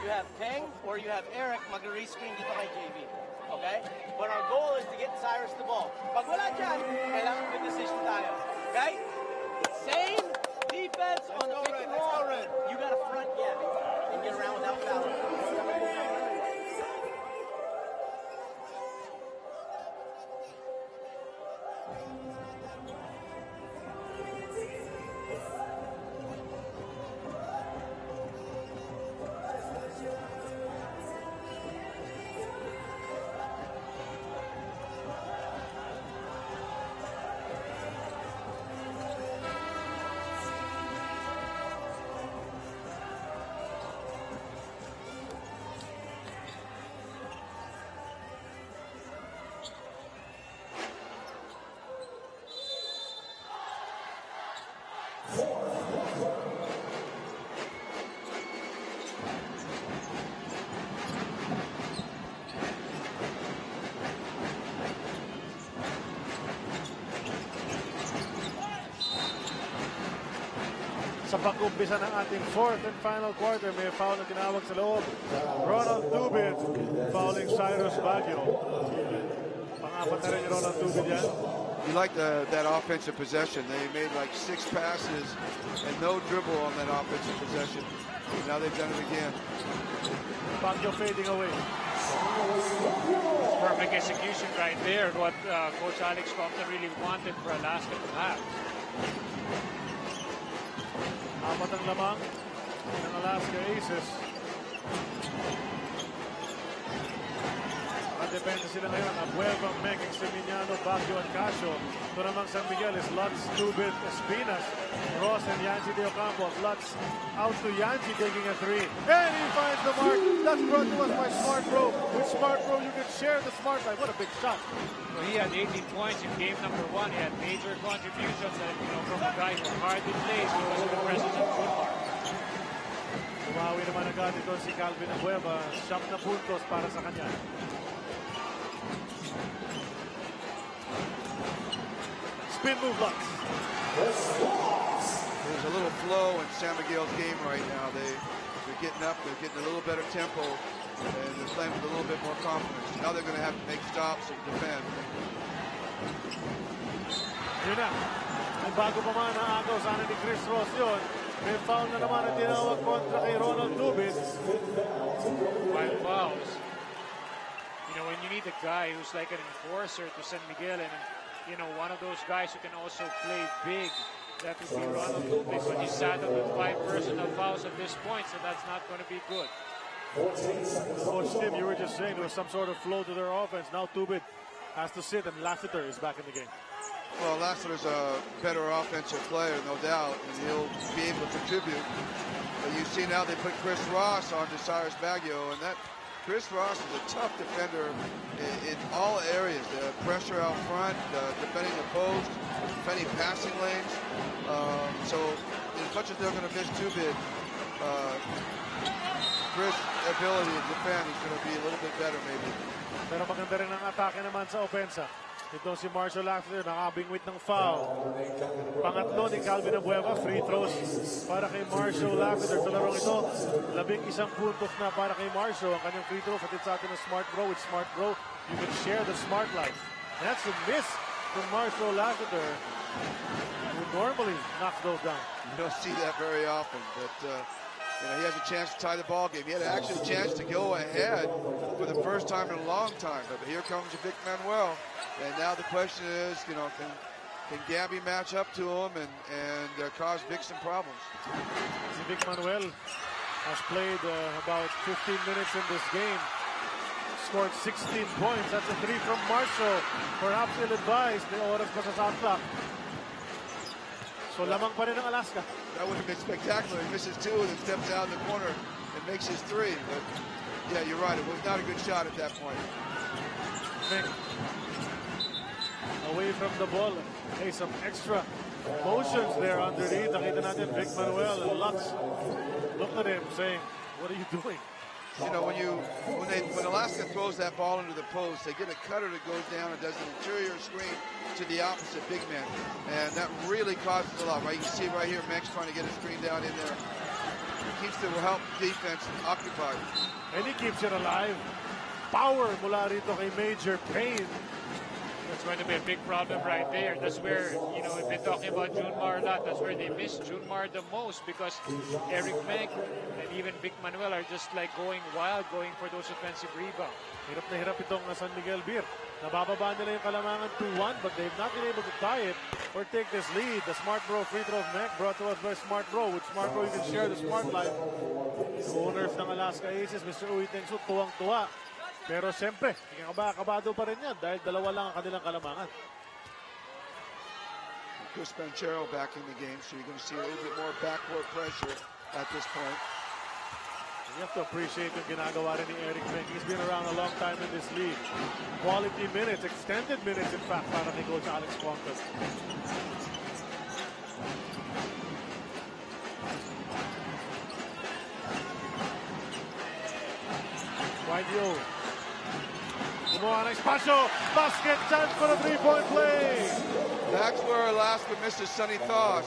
you have Peng or you have Eric mag-rescreen dito kay JV. Okay? But our goal is to get Cyrus the ball. Pag wala dyan, kailangan good decision tayo. Okay? Same defense on the pick and roll. You got to front gap and get around without fouling. Sa pag-umpisa ng ating fourth and final quarter, may foul na tinawag sa loob. Ronald Tubid fouling Cyrus Baguio. Pang-apat na rin ni Ronald Tubid yan. You like that offensive possession. They made like 6 passes and no dribble on that offensive possession. Now they've done it again. Baguio fading away. Perfect execution right there. What Coach Alex Compton really wanted for Alaska to have. Apat ang lamang ng Alaska Aces. Nakadepende sila ngayon. Abueva, Meg, Extreminiano, Baguio, at Casio. Ito namang San Miguel is Lutz, Tubit, Espinas, Ross, and Yanji De Ocampo. Lutz out to Yanji taking a 3. And he finds the mark. That's brought to us by Smart Pro. With Smart Pro, you can share the Smart Life. What a big shot. Well, he had 18 points in game number 1. He had major contributions from a guy who hardly plays because of the presence of Junmar. Tumawi naman agad ito si Calvin Abueva. 7 na puntos para sa kanya. Spin move, Lutz. There's a little flow in San Miguel's game right now. They're getting up, they're getting a little better tempo, and they're playing with a little bit more confidence. Now they're going to have to make stops and defend. Yun na. Ang bago pa man ang agaw sana ni Chris Ross yun. May foul na naman ang tinawag kontra kay Ronald Tubit. 5 fouls. You know, when you need a guy who's like an enforcer to San Miguel and, you know, one of those guys who can also play big, that would be Ronald Tubit, but he's saddled with 5 personal fouls at this point, so that's not going to be good. Coach Tim, you were just saying there was some sort of flow to their offense. Now Tubit has to sit and Lassiter is back in the game. Well, Lassiter's a better offensive player, no doubt, and he'll be able to contribute. But you see now they put Chris Ross onto Cyrus Baguio, and that Chris Ross is a tough defender in all areas. The pressure out front, defending the post, defending passing lanes. So as much as they're going to miss Tubid, Chris' ability to defend is going to be a little bit better maybe. Pero maganda rin ang atake naman sa opensa. Ito si Marshall Lafleur, nakabingwit ng foul. Pangatlo ni Calvin Abueva, free throws para kay Marshall Lafleur. Sa larong ito, 11 puntos na para kay Marshall. Ang kanyang free throw, fatid sa atin ng Smart Bro. With Smart Bro, you can share the smart life. And that's a miss from Marshall Lafleur, who normally knocks those down. You don't see that very often, but he has a chance to tie the ball game. He had actually a chance to go ahead for the first time in a long time. But here comes Vic Manuel. And now the question is, can Gabby match up to him and cause Vic some problems? Vic Manuel has played about 15 minutes in this game. Scored 16 points. That's a 3 from Marshall. Perhaps ill-advised. May oras pa sa shot clock. So lamang pa rin ang Alaska. That would have been spectacular. He misses 2 and then steps out in the corner and makes his 3. But yeah, you're right. It was not a good shot at that point. Vic away from the ball. Hey, some extra motions there underneath. Nakita natin Vic Manuel and Lutz looked at him saying, "What are you doing?" When Alaska throws that ball into the post, they get a cutter that goes down and does an interior screen to the opposite big man. And that really causes a lot, right? You can see right here, Max trying to get a screen down in there. Keeps the help defense occupied. And he keeps it alive. Power mula rito kay Major Payne. That's going to be a big problem right there. That's where, we've been talking about Junmar a lot. That's where they miss Junmar the most, because Eric Menk and even Vic Manuel are just like going wild, going for those offensive rebounds. Hirap na hirap itong San Miguel Beer. Nabababa nila yung Kalamangan 2-1, but they've not been able to tie it or take this lead. The Smart Bro free throw of Menk brought to us by Smart Bro. With Smart Bro, you can share the smart life. The owners ng Alaska Aces, Mr. Uy Tengsu, tuwang-tuwa. Pero siyempre, kabado pa rin yan dahil dalawa lang ang kanilang Kalamangan. Chris Banchero back in the game, so you're going to see a little bit more backcourt pressure at this point. You have to appreciate yung ginagawa rin ni Eric Menk. He's been around a long time in this league. Quality minutes, extended minutes in fact, para ni Coach Alex Pontes. YDO. Gumawa ng espasyo. Basket chance for a three-point play. That's where Alaska misses Sonny Thoss.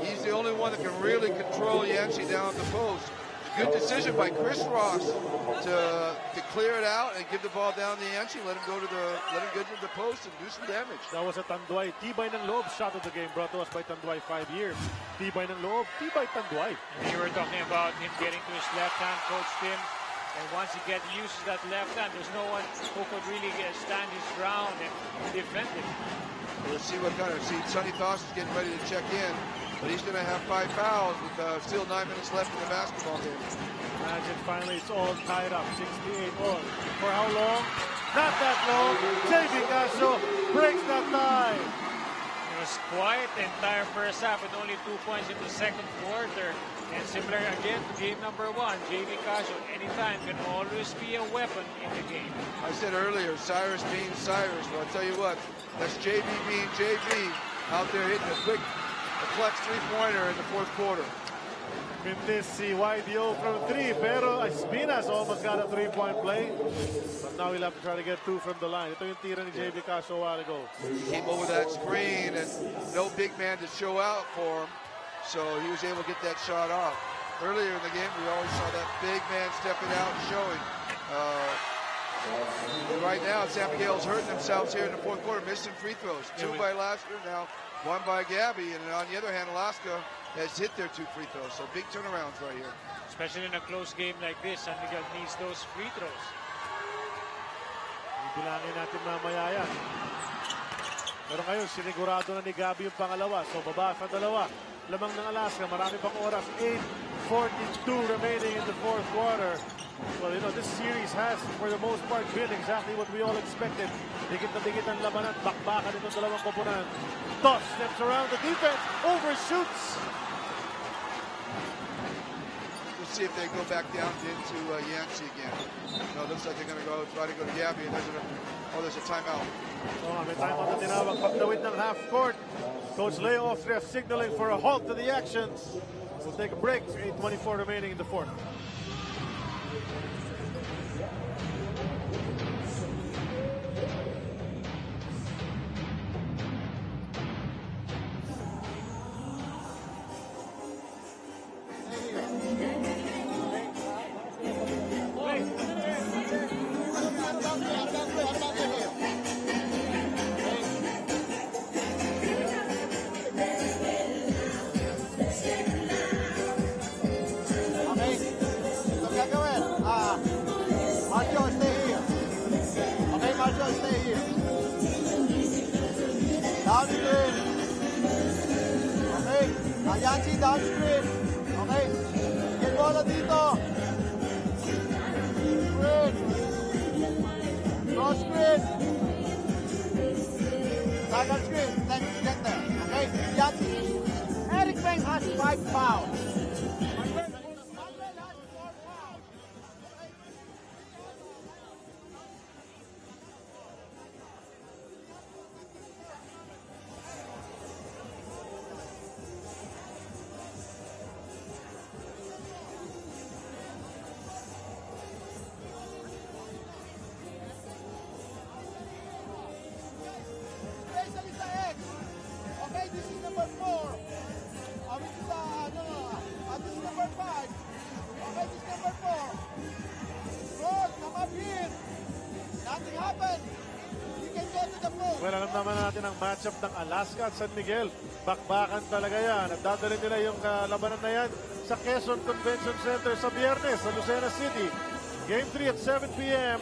He's the only one that can really control Yancey down at the post. Good decision by Chris Ross to clear it out and give the ball down to Yancey. Let him get to the post and do some damage. That was a Tanduay. Tibay ng loob shot of the game brought to us by Tanduay 5 years. Tibay ng loob, Tibay Tanduay. And you were talking about him getting to his left hand, Coach Tim. And once he uses that left hand, there's no one who could really stand his ground and defend it. We'll see what kind of. Sonny Thoss is getting ready to check in, but he's going to have 5 fouls with still 9 minutes left in the basketball game. Imagine finally it's all tied up, 68 all. For how long? Not that long. JV Castro breaks that tie. It was quiet the entire first half with only 2 points in the second quarter. And similar again to game number 1, JV Casio, anytime can always be a weapon in the game. I said earlier, Cyrus being Cyrus. Well, I'll tell you what, that's JV being JV out there hitting a clutch three-pointer in the fourth quarter. Mintis si YDO from 3, pero Espinas almost got a 3-point play. But now he'll have to try to get 2 from the line. Ito yung tira ni JV Casio a while ago. He came over that screen and no big man to show out for him. So he was able to get that shot off. Earlier in the game, we always saw that big man stepping out and showing. Right now, San Miguel's hurting themselves here in the fourth quarter, missing free throws. 2 by Alaska, now 1 by Gabby. And on the other hand, Alaska has hit their 2 free throws. So big turnarounds right here. Especially in a close game like this, San Miguel needs those free throws. Ibilangin natin mamaya yan. Pero ngayon, sinigurado na ni Gabby yung pangalawa. So baba sa 2. Lamang ng Alaska, marami pang oras. 8:42 remaining in the fourth quarter. Well, this series has, for the most part, been exactly what we all expected. Dikit na dikit ang labanan, bakbakan itong dalawang koponan. Toss steps around the defense, overshoots. We'll see if they go back down into Yancey again. No, looks like they're going to try to go to Gabby, and there's a timeout. May timeout na tinawag. Pagdawit ng half court. Coach Leo Ostref signaling for a halt to the action. We'll take a break. 8:24 remaining in the fourth. Okay? So gagawin, Marcio, stay here. Okay, Marcio, stay here. Down screen. Okay? Yancy, down screen. Okay? Get bola dito. Screen. Cross screen. Second screen. Then get there. Okay? Yancy. Eric Beng has 5 fouls. Especially sa X. Okay, this is number 4. Which is, this is number 5. Okay, this is number 4. Roll, come up here. Nothing happened. You can go to the post. Well, alam naman natin ang matchup ng Alaska at San Miguel. Bakbakan talaga yan. At dadalhin nila yung labanan na yan sa Quezon Convention Center sa Biyernes sa Lucena City. Game 3 at 7 p.m.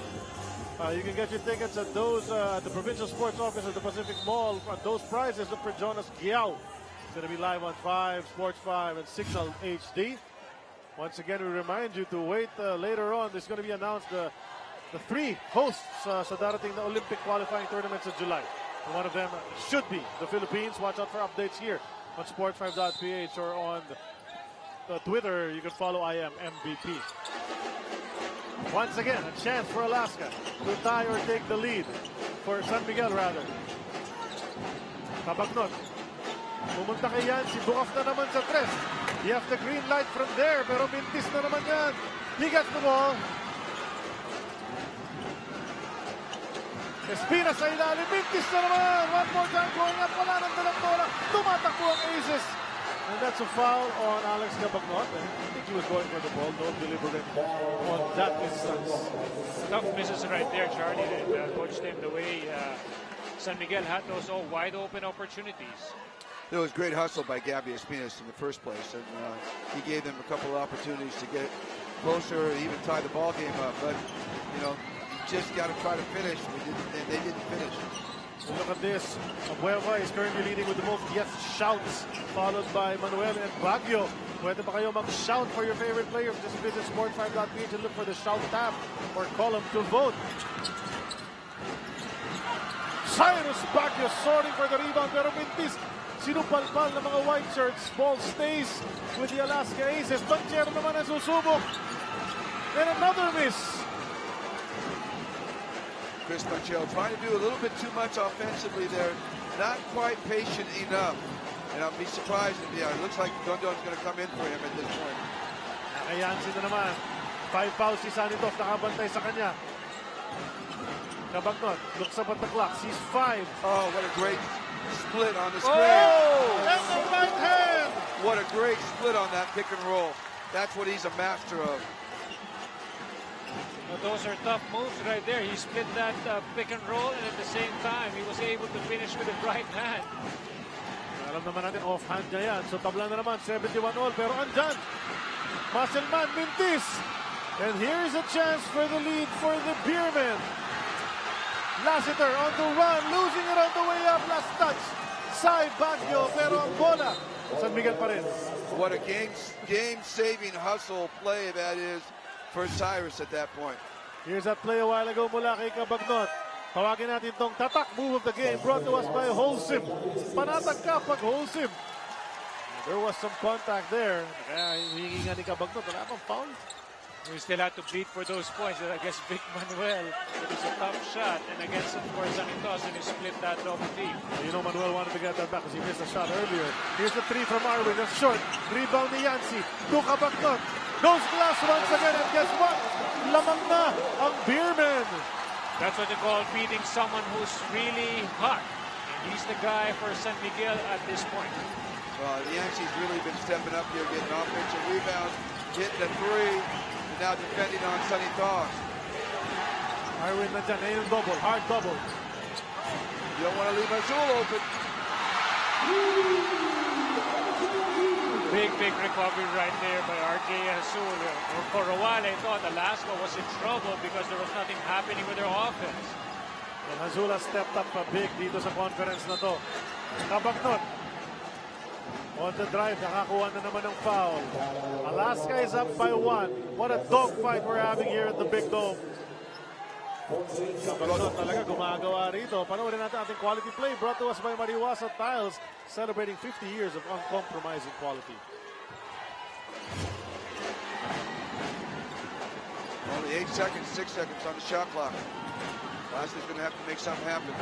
You can get your tickets at those the Provincial Sports Office at the Pacific Mall. Those prizes look for Jonas Giao. It's going to be live on 5, Sports 5, and Signal HD. Once again, we remind you to wait later on. There's going to be announced the 3 hosts sa darating na Olympic qualifying tournaments in July. And one of them should be the Philippines. Watch out for updates here on sports5.ph or on Twitter. You can follow I am MVP. Once again, a chance for Alaska to tie or take the lead. For San Miguel, rather. Kabagnot. Pumunta kay Yancy. Bukaf na naman sa 3. You have the green light from there. Pero mintis na naman yan. He gets the ball. Espina sa ilalim. Mintis na naman. One more time going up. Wala nang dalang bola. Tumatakbo ang Aces. And that's a foul on Alex Kabagnot. I think he was going for the ball. No deliberate on that instance. Tough misses right there, Charlie. That coached him the way San Miguel had those all wide open opportunities. It was great hustle by Gabby Espinas in the first place, and he gave them a couple of opportunities to get closer, even tie the ball game up. But you know, you just got to try to finish. They didn't finish. So look at this. Abueva is currently leading with the most yes shouts, followed by Manuel and Baguio. Pwede pa kayo mag-shout for your favorite player. Just visit sport5.ph and look for the shout tab or column to vote. Cyrus Baguio sorting for the rebound, pero mintis. Sinupalpal ng mga white shirts. Ball stays with the Alaska Aces. Banchero naman ang susubok. And another miss. Chris Banchero trying to do a little bit too much offensively there. Not quite patient enough. And I'll be surprised if, it looks like Dondon's going to come in for him at this point. Nakayansin na naman. 5 fouls si Sanitov, nakabantay sa kanya. Kabagnot looks up at the clock. Sees 5. Oh, what a great split on the screen. Oh! And the right hand! What a great split on that pick and roll. That's what he's a master of. Well, those are tough moves right there. He split that pick and roll, and at the same time, he was able to finish with the right hand. Alam naman natin, offhand niya yan. So tabla na naman, 71 all. Pero andyan, Muscleman, mintis. And here is a chance for the lead for the Beermen. Lassiter on the run, losing it on the way up. Last touch, Sai Baguio. Pero ang bola, San Miguel pa rin. What a game-saving hustle play that is for Cyrus at that point. Here's that play a while ago mula kay Kabagnot. Tawagin natin tong tatak move of the game brought to us by Wholesome. Panatag ka pag Wholesome. There was some contact there. Kaya hihingi nga ni Kabagnot. Wala pang foul. We still have to beat for those points against Vic Manuel. It was a tough shot. And against, of course, Santos, and he split that double team. You know, Manuel wanted to get that back because he missed a shot earlier. Here's the three from Arwin. That's short. Rebound ni Yancy. Duka Baknot. Goes glass once again. And guess what? Lamang na ang Beerman. That's what they call beating someone who's really hot. And he's the guy for San Miguel at this point. Well, Yancy's really been stepping up here, getting offensive rebounds, getting the three. Now defending on Sonny Thaws. Arwin nandyan, ayun double, hard double. You don't want to leave Azul open. Big recovery right there by RJ Azul. For a while, I thought Alaska was in trouble because there was nothing happening with their offense. And Azul has stepped up big dito sa conference na to. Kabagnot. On the drive, nakakuha na naman ng foul. Alaska is up by 1. What a dogfight we're having here at the Big Dome. Kabagnot talaga gumagawa rito. Panoorin natin ating quality play brought to us by Mariwasa Tiles, celebrating 50 years of uncompromising quality. Only 8 seconds, 6 seconds on the shot clock. Alaska's going to have to make something happen.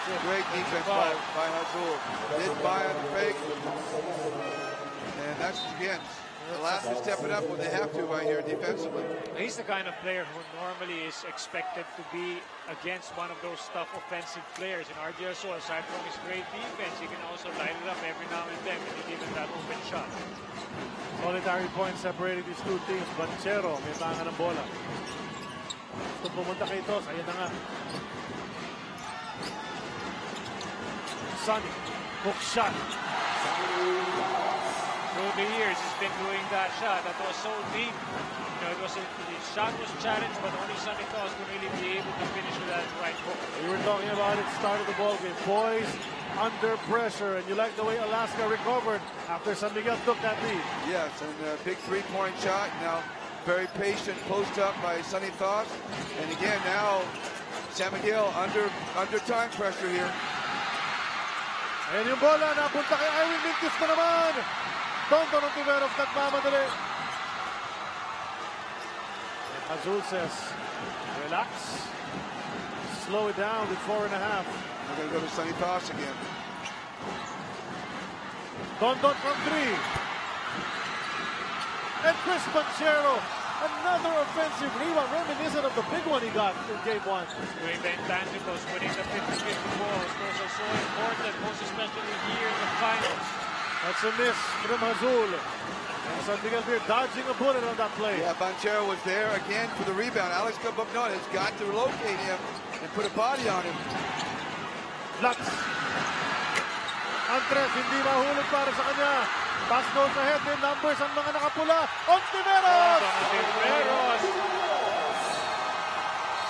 Great defense by Azul. Didn't buy on the fake. And that's, again, Alaska stepping up when they have to right here defensively. He's the kind of player who normally is expected to be against one of those tough offensive players. And RJ Azul, aside from his great defense, he can also light it up every now and then when he gives that open shot. Solitary points separating these two teams. Banchero, may tanga ng bola. Gusto pumunta kay Tos. Ayan na nga. Sonny, hook shot. Through the years, he's been doing that shot that was so deep. You know, the shot was challenged, but only Sonny Tos could really be able to finish with that right hook. We were talking about it, start of the ball game. Boys under pressure, and you like the way Alaska recovered after San Miguel took that lead. Yes, and a big three-point shot. Now, very patient post up by Sonny Tos. And again, now, San Miguel under time pressure here. Ayan yung bola, napunta kay Irwin Mintis na naman. Tonto ng Tiverov nagmamadali. Azul says, relax. Slow it down with 4.5. We're going to go to Sonny Tos again. Tonton from 3. And Chris Banchero, another offensive rebound, reminiscent of the big one he got in Game 1. Doing the intangibles, winning the 50-50 balls. Those are so important, most especially here in the finals. That's a miss from Azul. And San Miguel Beer dodging a bullet on that play. Yeah, Banchero was there again for the rebound. Alex Cabagnon has got to locate him and put a body on him. Lux. Andres, hindi mahulog para sa kanya. Pass goes ahead, may numbers ang mga nakapula. Ontiveros!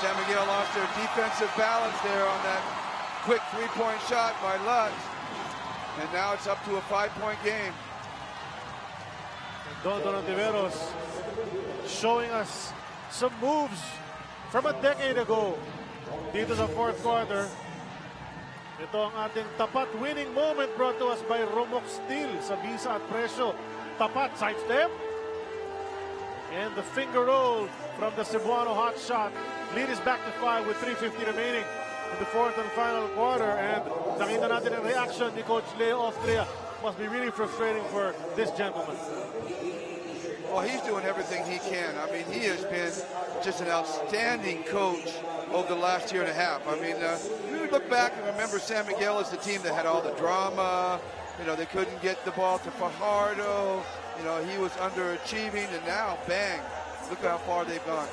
San Miguel lost their defensive balance there on that quick three-point shot by Lutz. And now it's up to a 5-point game. Don Ontiveros showing us some moves from a decade ago. Dito sa fourth quarter. Ito ang ating tapat winning moment brought to us by Romok Steel sa Bisa at Presyo. Tapat sidestep. And the finger roll from the Cebuano hot shot. Lead is back to 5 with 3:50 remaining in the fourth and final quarter. And nakita natin ang reaction ni Coach Leo Austria. Must be really frustrating for this gentleman. Well, he's doing everything he can. I mean, he has been just an outstanding coach over the last year and a half. I mean, you look back and remember San Miguel as the team that had all the drama. You know, they couldn't get the ball to Fajardo. You know, he was underachieving, and now, bang, look how far they've gone.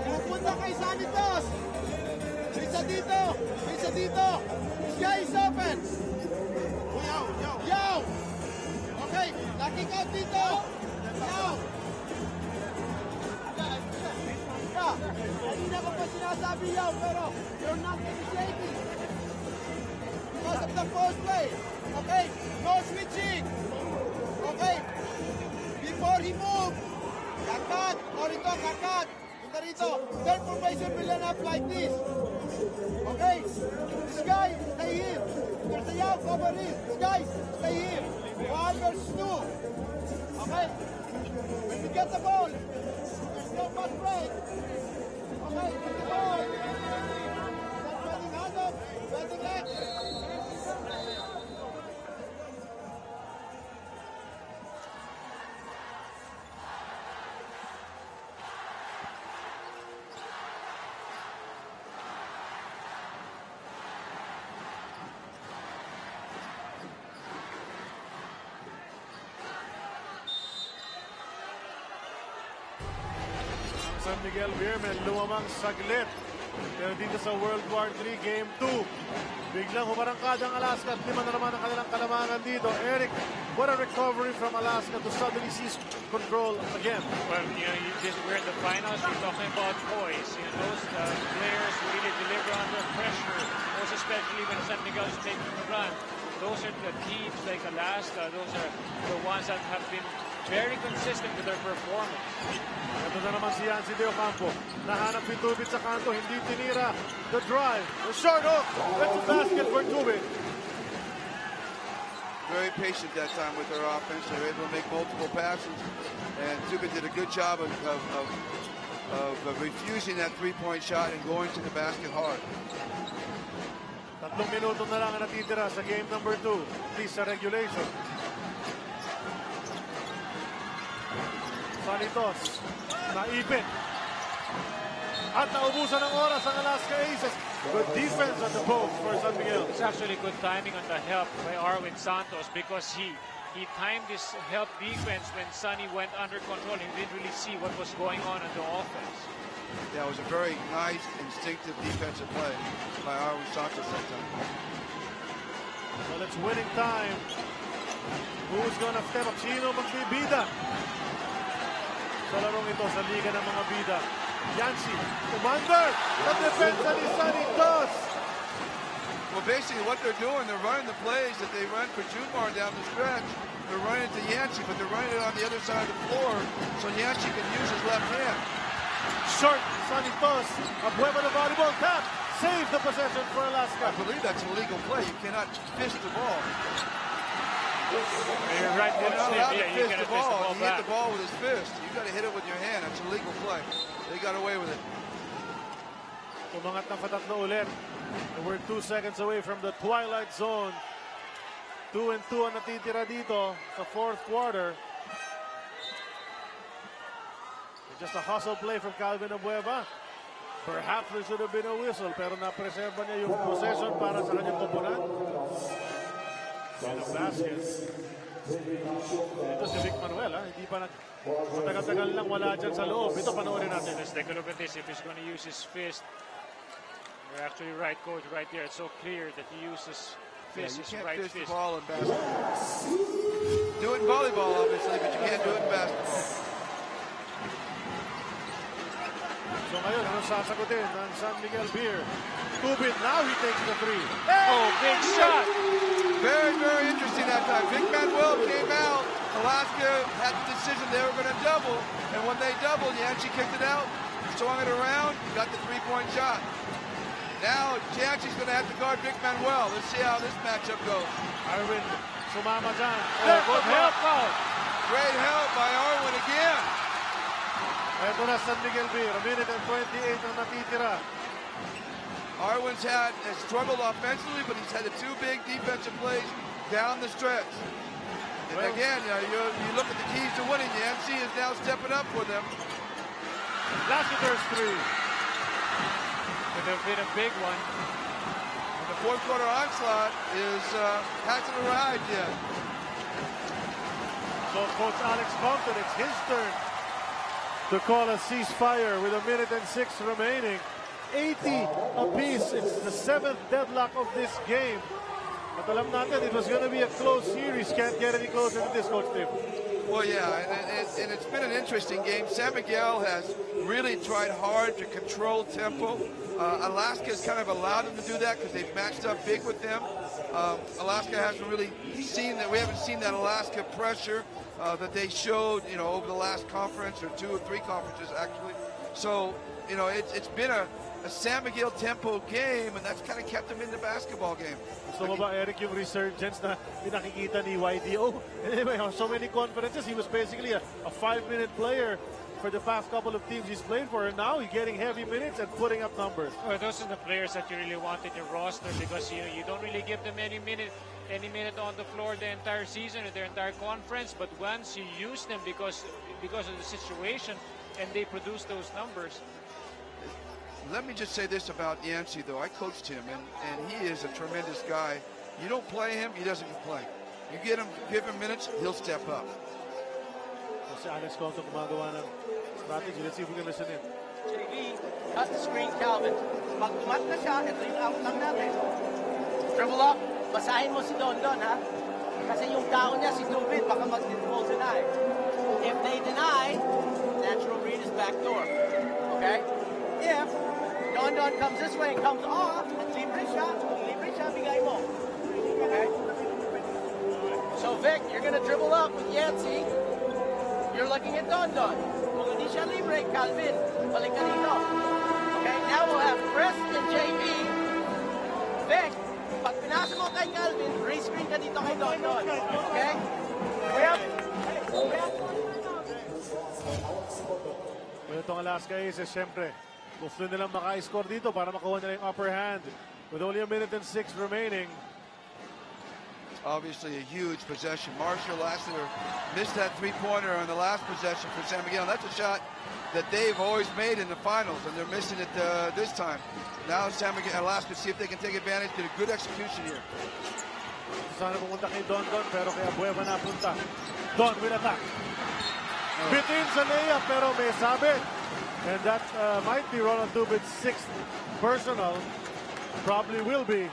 Pupunta kay Santos. Si Isa dito! Isa dito! This guy is open! Yaw! Okay, knocking out dito! Yaw! Kanina ko pa sinasabi yaw, pero you're not initiating. Because of the post play. Okay, no switching. Okay, before he moves, kakat, or ito, kakat. Punta rito, their formation will line up like this. Okay, this guy, stay here. There's a yaw, cover here. This guy, stay here. 1 versus 2. Okay, when we get the ball, there's no fast break. Okay, get the ball. Start running hand up, running left. San Miguel Beermen lumamang saglit. Pero dito sa World War III Game 2, biglang humarangkada ang Alaska at 5 na naman ang kanilang kalamangan dito. Eric, what a recovery from Alaska to suddenly seize control again. Well, we're in the finals. We're talking about poise. Those players who really deliver under pressure, most especially when San Miguel is making a run. Those are the teams like Alaska. Those are the ones that have been very consistent with their performance. Ito na naman si Yancy De Ocampo. Nahanap si Tubit sa kanto, hindi tinira. The drive, the short hook. That's a basket for Tubit. Very patient that time with their offense. They were able to make multiple passes. And Tubit did a good job of refusing that three-point shot and going to the basket hard. 3 minuto na lang ang natitira sa game number 2. At least sa regulation. Sanitos, naipit. At naubusan ng oras ang Alaska Aces. Good defense on the post for San Miguel. It's actually good timing on the help by Arwin Santos because he timed his help defense when Sonny went under control. He didn't really see what was going on in the offense. Yeah, it was a very nice, instinctive defensive play by Arwin Santos that time. Well, it's winning time. Who's gonna step up? Sino magbibida? Sa larong ito, sa liga ng mga bida. Yancy, commander! Sa depensa ni Sanitos! Well, basically what they're doing, they're running the plays that they run for Junmar down the stretch. They're running to Yancy, but they're running it on the other side of the floor so Yancy can use his left hand. Short, Sanitos. Abueva the volleyball tap. Save the possession for Alaska. I believe that's a legal play. You cannot fist the ball. You're right. You're not allowed to You're fist gonna the ball. fist the ball He hit back. the ball with his fist. You got to hit it with your hand. That's a legal play. They got away with it. Tumangat ng patatlo ulit. And we're 2 seconds away from the twilight zone. 2-2 ang natitira dito sa fourth quarter. Just a hustle play from Calvin Abueva. Perhaps there should have been a whistle, pero na-preserva niya yung possession para sa kanyang koponan. And a basket. Ito si Vic Manuel, hindi pa matagal-tagal lang wala dyan sa loob. Ito panoorin natin. Let's take a look at this. If he's going to use his fist, you're actually right, coach, right there. It's so clear that he uses fist, his right fist fist. the ball in basketball. Do it in volleyball, obviously, but you can't do it in basketball. So ngayon, anong sasagutin ng San Miguel Beer? Tubit, now he takes the three. Oh, big shot! Very, very interesting that time. Vic Manuel came out. Alaska had the decision they were going to double. And when they doubled, Yancy kicked it out, swung it around, got the three-point shot. Now, Yancy's going to have to guard Vic Manuel. Let's see how this matchup goes. Arwin, sumama dyan. Good help out. Great help by Arwin again. Ito na San Miguel Beer. A minute and 28 ang natitira. Arwin's has struggled offensively, but he's had the 2 big defensive plays down the stretch. And again, you look at the keys to winning. The MC is now stepping up for them. Lassiter's three. Could have been a big one. And the fourth quarter onslaught hasn't arrived yet. So Coach Alex Compton, it's his turn to call a ceasefire with a minute and 6 remaining. 80 apiece. It's the 7th deadlock of this game. But alam natin, it was going to be a close series. Can't get any closer to this, Coach Tim. Well, yeah, and it's been an interesting game. San Miguel has really tried hard to control tempo. Alaska has kind of allowed them to do that because they've matched up big with them. Alaska hasn't really seen that. We haven't seen that Alaska pressure that they showed, over the last conference or 2 or 3 conferences actually. So, it's been a San Miguel tempo game, and that's kind of kept them in the basketball game. So ba, Eric, yung resurgence na pinakikita ni YDO? Anyway, on so many conferences, he was basically a 5-minute player for the past couple of teams he's played for, and now he's getting heavy minutes and putting up numbers. Well, those are the players that you really want in your roster because you don't really give them any minute on the floor the entire season or their entire conference, but once you use them because of the situation and they produce those numbers. Let me just say this about Yancey, though. I coached him, and he is a tremendous guy. You don't play him, he doesn't play. You give him minutes, he'll step up. Si Alex Conto gumagawa ng strategy. Let's see if we can listen in. JV, cut the screen, Calvin. Pag tumat na siya, ito yung out lang natin. Dribble up, basahin mo si Don, ha? Kasi yung down niya, si Dubin, baka mag-full deny. If they deny, natural read is backdoor. Okay? If Don comes this way and comes off, and libre siya, bigay mo. Okay? So Vic, you're gonna dribble up with Yancey. You're looking at Don. Kung hindi siya libre, Calvin, balik ka dito. Okay, now we'll have Chris and JV. Vic, pag pinasa mo kay Calvin, re-screen ka dito kay Don. Okay? Yep. Well, itong Alaska Aces, siyempre, gusto nilang maka-score dito para makuha nila yung upper hand. With only 1 minute and 6 remaining. Obviously a huge possession. Marshall Lassiter missed that 3-pointer on the last possession for San Miguel. That's a shot that they've always made in the finals, and they're missing it this time. Now San Miguel, Alaska, see if they can take advantage. Get a good execution here. Sana pumunta kay Don, pero kaya Bueva napunta. Don with attack. Bitin sa layup, pero may sabit. And that might be Ronald Dubit's 6th personal. Probably will be.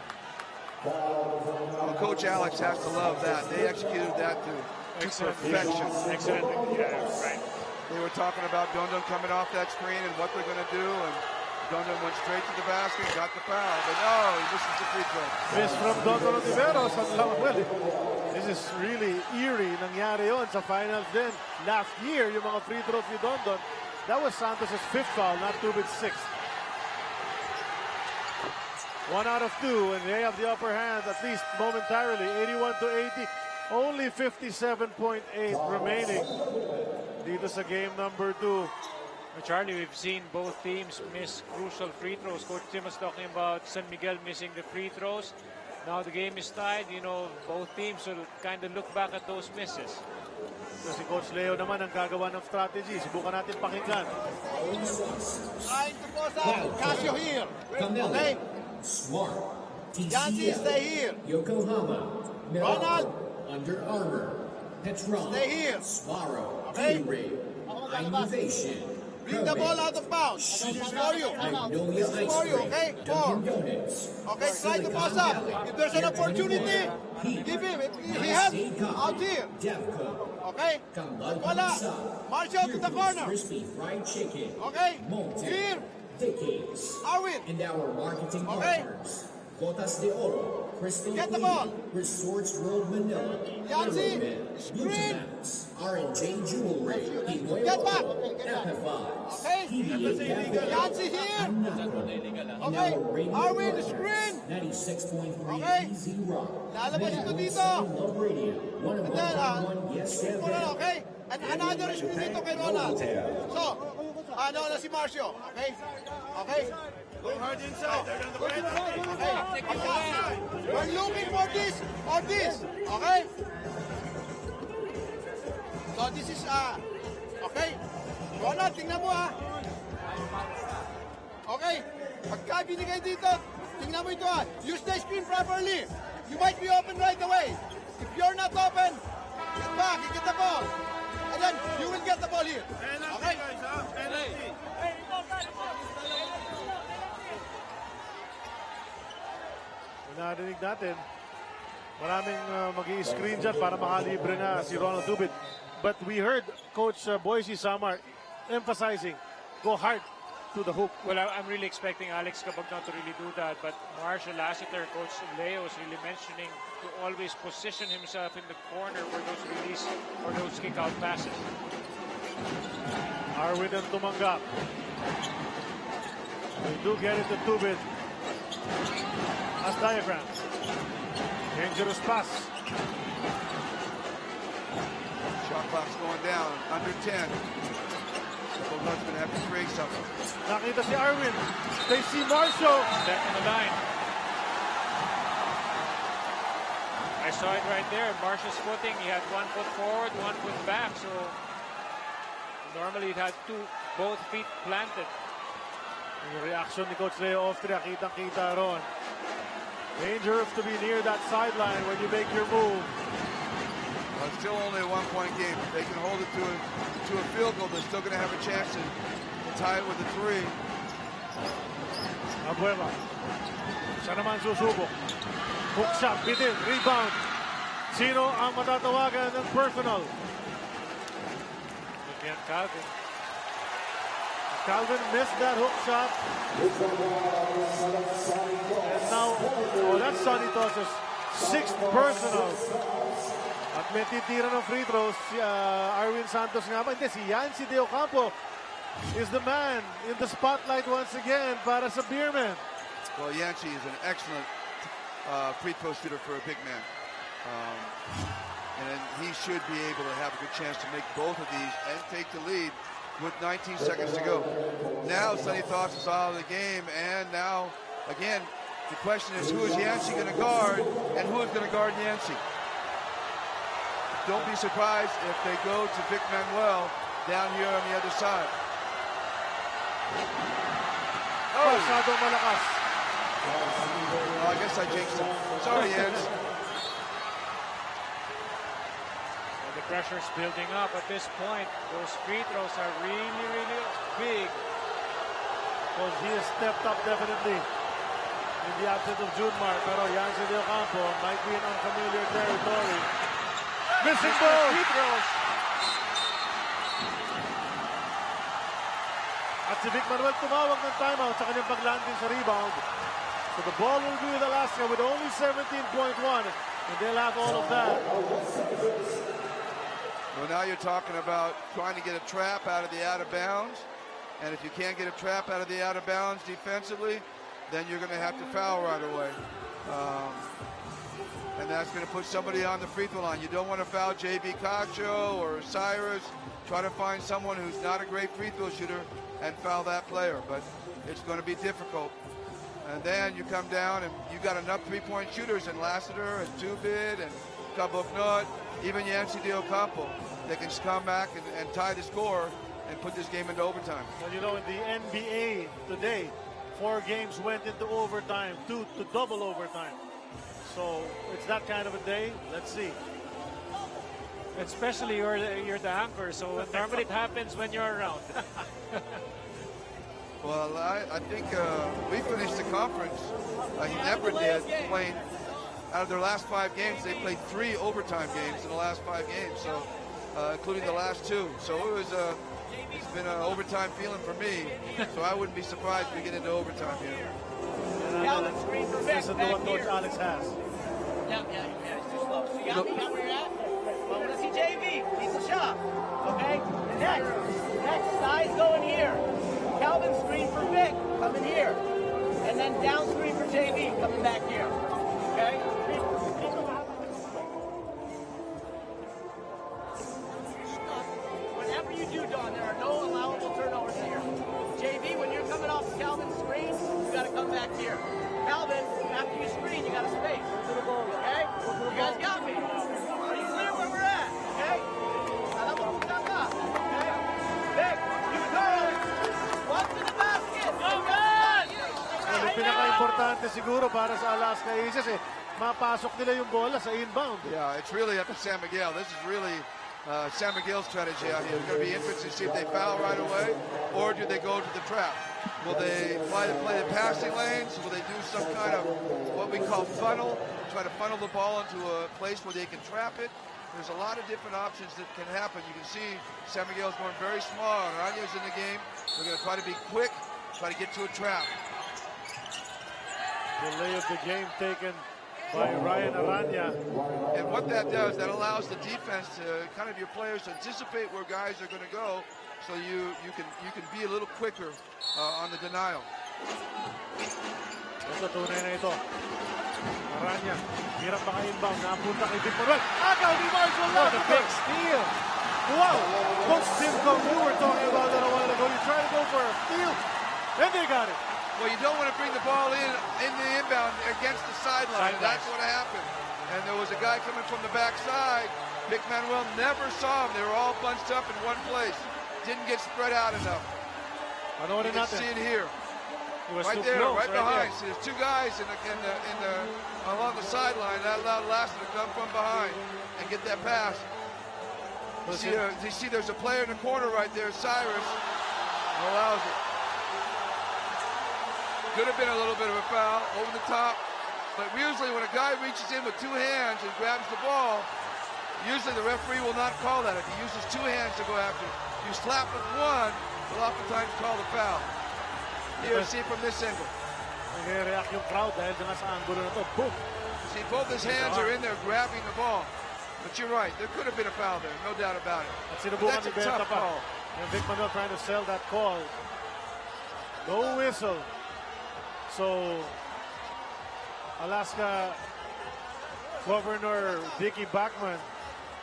Well, Coach Alex has to love that. They executed that to perfection. Excellent. Yeah, right. They were talking about Dundon coming off that screen and what they're going to do, and Dundon went straight to the basket, got the foul, but no, he misses the free throw. Miss from Dundon Ontiveros. Well, this is really eerie. Nangyari yon sa finals din. Last year, yung mga free throws ni Dundon, that was Santos' 5th foul, not Dubit's 6th. 1 out of 2, and they have the upper hand, at least momentarily, 81-80. Only 57.8 remaining dito sa game number 2. Charlie, we've seen both teams miss crucial free throws. Coach Tim was talking about San Miguel missing the free throws. Now the game is tied. Both teams will kind of look back at those misses. So si Coach Leo naman ang gagawa ng strategy. Subukan natin pakinggan. Trying to force out. Casio here. Okay? Smart. Yancy, stay here. Yokohama. Ronald. Under Armour. Petron. Stay here. Sparrow. Okay? K-Ray. Innovation. Bring the ball out of bounds. This is for you. This is for you, okay? 4. Okay, try to pass up. If there's an opportunity, give him. If he has, out here. Okay? Wala. Marshall to the corner. Crispy fried chicken. Okay? Here. Decades. Arwin. And our marketing Okay. partners. Gotas de Oro. Crystal Get the ball. Resorts World Manila. Yancy. Aeromed, Screen. Newtomax, R&J Jewelry. Get back. Epivaz. Okay? Yancy here. Okay? Arwin, screen. 96.3 Okay? Easy Rock. Lalabas ito dito. Love Radio. And then, screen mo na, okay? And another screen dito kay Ronald. So, na si Marcio. Okay? Okay? Going hard inside. Okay? We're looking for this or this. Okay? So, this is, okay? Ronald, tingnan mo, Okay? Pagka binigay dito, tingnan mo ito, Use the screen properly. You might be open right away. If you're not open, get back, you get the ball. And then you will get the ball here. Okay? Narinig natin, maraming mag-i-screen dyan para makalibre na si Ronald Tubit. But we heard Coach Boise Samar emphasizing, go hard to the hoop. Well, I'm really expecting Alex Cabagnon to really do that, but Marshall Lassiter, Coach Leo is really mentioning to always position himself in the corner for those release or those kick-out passes. Arwin and tumanggap. They do get it to Tubit. As diagram. Dangerous pass. Shot clock's going down, under 10. Cabagno's going to have to create something. Nakita si Arwin. They see Marshall. Back in the line. I saw it right there. Marshall's footing. He had 1 foot forward, 1 foot back. So normally it had both feet planted. Yung reaction ni Coach Leo Austria, kitang-kita ron. Dangerous to be near that sideline when you make your move. Well, it's still only a 1-point game. If they can hold it to a field goal, they're still going to have a chance to tie it with a 3. Abueva. Siya naman susubok. Hook shot, bitin, rebound. Sino ang matatawagan ng personal? Again, Calvin. Calvin missed that hook shot. And now, that's Sonny Tos's 6th personal. At may titira ng free throws si Arwin Santos nga ba. Hindi, si Yancy De Ocampo is the man in the spotlight once again para sa Beerman. Well, Yancy is an excellent free throw shooter for a big man. And he should be able to have a good chance to make both of these and take the lead with 19 seconds to go. Now Sonny Thoughts is out of the game, and now, again, the question is who is Yancy going to guard, and who is going to guard Yancy? Don't be surprised if they go to Vic Manuel down here on the other side. Oh, masyadong malakas. Oh, I guess I jinxed him. Sorry, Jens. The pressure's building up at this point. Those free throws are really, really big. Because he has stepped up definitely in the absence of Junmar. Pero Yancy De Ocampo might be in unfamiliar territory. Missing ball! Free throws. At si Vic Manuel tumawag ng timeout sa kanyang paglanding sa rebound. So the ball will be with Alaska with only 17.1. And they'll have all of that. Well, now you're talking about trying to get a trap out of the out of bounds. And if you can't get a trap out of the out of bounds defensively, then you're going to have to foul right away. And that's going to put somebody on the free throw line. You don't want to foul J.B. Cacho or Cyrus. Try to find someone who's not a great free throw shooter and foul that player. But it's going to be difficult. And then you come down and you got enough three-point shooters in Lassiter and Tubit and Cabocnot, even Yancy De Ocampo. They can come back and tie the score and put this game into overtime. Well, you know, in the NBA today, 4 games went into overtime, 2 to double overtime. So it's that kind of a day. Let's see. Especially you're the anchor, so normally it happens when you're around. Well, I think we finished the conference. He never did, playing out of their last 5 games. They played 3 overtime games in the last 5 games, so including the last 2. So it was it's been an overtime feeling for me. So I wouldn't be surprised if we get into overtime here. Calvin, screen for Vic, Listen to what Coach Alex has. Yeah, it's too slow. So you got where you're at? Well, when I see JV, he's the shot. Okay? Next, size going here. Calvin, screen for Vic, coming here. And then down screen for JV, coming back here. Okay? Whenever you do, Don, there are no allowable turnovers here. JV, when you're coming off Calvin's screen, you got to come back here. Calvin, after you screen, you got to space. Okay? You guys got me. Are you clear where we're at? Okay? Alam mo kung saan ka. Okay? Vic, you girls. One to the basket. Go, guys! Well, yung pinaka-importante siguro para sa Alaska Aces, mapasok nila yung bola sa inbound. Yeah, it's really up to San Miguel. This is really San Miguel's strategy out here. It's going to be interesting to see if they foul right away, or do they go to the trap? Will they play the passing lanes? Will they do some kind of what we call funnel, try to funnel the ball into a place where they can trap it? There's a lot of different options that can happen. You can see San Miguel's going very small. Aranya's in the game. They're going to try to be quick, try to get to a trap. Delay of the game taken by Ryan Aranya. And what that does, that allows the defense to kind of your players to anticipate where guys are going to go, so you can be a little quicker on the denial. Ito, tunay na ito. Aranya, hirap baka inbound. Napunta kay Vic Manuel. Agaw ni Marshall. What a big steal. Wow! Coach Simco, you were talking about that a while ago. You tried to go for a steal, and they got it. Well, you don't want to bring the ball in the inbound against the sideline. That's what happened. And there was a guy coming from the backside. Vic Manuel never saw him. They were all bunched up in one place. Didn't get spread out enough. You can see it here. Right there, right behind. See, there's two guys along the sideline. That allowed Lassiter to come from behind and get that pass. You see there's a player in the corner right there, Cyrus, who allows it. Could have been a little bit of a foul over the top, but usually when a guy reaches in with two hands and grabs the ball, usually the referee will not call that. If he uses two hands to go after it, you slap with one, will oftentimes call the foul. Here, see from this angle. Nag-react yung crowd dahil dyan sa angulo na to. Boom! See, both his hands are in there grabbing the ball. But you're right, there could have been a foul there, no doubt about it. That's a tough call. And Vic Manuel trying to sell that call. No whistle. So, Alaska Governor Dickie Bachman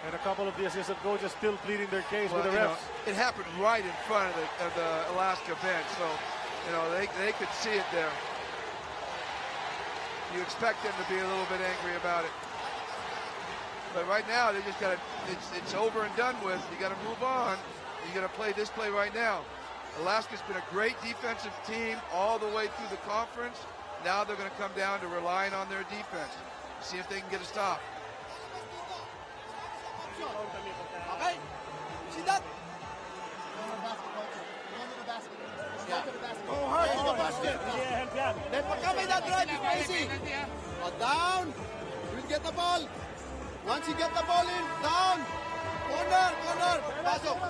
and a couple of the assistant coaches still pleading their case with the refs. It happened right in front of the Alaska bench, so they could see it there. You expect them to be a little bit angry about it. But right now, they just got to, it's over and done with. You got to move on. You got to play this play right now. Alaska's been a great defensive team all the way through the conference. Now they're going to come down to relying on their defense. See if they can get a stop. Okay, see that? Go hard to the basket. Then pagkamay that drive, it's easy. Down, we'll get the ball. Once you get the ball in, down, corner, pasok.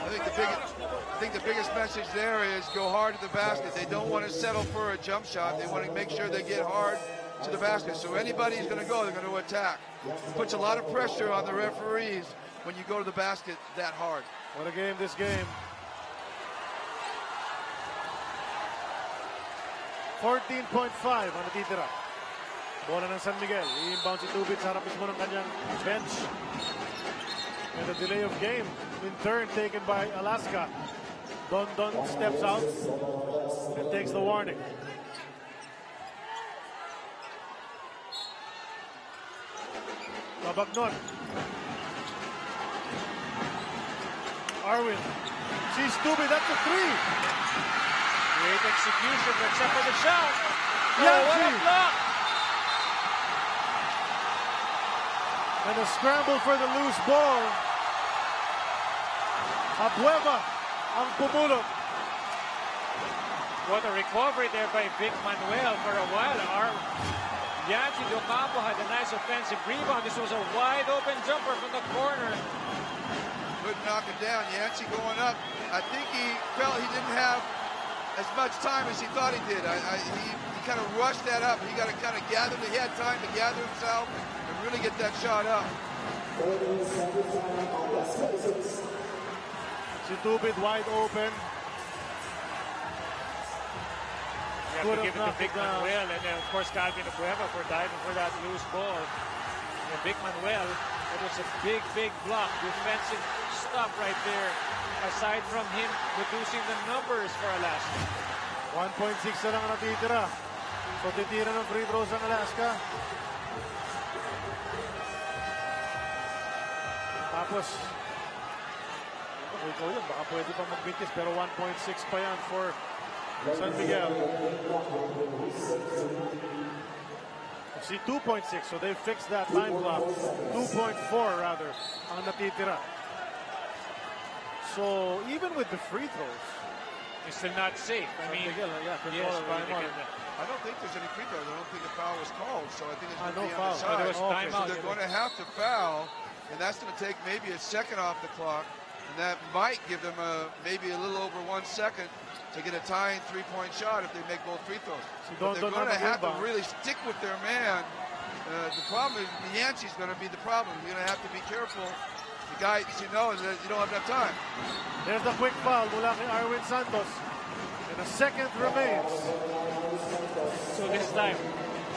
I think the biggest message there is go hard to the basket. They don't want to settle for a jump shot. They want to make sure they get hard to the basket. So anybody who's going to go, they're going to attack. It puts a lot of pressure on the referees when you go to the basket that hard. What a game this game. 14.5 ang natitira. Bola ng San Miguel. I-inbound si Tubit sa harap mismo ng kanyang bench. And the delay of game in turn taken by Alaska. Don steps out and takes the warning. Babagnon. Arwin. She's stupid. That's a three. Great execution except for the shot. Oh, what a block. And a scramble for the loose ball. Abueva ang pumulot. What a recovery there by Vic Manuel. For a while, Yancy Docampo had a nice offensive rebound. This was a wide open jumper from the corner. Couldn't knock him down. Yancy going up. I think he felt he didn't have as much time as he thought he did. He kind of rushed that up. He got to kind of gather. He had time to gather himself and really get that shot up. Si Tubit wide open. You have to give it to Vic Manuel, and then of course Calvin Abueva for diving for that loose ball. And Vic Manuel, it was a big block, defensive stop right there. Aside from him reducing the numbers for Alaska. 1.6 na lang ang natitira. So titira ng free throws ang Alaska. Tapos, ikaw yun, baka pwede pang mag-mintis, pero 1.6 pa yan for San Miguel. See, 2.6, so they fixed that time clock. 2.4 rather, ang natitira. So even with the free throws, it's still not safe. I mean, yes, I don't think there's any free throws. I don't think a foul was called, so I think it's going to be foul. on the side. There was timeout. So they're going to have to foul, and that's going to take maybe a second off the clock, and that might give them maybe a little over 1 second to get a tying three-point shot if they make both free throws. So they're going to have to really stick with their man. The problem is Yancey's going to be the problem. You're going to have to be careful. The guy, you know, is that you don't have enough time. There's the quick foul mula kay Arwin Santos. And a second remains. So this time,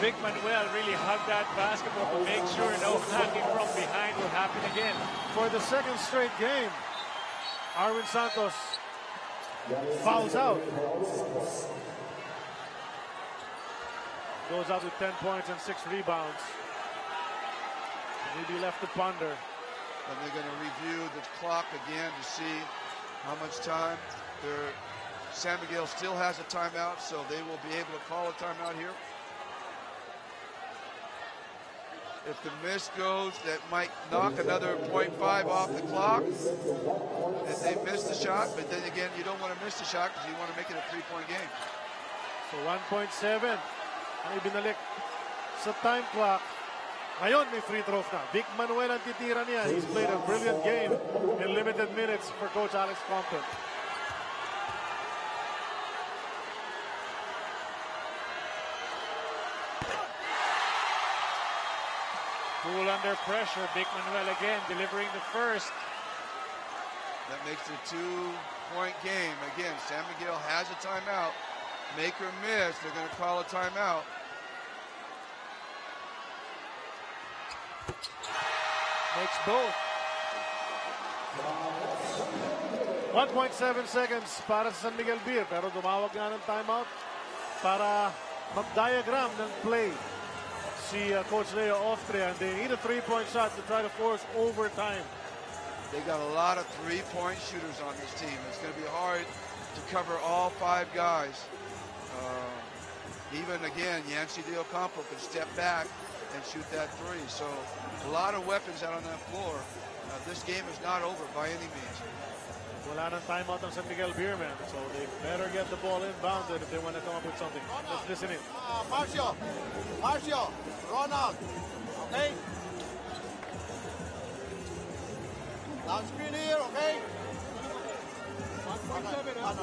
Vic Manuel really hugged that basketball to make sure no hacking from behind will happen again. For the second straight game, Arwin Santos fouls out. Goes out with 10 points and 6 rebounds. Maybe left to ponder. And they're going to review the clock again to see how much time. San Miguel still has a timeout, so they will be able to call a timeout here. If the miss goes, that might knock another 0.5 off the clock. If they miss the shot, but then again, you don't want to miss the shot because you want to make it a 3-point game. So 1.7 ang ibinalik sa time clock. Ngayon may free throws na. Vic Manuel ang titira niya. He's played a brilliant game in limited minutes for Coach Alex Compton. Cool under pressure. Vic Manuel again delivering the first. That makes it a 2-point game. Again, San Miguel has a timeout. Make or miss, they're going to call a timeout. Makes both. 1.7 seconds para sa San Miguel Beer, pero dumawag nga ng timeout para mag-diagram ng play si Coach Leo Austria, and they need a 3-point shot to try to force overtime. They got a lot of 3-point shooters on this team. It's going to be hard to cover all 5 guys. Even again, Yancy Del Campo can step back and shoot that 3. So a lot of weapons out on that floor. This game is not over by any means. Wala nang timeout ng San Miguel Beermen, so they better get the ball inbounded if they want to come up with something. Let's listen in. Marcio, Ronald, okay? Down screen here, okay? 1.7, no.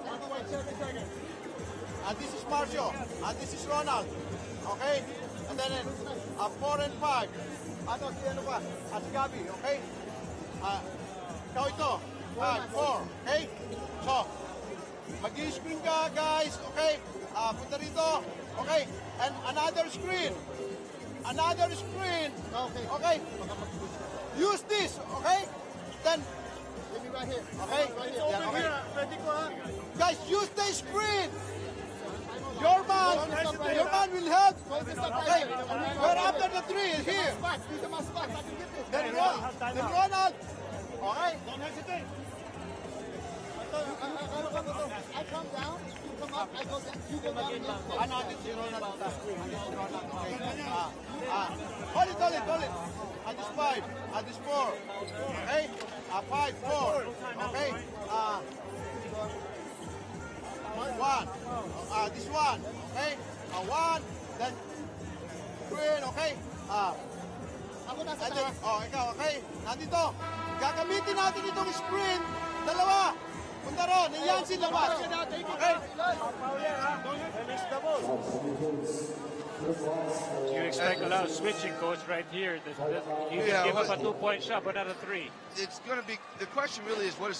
1.7 seconds. And this is Marcio, and this is Ronald, okay? And then 4 and 5. Ano, si ano ba? Si Gabi, okay? Ikaw ito, 5, 4, okay? So, mag-i-screen ka, guys, okay? Punta rito, okay? And another screen. Okay? Use this, okay? Then, give me right here, okay? Yeah, okay. Guys, use the screen. Your man will help. Okay, we're after the 3 is here. Then Ronald. Okay. Don't hesitate. I come down, you come up, I go down, you go down. Hold it. At this 5, at this 4. Okay? 5, 4. Okay? 1. This one. Okay? 1. Then green. Okay? Ikaw. Okay? Nandito. Gagamitin natin itong screen. Dalawa. Punta ron. Yancy labas. Okay? You expect a lot of switching, coach, right here. You can give up a 2-point shot, but not a 3. It's going to be, the question really is, what is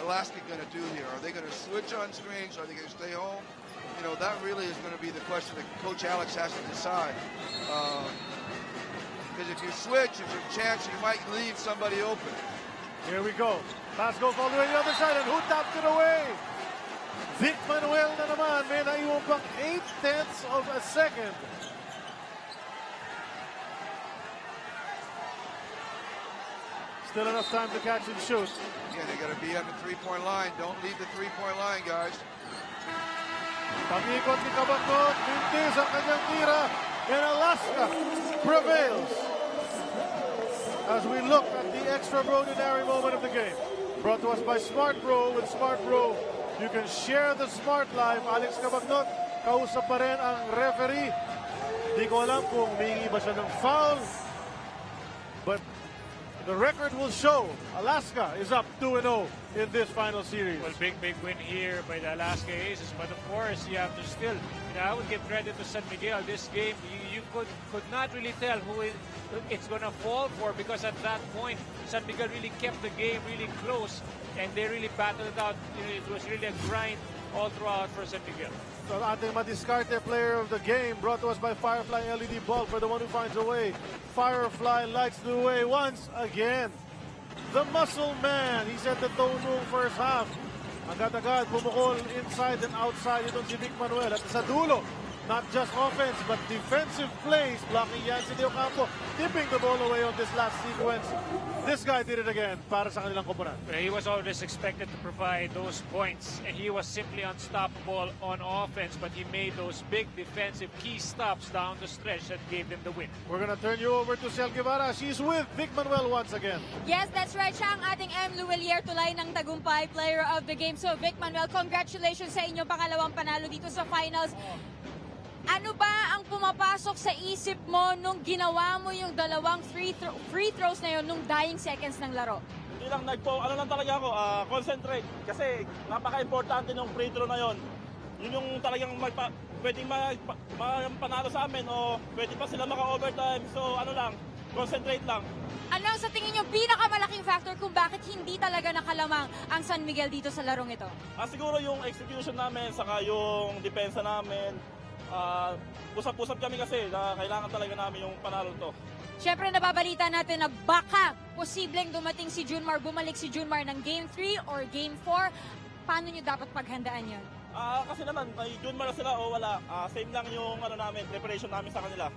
Alaska going to do here? Are they going to switch on screens? Are they going to stay home? You know, that really is going to be the question that Coach Alex has to decide. Because if you switch, there's a chance you might leave somebody open. Here we go. Pass goes all the way to the other side, and who tapped it away? Vic Manuel na naman, may naiwan pang 0.8 of a second. Still enough time to catch and shoot. Again, they got to be on the 3-point line. Don't leave the 3-point line, guys. Pag-ikot ni Kabakot, mintis ang kanyang tira. and Alaska prevails. As we look at the extraordinary moment of the game, brought to us by Smart Bro. With Smart Bro, you can share the smart life. Alex Cabagnot, kausap pa rin ang referee. Di ko alam kung humingi ba siya ng foul, but the record will show Alaska is up 2-0 in this final series. Well, big win here by the Alaska Aces, but of course you have to still, I would give credit to San Miguel. This game, you could not really tell who it's going to fall for, because at that point, San Miguel really kept the game really close, and they really battled it out. It was really a grind all throughout for San Miguel. So ating madiskarte player of the game, brought to us by Firefly LED bulb for the one who finds a way. Firefly lights the way once again. The muscle man, he set the tone noong first half. Agad-agad bumukol inside and outside itong si Vic Manuel. At sa dulo, not just offense but defensive plays, blocking Yancy De Ocampo, tipping the ball away on this last sequence. This guy did it again para sa kanilang koponan. He was always expected to provide those points, and he was simply unstoppable on offense, but he made those big defensive key stops down the stretch that gave them the win. We're gonna turn you over to Sel Guevara. She's with Vic Manuel once again. Yes, that's right. Siya ang ating M. Luwelier, tulay ng tagumpay player of the game. So Vic Manuel, congratulations sa inyong pangalawang panalo dito sa finals. Ano ba ang pumapasok sa isip mo nung ginawa mo yung dalawang free throws na yun nung dying seconds ng laro? Hindi lang ano lang talaga ako, concentrate. Kasi napaka-importante ng free throw na yun. Yun yung talagang pwedeng panalo sa amin o pwede pa sila maka-overtime. So ano lang, concentrate lang. Ano ang sa tingin nyo pinakamalaking factor kung bakit hindi talaga nakalamang ang San Miguel dito sa larong ito? Siguro yung execution namin, saka yung depensa namin. Pusap-pusap kami kasi na kailangan talaga namin yung panalo to. Siyempre nababalita natin na baka posibleng dumating si Junmar, bumalik si Junmar ng Game 3 or Game 4. Paano nyo dapat paghandaan yun? Kasi naman, may Junmar na sila o wala. Same lang yung preparation namin sa kanila.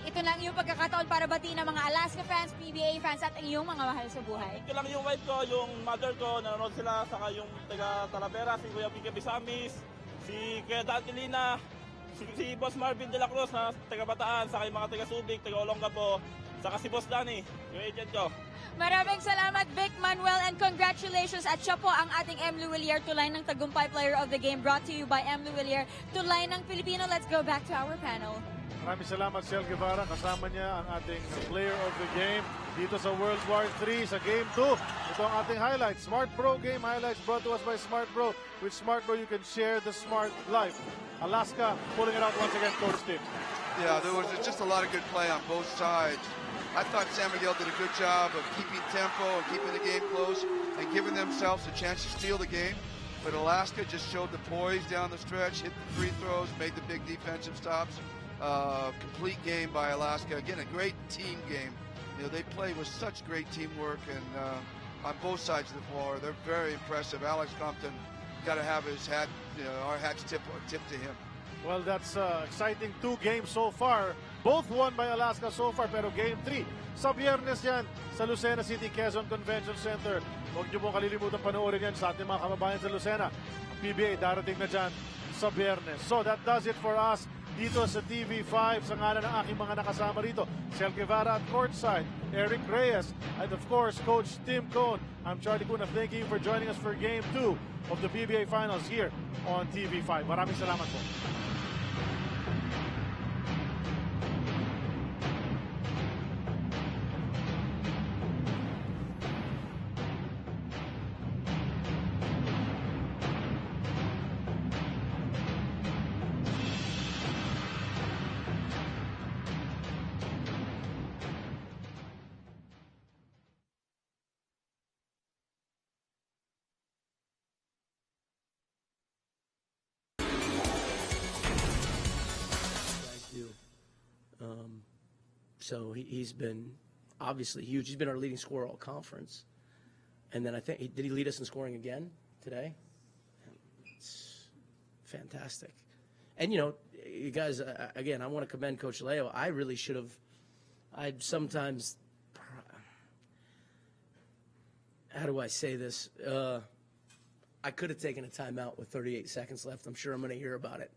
Ito lang yung pagkakataon para batiin ng mga Alaska fans, PBA fans at ang iyong mga mahal sa buhay. Ito lang yung wife ko, yung mother ko, nanonood sila, saka yung taga Talavera, si Kuya Pique Bisamis, si Kuya Dantilina, si Boss Marvin De La Cruz na taga Bataan, saka yung mga taga Subic, taga Olongapo, saka si Boss Danny, yung agent ko. Maraming salamat Vic Manuel and congratulations at siya po ang ating M. Luwelier, tulay ng tagumpay player of the game, brought to you by M. Luwelier, tulay ng Pilipino. Let's go back to our panel. Maraming salamat Sel Guevara, kasama niya ang ating player of the game dito sa World War 3 sa Game 2. Ito ang ating highlights, Smart Bro Game Highlights brought to us by Smart Bro. With Smart Bro you can share the smart life. Alaska pulling it out once again, Coach Tim. Yeah, there was just a lot of good play on both sides. I thought San Miguel did a good job of keeping tempo and keeping the game close and giving themselves a chance to steal the game. But Alaska just showed the poise down the stretch, hit the free throws, made the big defensive stops. Complete game by Alaska. Again, a great team game. You know, they play with such great teamwork and on both sides of the floor. They're very impressive. Alex Compton got to have his hat, our hats tipped to him. Well, that's exciting 2 games so far. Both won by Alaska so far, pero Game 3 sa Biyernes yan sa Lucena City Quezon Convention Center. Huwag niyo pong kalilimutan panoorin yan sa ating mga kababayan sa Lucena. PBA darating na dyan sa Biyernes. So that does it for us dito sa TV5 sa ngalan ng aking mga nakasama rito. Sel Guevara at courtside, Eric Reyes, and of course, Coach Tim Cone. I'm Charlie Cuna. Thank you for joining us for Game 2 of the PBA Finals here on TV5. Maraming salamat po. So he's been obviously huge. He's been our leading scorer all conference. And then I think, did he lead us in scoring again today? It's fantastic. And, you guys, again, I want to commend Coach Leo. I really should have, sometimes, how do I say this? I could have taken a timeout with 38 seconds left. I'm sure I'm going to hear about it.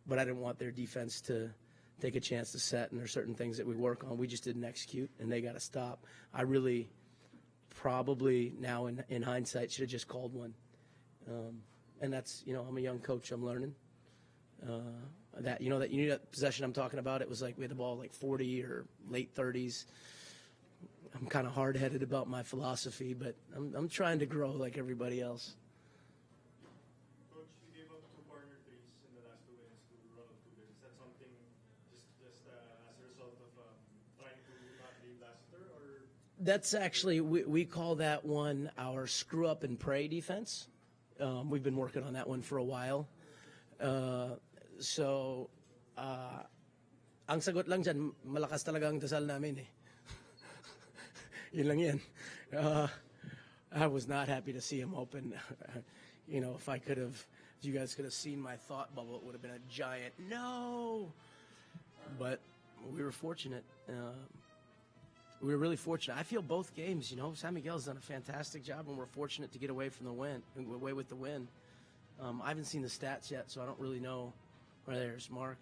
But I didn't want their defense to take a chance to set, and there's certain things that we work on. We just didn't execute, and they got to stop. I really probably now in hindsight should have just called one. And that's, I'm a young coach, I'm learning. That possession I'm talking about, it was like we had the ball like 40 or late 30s. I'm kind of hard-headed about my philosophy, but I'm trying to grow like everybody else. Coach, you gave up 2 corner threes in the last 2 minutes to Ronald Cougar. Is that something just as a result of trying to not leave Lassiter, or? That's actually, we call that one our screw up and pray defense. We've been working on that one for a while. Ang sagot lang dyan, malakas talaga ang dasal namin eh. Yun lang yan. I was not happy to see him open. If you guys could have seen my thought bubble, it would have been a giant no. But we were fortunate. We were really fortunate. I feel both games, San Miguel's done a fantastic job, and we're fortunate to get away with the win. I haven't seen the stats yet, so I don't really know. Right there's Mark.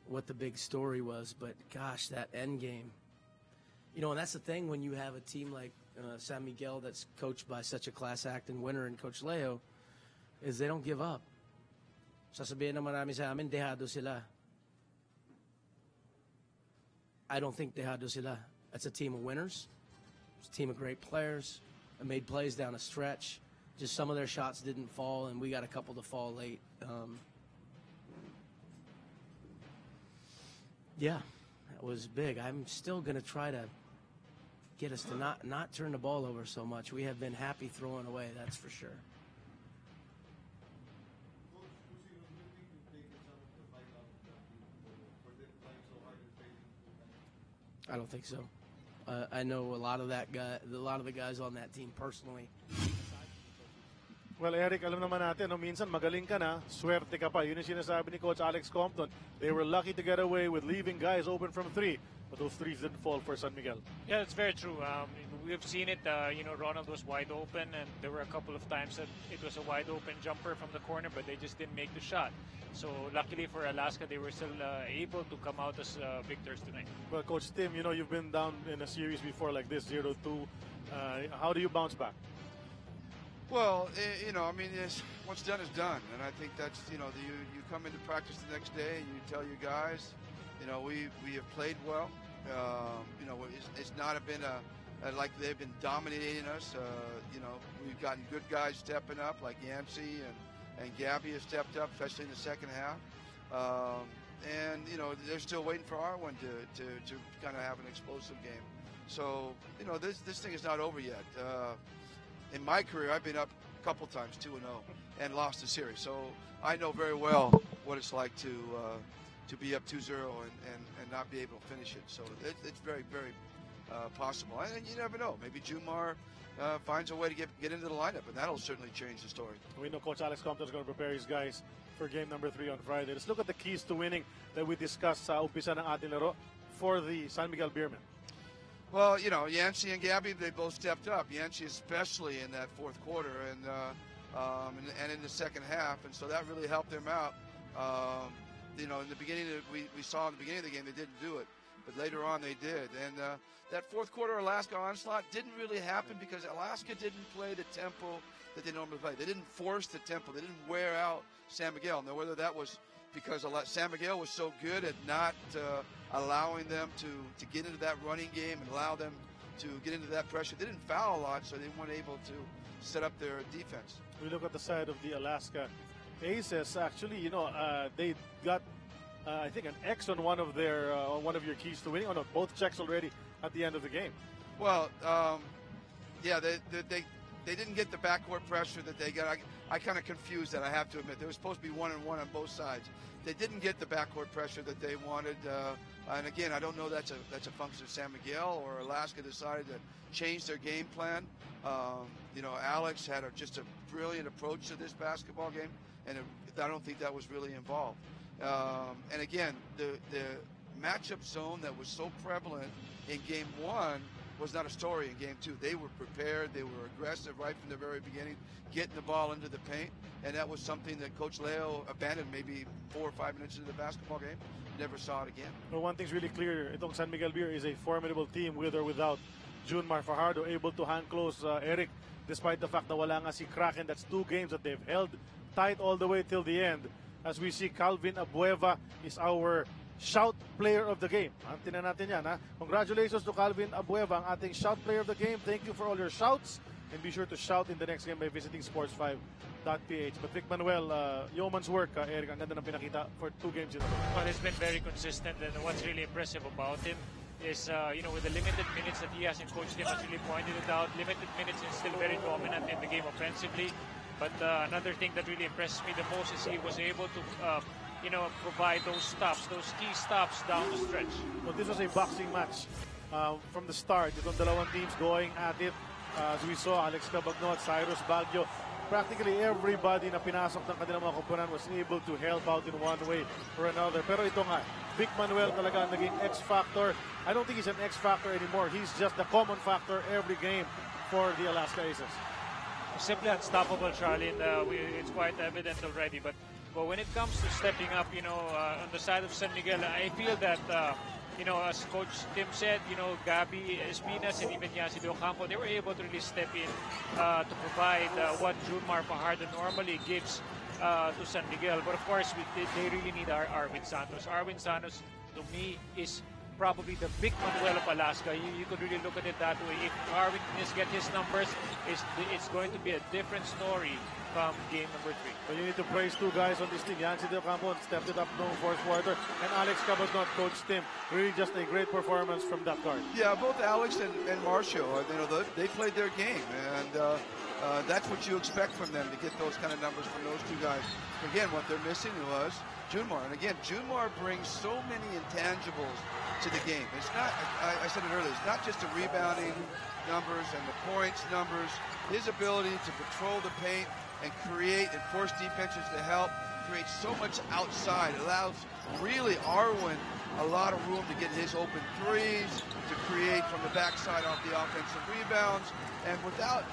What the big story was, but gosh, that end game. And that's the thing when you have a team like San Miguel that's coached by such a class act and winner and Coach Leo, is they don't give up. Sasabihin ng marami sa amin, dehado sila. I don't think dehado sila. That's a team of winners. It's a team of great players that made plays down a stretch. Just some of their shots didn't fall, and we got a couple to fall late. Yeah, that was big. I'm still going to try to get us to not turn the ball over so much. We have been happy throwing away, that's for sure. I don't think so. I know a lot of the guys on that team personally. Well, Eric, alam naman natin, minsan magaling ka na, swerte ka pa. Yun yung sinasabi ni Coach Alex Compton. They were lucky to get away with leaving guys open from 3, but those threes didn't fall for San Miguel. Yeah, it's very true. We've seen it. Ronald was wide open, and there were a couple of times that it was a wide open jumper from the corner, but they just didn't make the shot. So luckily for Alaska, they were still able to come out as victors tonight. Well, Coach Tim, you've been down in a series before like this, 0-2. How do you bounce back? Well, what's done is done, and I think that's you come into practice the next day and you tell your guys, we have played well. It's not been like they've been dominating us. We've gotten good guys stepping up, like Yancey and Gabby has stepped up, especially in the second half. And they're still waiting for our one to kind of have an explosive game. So this thing is not over yet. In my career, I've been up a couple times, 2-0, and lost the series. So I know very well what it's like to be up 2-0 and not be able to finish it. So it's very, very possible. And you never know. Maybe Jumar finds a way to get into the lineup, and that'll certainly change the story. We know Coach Alex Compton is going to prepare his guys for game number 3 on Friday. Let's look at the keys to winning that we discussed sa umpisa ng ating laro for the San Miguel Beermen. Well, Yancey and Gabby, they both stepped up. Yancey especially in that fourth quarter and in the second half, and so that really helped them out. In the beginning, we saw in the beginning of the game they didn't do it, but later on they did. And that fourth quarter Alaska onslaught didn't really happen because Alaska didn't play the tempo that they normally play. They didn't force the tempo. They didn't wear out San Miguel. Now, whether that was because San Miguel was so good at not allowing them to get into that running game and allow them to get into that pressure. They didn't foul a lot, so they weren't able to set up their defense. We look at the side of the Alaska Aces. Actually, they got, I think, an X on one of your keys to winning. Oh no, both checks already at the end of the game. Well, yeah, they didn't get the backcourt pressure that they got. I kind of confused that, I have to admit. There was supposed to be 1-1 on both sides. They didn't get the backcourt pressure that they wanted. And again, I don't know that's a function of San Miguel or Alaska decided to change their game plan. Alex had just a brilliant approach to this basketball game, and I don't think that was really involved. And again, the matchup zone that was so prevalent in game 1 was not a story in game 2. They were prepared. They were aggressive right from the very beginning, getting the ball into the paint. And that was something that Coach Leo abandoned maybe 4 or 5 minutes into the basketball game. Never saw it again. Well, one thing's really clear. Itong San Miguel Beer is a formidable team with or without Junmar Fajardo, able to hand close Eric despite the fact na wala nga si Kraken. That's 2 games that they've held tight all the way till the end. As we see, Calvin Abueva is our shout player of the game. Tingnan natin yan, ha? Congratulations to Calvin Abueva, ang ating shout player of the game. Thank you for all your shouts. And be sure to shout in the next game by visiting sports5.ph. But Vic Manuel, yeoman's work, Eric, ang ganda ng pinakita for 2 games in a row. Well, he's been very consistent, and what's really impressive about him is, with the limited minutes that he has, and Coach Tim has really pointed it out, limited minutes and still very dominant in the game offensively. But another thing that really impresses me the most is he was able to, provide those stops, those key stops down the stretch. Well, this was a boxing match from the start. Itong dalawang teams going at it. As we saw, Alex Cabagno at Cyrus Baguio, practically everybody na pinasok ng kanilang mga komponan was able to help out in one way or another. Pero ito nga, Vic Manuel talaga naging X-factor. I don't think he's an X-factor anymore. He's just the common factor every game for the Alaska Aces. Simply unstoppable, Charlie, and it's quite evident already. But when it comes to stepping up, on the side of San Miguel, I feel that, as Coach Tim said, Gabby Espinas and even Yancy De Ocampo, they were able to really step in to provide what Junmar Fajardo normally gives to San Miguel. But of course, they really need Arvin Santos. Arvin Santos, to me, is probably the Vic Manuel of Alaska. You could really look at it that way. If Arvin can get his numbers, it's going to be a different story come game number 3. But you need to praise 2 guys on this team. Yancy De Ocampo stepped it up no 4th quarter, and Alex Cabagno, Coach Tim. Really just a great performance from that guard. Yeah, both Alex and Marcio, they played their game, and that's what you expect from them, to get those kind of numbers from those 2 guys. Again, what they're missing was Junmar, and again, Junmar brings so many intangibles to the game. It's not, I said it earlier, it's not just the rebounding numbers and the points numbers. His ability to control the paint and create and force defenses to help create so much outside. It allows really Arwen a lot of room to get his open threes, to create from the backside off the offensive rebounds. And without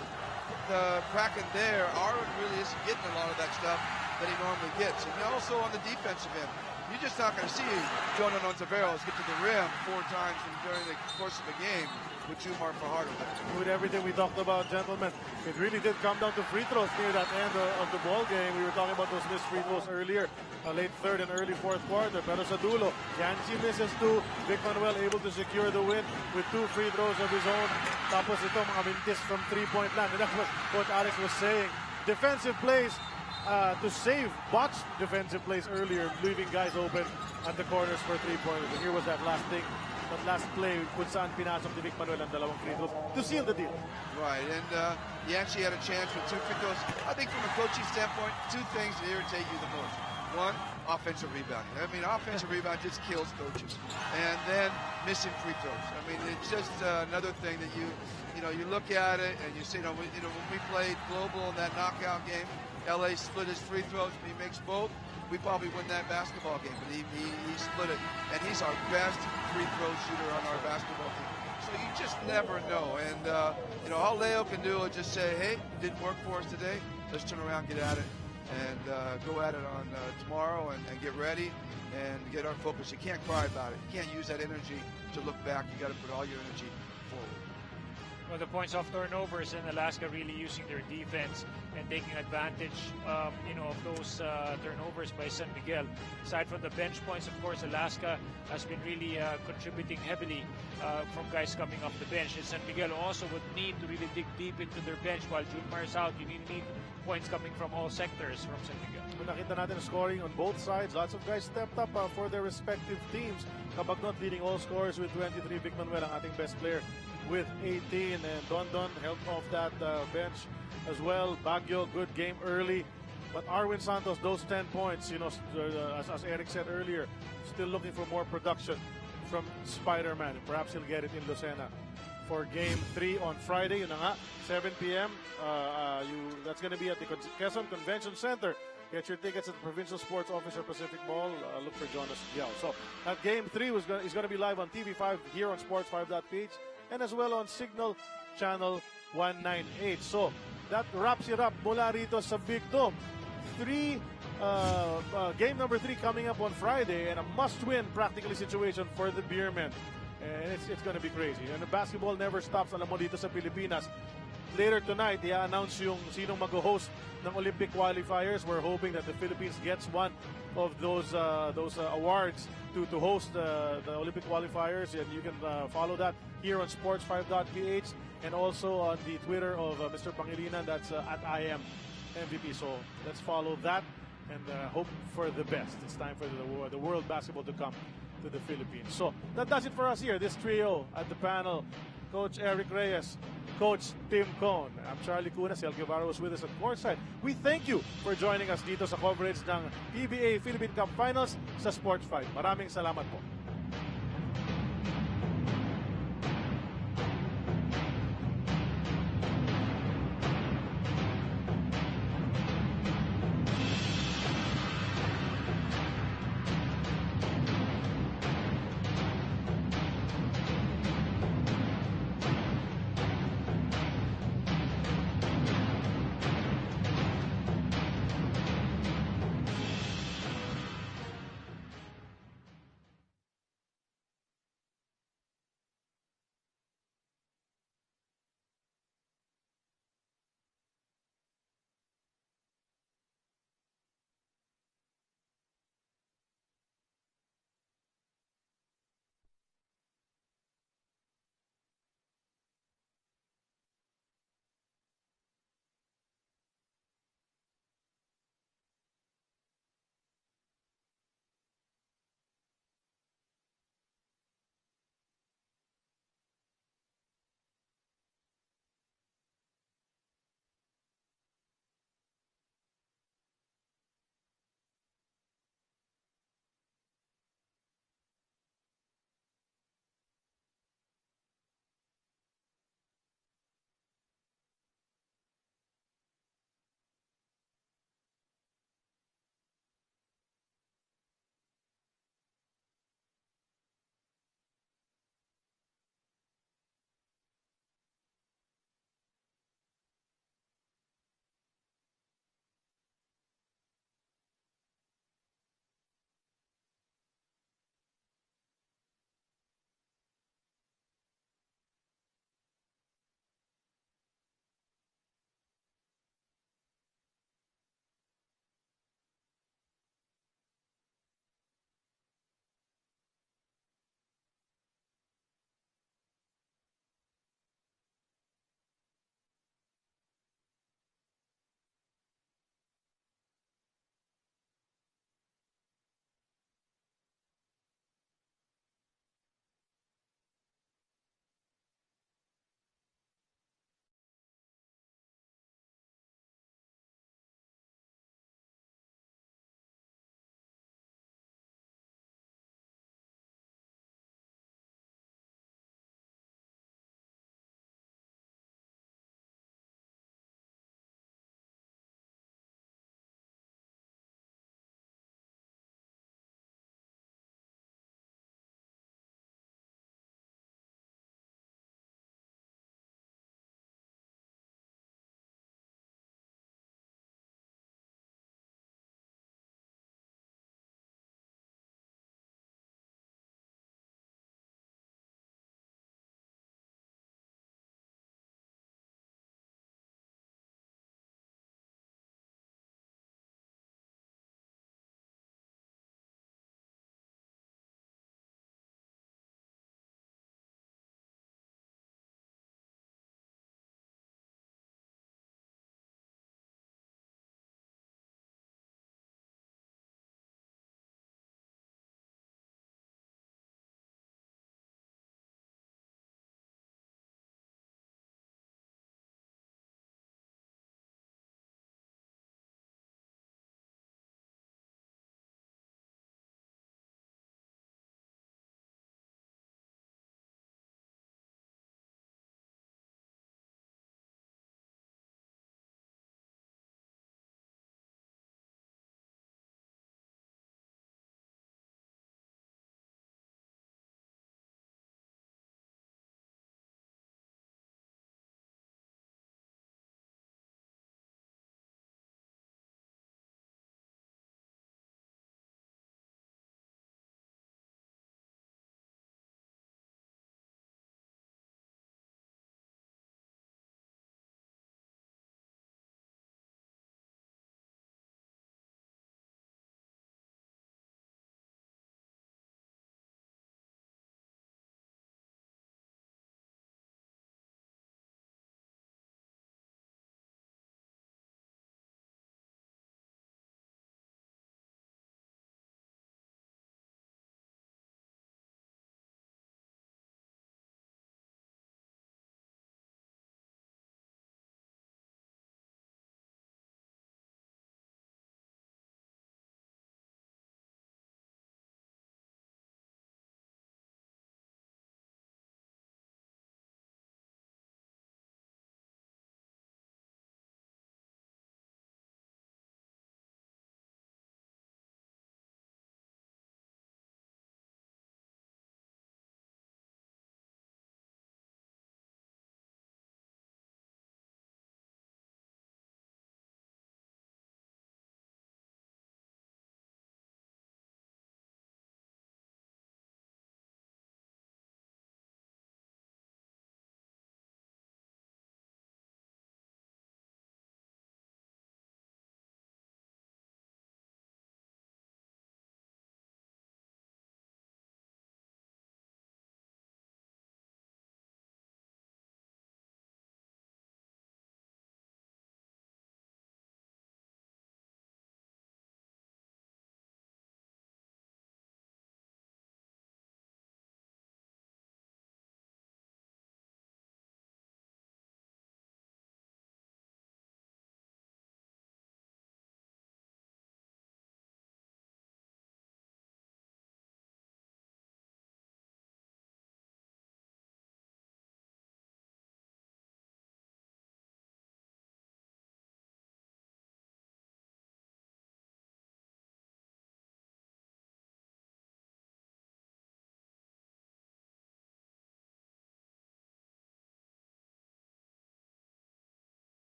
the Kraken there, Arwen really isn't getting a lot of that stuff that he normally gets. And also on the defensive end, you're just not going to see Jonah Nontaveros get to the rim 4 times during the course of the game with Junmar Fajardo. With everything we talked about, gentlemen, it really did come down to free throws near that end of the ball game. We were talking about those missed free throws earlier, late 3rd and early 4th quarter. Pero sa dulo, Yancy misses 2. Vic Manuel able to secure the win with 2 free throws of his own. Tapos ito, mga mintis from 3-point land. And that's what Coach Alex was saying. Defensive plays to save botched defensive plays earlier, leaving guys open at the corners for 3-pointers. And here was that last thing. That last play kung saan pinasok ni Vic Manuel ang dalawang free throws to seal the deal. Right, and Yancy had a chance with 2 free throws. I think from a coaching standpoint, 2 things that irritate you the most. 1, offensive rebounding. I mean, offensive rebound just kills coaches. And then missing free throws. I mean, it's just another thing that you look at it and you see, when we played Global in that knockout game, LA split his free throws, and he makes both. We probably win that basketball game, but he split it, and he's our best free throw shooter on our basketball team. So you just never know, and all Leo can do is just say, hey, it didn't work for us today. Let's turn around, get at it, and go at it on tomorrow, and get ready and get our focus. You can't cry about it. You can't use that energy to look back. You got to put all your energy forward. Well, the points off turnovers, and Alaska really using their defense and taking advantage, of those turnovers by San Miguel. Aside from the bench points, of course, Alaska has been really contributing heavily from guys coming off the bench. And San Miguel also would need to really dig deep into their bench while Junmar is out. You need points coming from all sectors from San Miguel. Nakita natin scoring on both sides. Lots of guys stepped up for their respective teams. Cabagno leading all scorers with 23. Vic Manuel, ang ating best player, with 18. And Don helped off that bench as well. Baguio, good game early. But Arvin Santos, those 10 points, as Eric said earlier, still looking for more production from Spider-Man. Perhaps he'll get it in Lucena for Game 3 on Friday. 7 p.m. That's going to be at the Quezon Convention Center. Get your tickets at the Provincial Sports Office or Pacific Mall. Look for Jonas Giao. So that Game 3 is going to be live on TV5 here on sports5.ph and as well on Signal Channel 198. So, that wraps it up mula rito sa Big Dome. Game number 3 coming up on Friday, and a must-win practically situation for the Beermen. And it's going to be crazy. And the basketball never stops, alam mo, dito sa Pilipinas. Later tonight, i-announce yung sinong mag-host ng Olympic qualifiers. We're hoping that the Philippines gets one of those awards to host the Olympic qualifiers. And you can follow that here on sports5.ph and also on the Twitter of Mr. Pangilinan. That's at IM MVP. So let's follow that and hope for the best. It's time for the world basketball to come to the Philippines. So that does it for us here. This trio at the panel: Coach Eric Reyes, Coach Tim Cone. I'm Charlie Cuna. Si El Guevara was with us at courtside. We thank you for joining us dito sa coverage ng PBA Philippine Cup Finals sa Sports 5. Maraming salamat po.